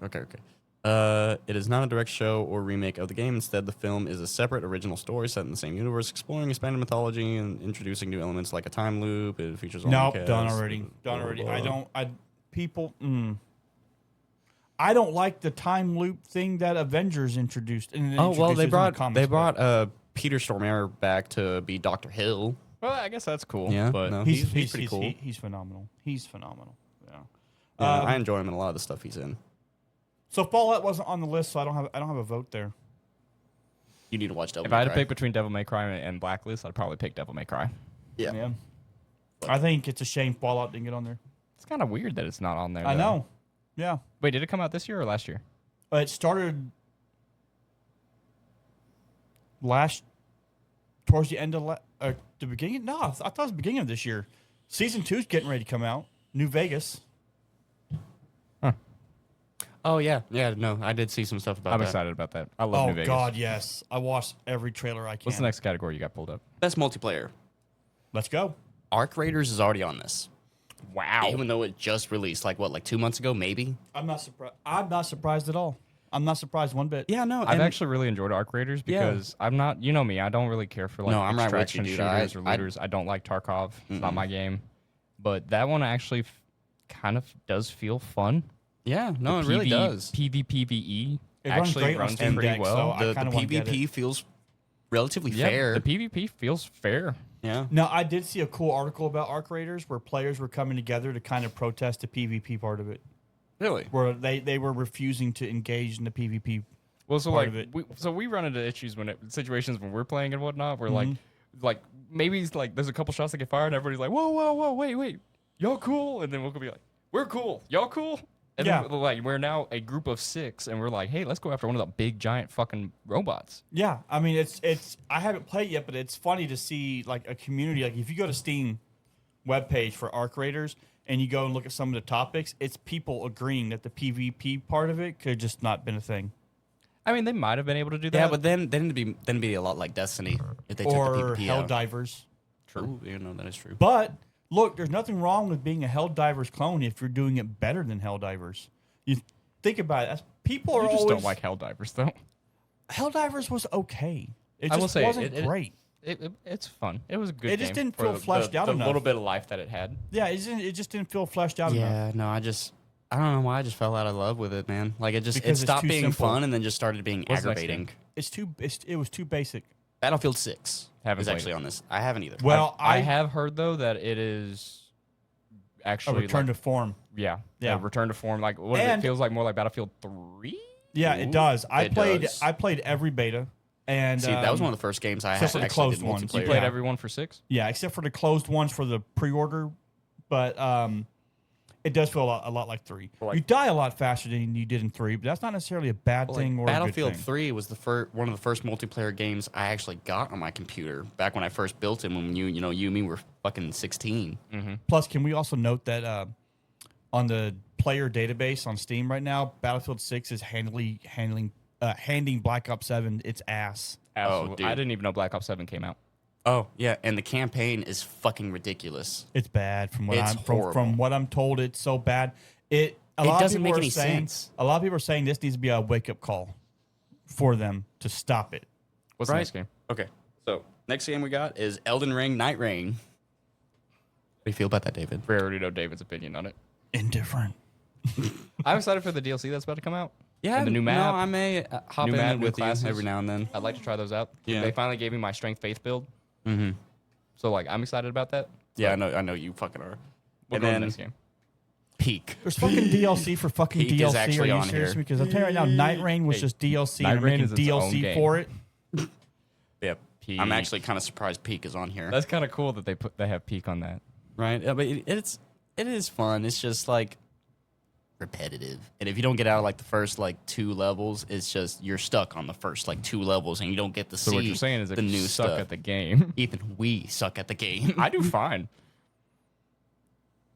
It is not a direct show or remake of the game. Instead, the film is a separate original story set in the same universe, exploring expanded mythology and introducing new elements like a time loop. It features all Nope, the cast, done already. blah, blah, blah. I don't like the time loop thing that Avengers introduced. Oh well, they brought Peter Stormare back to be Dr. Hill. Well, I guess that's cool. Yeah, But no. He's pretty cool. He's phenomenal. He's phenomenal. Yeah. Yeah, I enjoy him in a lot of the stuff he's in. So Fallout wasn't on the list, so I don't have a vote there. You need to watch Devil if May I had to Cry. pick between Devil May Cry and Blacklist, I'd probably pick Devil May Cry. Yeah. I think it's a shame Fallout didn't get on there. It's kind of weird that it's not on there. I though. know. Yeah. Wait, did it come out this year or last year? It started towards the end of the beginning. No, I thought it was the beginning of this year. Season 2's getting ready to come out. New Vegas. Oh yeah. No, I did see some stuff about I'm that. excited about that. I love New Oh Vegas. God, yes! I watched every trailer I can. What's the next category you got pulled up? Best multiplayer. Let's go. Arc Raiders is already on this. Wow. Even though it just released, like 2 months ago, maybe. I'm not surprised. I'm not surprised at all. I'm not surprised one bit. Yeah, no. I've actually really enjoyed Arc Raiders because I'm not, you know me, I don't really care for like No, I'm right with you, extraction dude. shooters or I- looters. I don't like Tarkov. It's not my game. But that one actually kind of does feel fun. Yeah, no, it really does. PvPvE It runs actually great on runs Steam pretty Deck, well. so I The kinda wanna get PvP it. feels relatively Yeah, fair. the PvP feels fair. Yeah. Now, I did see a cool article about Arc Raiders where players were coming together to kind of protest the PvP part of it, Really? where they were refusing to engage in the PvP. Well, so part like of it. we run into issues situations when we're playing and whatnot. Where Mm-hmm. like maybe it's like there's a couple shots that get fired and everybody's like, whoa, wait, y'all cool? And then we'll be like, we're cool, y'all cool? And Yeah. then like we're now a group of 6 and we're like, hey, let's go after one of the big giant fucking robots. Yeah, I mean it's I haven't played yet, but it's funny to see like a community. Like if you go to Steam webpage for Arc Raiders and you go and look at some of the topics, it's people agreeing that the PvP part of it could just not been a thing. I mean, they might have been able to do that. Yeah, but then it'd be a lot like Destiny if they Or took the PvP out. Helldivers. True. You know, that is true. But look, there's nothing wrong with being a Helldivers clone if you're doing it better than Helldivers. You think about it. People are you just always don't like Helldivers though. Helldivers was okay. It I just will say wasn't it- great. It's fun. It was a good. It just game didn't for feel fleshed out the enough. little bit of life that it had. Yeah, it just didn't feel fleshed out enough. Yeah, no, I don't know why I just fell out of love with it, man. Like it Because it's stopped too being simple. fun and then just started being What's the next aggravating. It was too basic. Battlefield 6 Haven't is played actually it. on this. I haven't either. Well, I have heard though that it is a actually return like, to form. yeah, Yeah. return to form. Like what is And- it feels like more like Battlefield 3. Yeah, it does. I it played does. I played every beta, and See, that was one of the first games I except for the actually did closed ones. multiplayer. You played Yeah. everyone for 6. yeah, except for the closed ones for the pre-order, but it does feel a lot like 3. Like- You die a lot faster than you did in 3, but that's not necessarily a bad Like, thing or Battlefield a good thing. 3 was one of the first multiplayer games I actually got on my computer back when I first built it. When you and me were fucking 16. Plus, can we also note that on the player database on Steam right now, Battlefield 6 is handing Black Ops 7 its ass. Absolutely. dude. I didn't even know Black Ops 7 came out. Oh yeah, and the campaign is fucking ridiculous. It's bad from what It's from horrible. what I'm told. It's so bad. A lot of doesn't people make are any saying, sense. A lot of people are saying this needs to be a wake up call for them to stop it. What's the Right. next game? Okay, so next game we got is Elden Ring Night Rain. How do you feel about that, David? We already know David's opinion on it. Indifferent. I'm excited for the DLC that's about to come out. Yeah, And the new map. No, I may hop New in map, it new with classes. you every now and then. I'd like to try those out. Yeah. They finally gave me my strength faith build. Mm-hmm. So like I'm excited about that. Yeah, I know you fucking are. We'll And go to then the next game. Peak. There's fucking DLC for fucking Peak is DLC. Are actually you on serious? here. Because I'm telling you right now, Night Rain was Hey, just DLC. Night and I'm Rain making is its own DLC game. for it. Yeah, Peak. I'm actually kind of surprised Peak is on here. That's kind of cool that they have Peak on that. Right? Yeah, but it is fun. It's just like repetitive. And if you don't get out of like the first like 2 levels, it's just you're stuck on the first like 2 levels and you don't get to see So what you're saying is the if you new suck stuff. at the game. Ethan, we suck at the game. I do fine.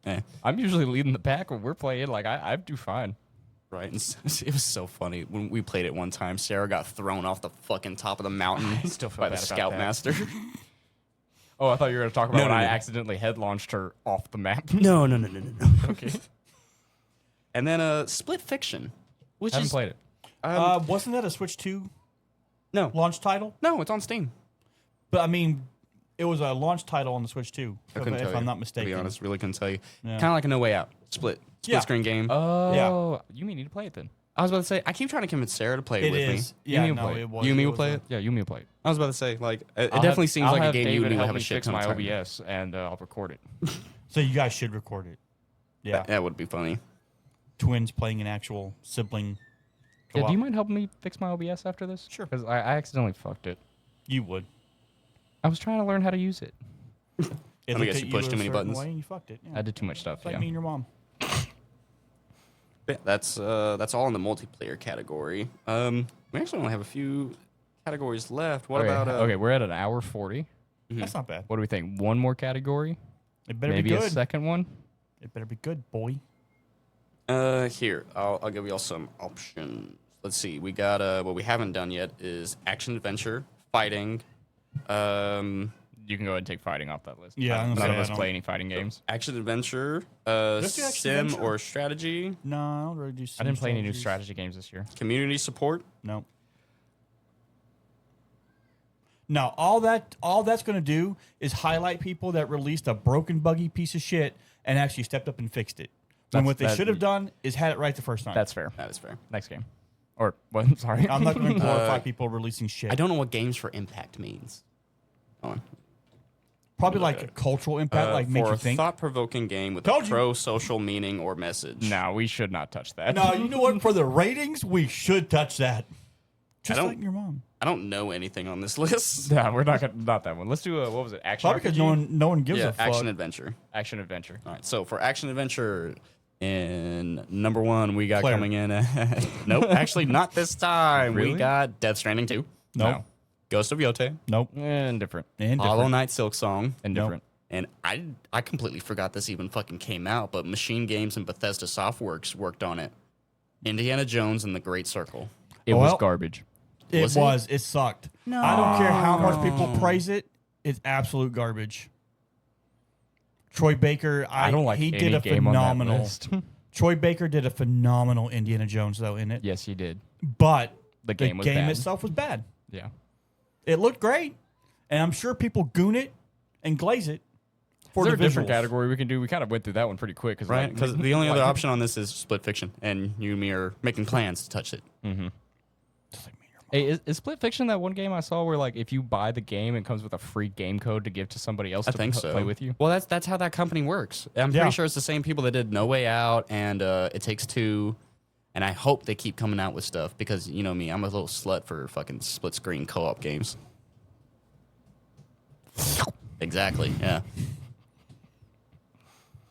Eh, I'm usually leading the pack when we're playing. Like I do fine. right? And it was so funny when we played it one time. Sarah got thrown off the fucking top of the mountain I still feel by the bad about scoutmaster. Oh, I thought you were going to talk about No, when no, I no. accidentally head launched her off the map. No. Okay. And then Split Fiction, which Haven't is played it. Wasn't that a Switch 2 no, launch title? no, it's on Steam. But I mean, it was a launch title on the Switch 2, I couldn't tell if you, I'm not mistaken. To be honest, really couldn't tell you. Yeah. Kind of like a No Way Out, split Yeah. screen game. Oh, you may need to play it then. I was about to say, I keep trying to convince Sarah to play it It with is. me. Yeah, need to no, play it. it was. You and me it will was play a- it. Yeah, you may play it. I was about to say, like, it I'll definitely have- seems I'll like a have game you David and me will help have a me shit fix ton my of time. OBS and I'll record it. So you guys should record it. Yeah. That would be funny. Twins playing an actual sibling Yeah, co-op. do you mind helping me fix my OBS after this? Sure. Because I accidentally fucked it. You would. I was trying to learn how to use it. It I looked guess at you pushed a too many certain buttons. way and you fucked it. Yeah. I did too much stuff. It's like Yeah. me and your mom. Yeah, that's all in the multiplayer category. We actually only have a few categories left. What okay, about okay, we're at an hour 40. That's not bad. What do we think? One more category? It better Maybe be a good. second one? It better be good, boy. Here, I'll give you all some options. Let's see. We got what we haven't done yet is action adventure, fighting, You can go ahead and take fighting off that list. Yeah, I'm gonna None say of I us don't- play any fighting games. action adventure, Let's do action sim adventure. or strategy, No, I don't really do. I didn't play any new strategy games this year. community support. No. No, all that's going to do is highlight people that released a broken, buggy piece of shit and actually stepped up and fixed it. When That's- what they that- should have done is had it right the first time. That's fair. That is fair. Next game. Or, what? Sorry. I'm not going to glorify people releasing shit. I don't know what games for impact means. Hold on. Probably like a cultural impact, like make for you a think. thought-provoking game with Told a you. pro-social meaning or message. No, we should not touch that. No, you know what? For the ratings, we should touch that. Just don't- like your mom. I don't know anything on this list. No, we're not gonna, not that one. Let's do a, what was it? Action Probably because RPG? no one gives Yeah, a fuck. action adventure. Action adventure. All right, so for action adventure, in number 1, we got Claire. coming in. Nope, actually not this time. Really? We got Death Stranding 2, Nope. Ghost of Yote, Nope. Indifferent. And Hollow different. Knight Silk Song, Indifferent. and I completely forgot this even fucking came out, but Machine Games and Bethesda Softworks worked on it. Indiana Jones and the Great Circle. It was Well- garbage. It Was was. it? It sucked. No. I don't care how much people praise it. It's absolute garbage. Troy Baker, I don't like he any did a game on that phenomenal. list. Troy Baker did a phenomenal Indiana Jones though in it. Yes, he did. But The game was bad. itself was bad. Yeah. It looked great, and I'm sure people goon it and glaze it for Is there the a different visuals. category we can do? We kind of went through that one pretty quick. Right? Like, Because the only other like- option on this is Split Fiction, and you and me are making plans to touch it. Just like me and your mom. Hey, is Split Fiction that one game I saw where like if you buy the game, it comes with a free game code to give to somebody else I to think so. play with you? Well, that's how that company works. I'm Yeah. pretty sure it's the same people that did No Way Out and It Takes Two, and I hope they keep coming out with stuff because you know me, I'm a little slut for fucking split screen co-op games. Exactly. Yeah.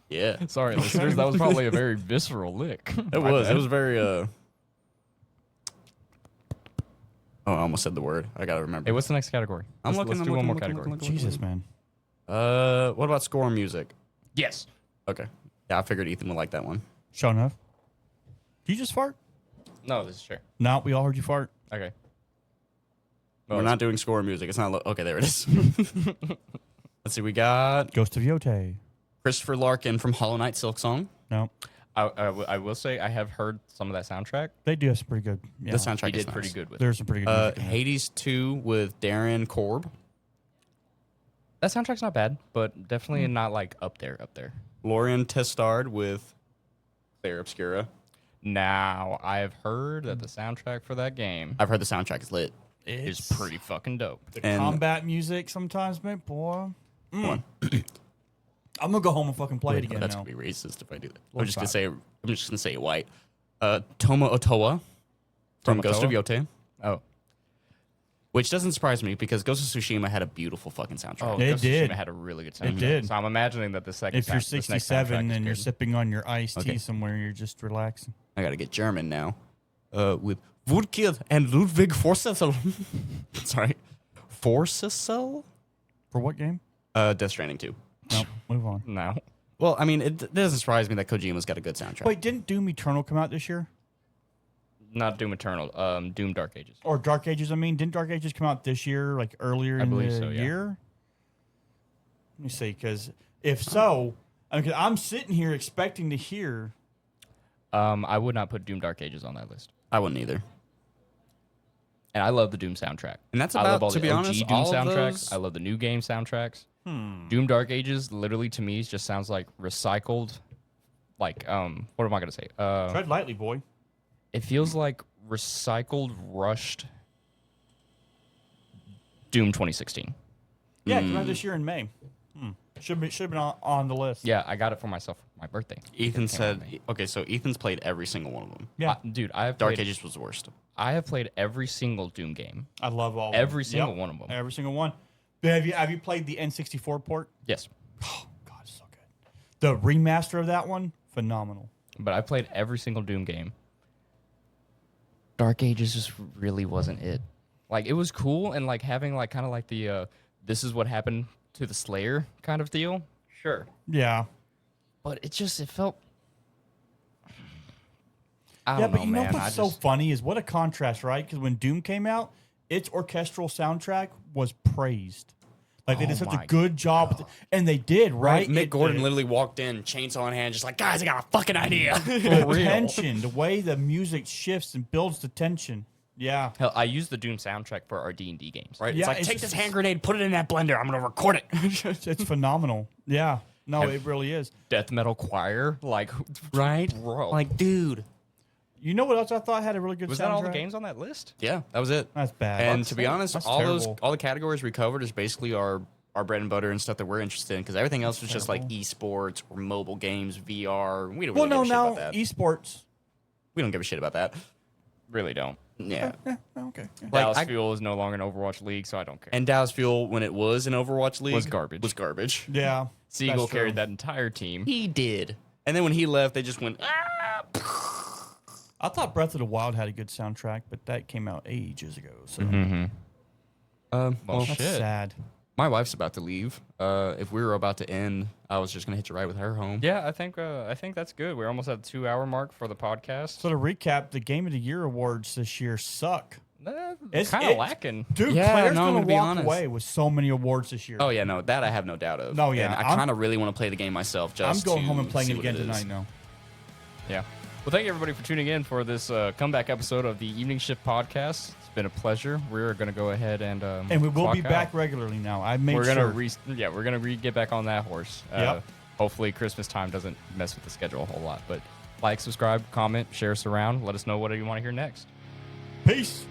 Yeah. Sorry, listeners, that was probably a very visceral lick. It was. It was very. Oh, I almost said the word. I gotta remember. Hey, what's the next category? I'm Let's looking. do I'm one more looking, category. looking. Jesus, man. What about score and music? Yes. Okay. Yeah, I figured Ethan would like that one. Sure enough. Did you just fart? No, this is sure. No, we all heard you fart. Okay. We're not doing score and music. It's not. Okay, there it is. Let's see. We got Ghost of Yote. Christopher Larkin from Hollow Knight Silk Song. No, I will say I have heard some of that soundtrack. they do have some pretty good. Yeah, The soundtrack He is did pretty nice. good with it. There's some pretty good. music in there. Hades 2 with Darren Korb. That soundtrack's not bad, but definitely not like up there. Lorian Testard with Claire Obscura. Now, I have heard that the soundtrack for that game I've heard the soundtrack is lit. is It's- pretty fucking dope. The and- combat music sometimes, man, boy. I'm gonna go home and fucking play it again That's now. gonna be racist if I do that. Well, I'm just gonna stop. say. I'm just gonna say it white. Toma Otoa from Toma Ghost of Otoa? Yote. Oh. Which doesn't surprise me because Ghost of Tsushima had a beautiful fucking soundtrack. Oh, It Ghost of did. Tsushima had a really good soundtrack. It did. So I'm imagining that the second. If you're this next soundtrack 67 is and you're good. sipping on your iced tea Okay. somewhere, you're just relaxing. I gotta get German now. With Wutkiel and Ludwig Forssessel. Sorry. Forssessel? For what game? Death Stranding 2. No, move on. No. Well, I mean, it doesn't surprise me that Kojima's got a good soundtrack. Wait, didn't Doom Eternal come out this year? Not Doom Eternal. Doom Dark Ages. Or Dark Ages, I mean. Didn't Dark Ages come out this year, like earlier in believe the so, yeah. year? Let me see, because if so, I mean, 'cause I'm sitting here expecting to hear. I would not put Doom Dark Ages on that list. I wouldn't either. And I love the Doom soundtrack. And that's I love about, all to the be OG honest, Doom all of soundtracks. those- I love the new game soundtracks. Doom Dark Ages, literally to me, just sounds like recycled. Like, what am I gonna say? Tread lightly, boy. It feels like recycled, rushed Doom 2016. Yeah, it came out this year in May. Should have been on the list. Yeah, I got it for myself for my birthday. Ethan said, okay, so Ethan's played every single one of them. Yeah. Dude, I have Dark played, Ages was the worst. I have played every single Doom game. I love all of Every them. single Yep, one of them. Every single one. But have you played the N64 port? Yes, Oh, God, it's so good. The remaster of that one, phenomenal. but I played every single Doom game. Dark Ages just really wasn't it. Like, it was cool and like having like kind of like the this is what happened to the Slayer kind of deal. Sure. Yeah. But it felt. I Yeah, don't but know, you know man. what's so funny is what a contrast, right? Because when Doom came out, its orchestral soundtrack was praised. Like they did such a my good job, with it, and they did, right? Mick It- Gordon the- literally walked in, chainsaw in hand, just like, guys, I got a fucking idea. the tension, the way the music shifts and builds the tension. Yeah. Hell, I used the Doom soundtrack for our D&D games. Right? Yeah, It's like, it's take just- this hand grenade, put it in that blender. I'm going to record it. It's phenomenal. Yeah. No, it really is. Death metal choir, like, Right? bro. Like, dude. You know what else I thought had a really good was soundtrack? that all the games on that list? Yeah, that was it. That's bad. And to be honest, That's all terrible. the categories we covered is basically our bread and butter and stuff that we're interested in because everything else was just like esports or mobile games, VR. We don't Well, really no, give a shit now about that. esports. We don't give a shit about that. Really don't. Yeah. Okay. Yeah. Dallas I- Fuel is no longer an Overwatch league, so I don't care. And Dallas Fuel, when it was in Overwatch League, Was garbage. Was garbage. Yeah. Siegel that's true. carried that entire team. He did. And then when he left, they just went, ah. I thought Breath of the Wild had a good soundtrack, but that came out ages ago. So Well, that's shit. sad. My wife's about to leave. If we were about to end, I was just gonna hitch a ride with her home. Yeah, I think that's good. We're almost at the 2-hour mark for the podcast. So to recap, the Game of the Year awards this year suck. It's kind of lacking. Dude, Yeah, Claire's no, I'm gonna gonna be walk honest. away with so many awards this year. Oh yeah, no, that I have no doubt of. No, yeah, And I I'm- kind of really want to play the game myself. I'm Just going to home and playing see it what again is. tonight now. Yeah. Well, thank you everybody for tuning in for this comeback episode of the Evening Shift podcast. It's been a pleasure. We're going to go ahead and And we will be clock back out. regularly now. I made We're sure. gonna get back on that horse. Yep. Hopefully, Christmas time doesn't mess with the schedule a whole lot. But like, subscribe, comment, share us around. Let us know what you want to hear next. Peace.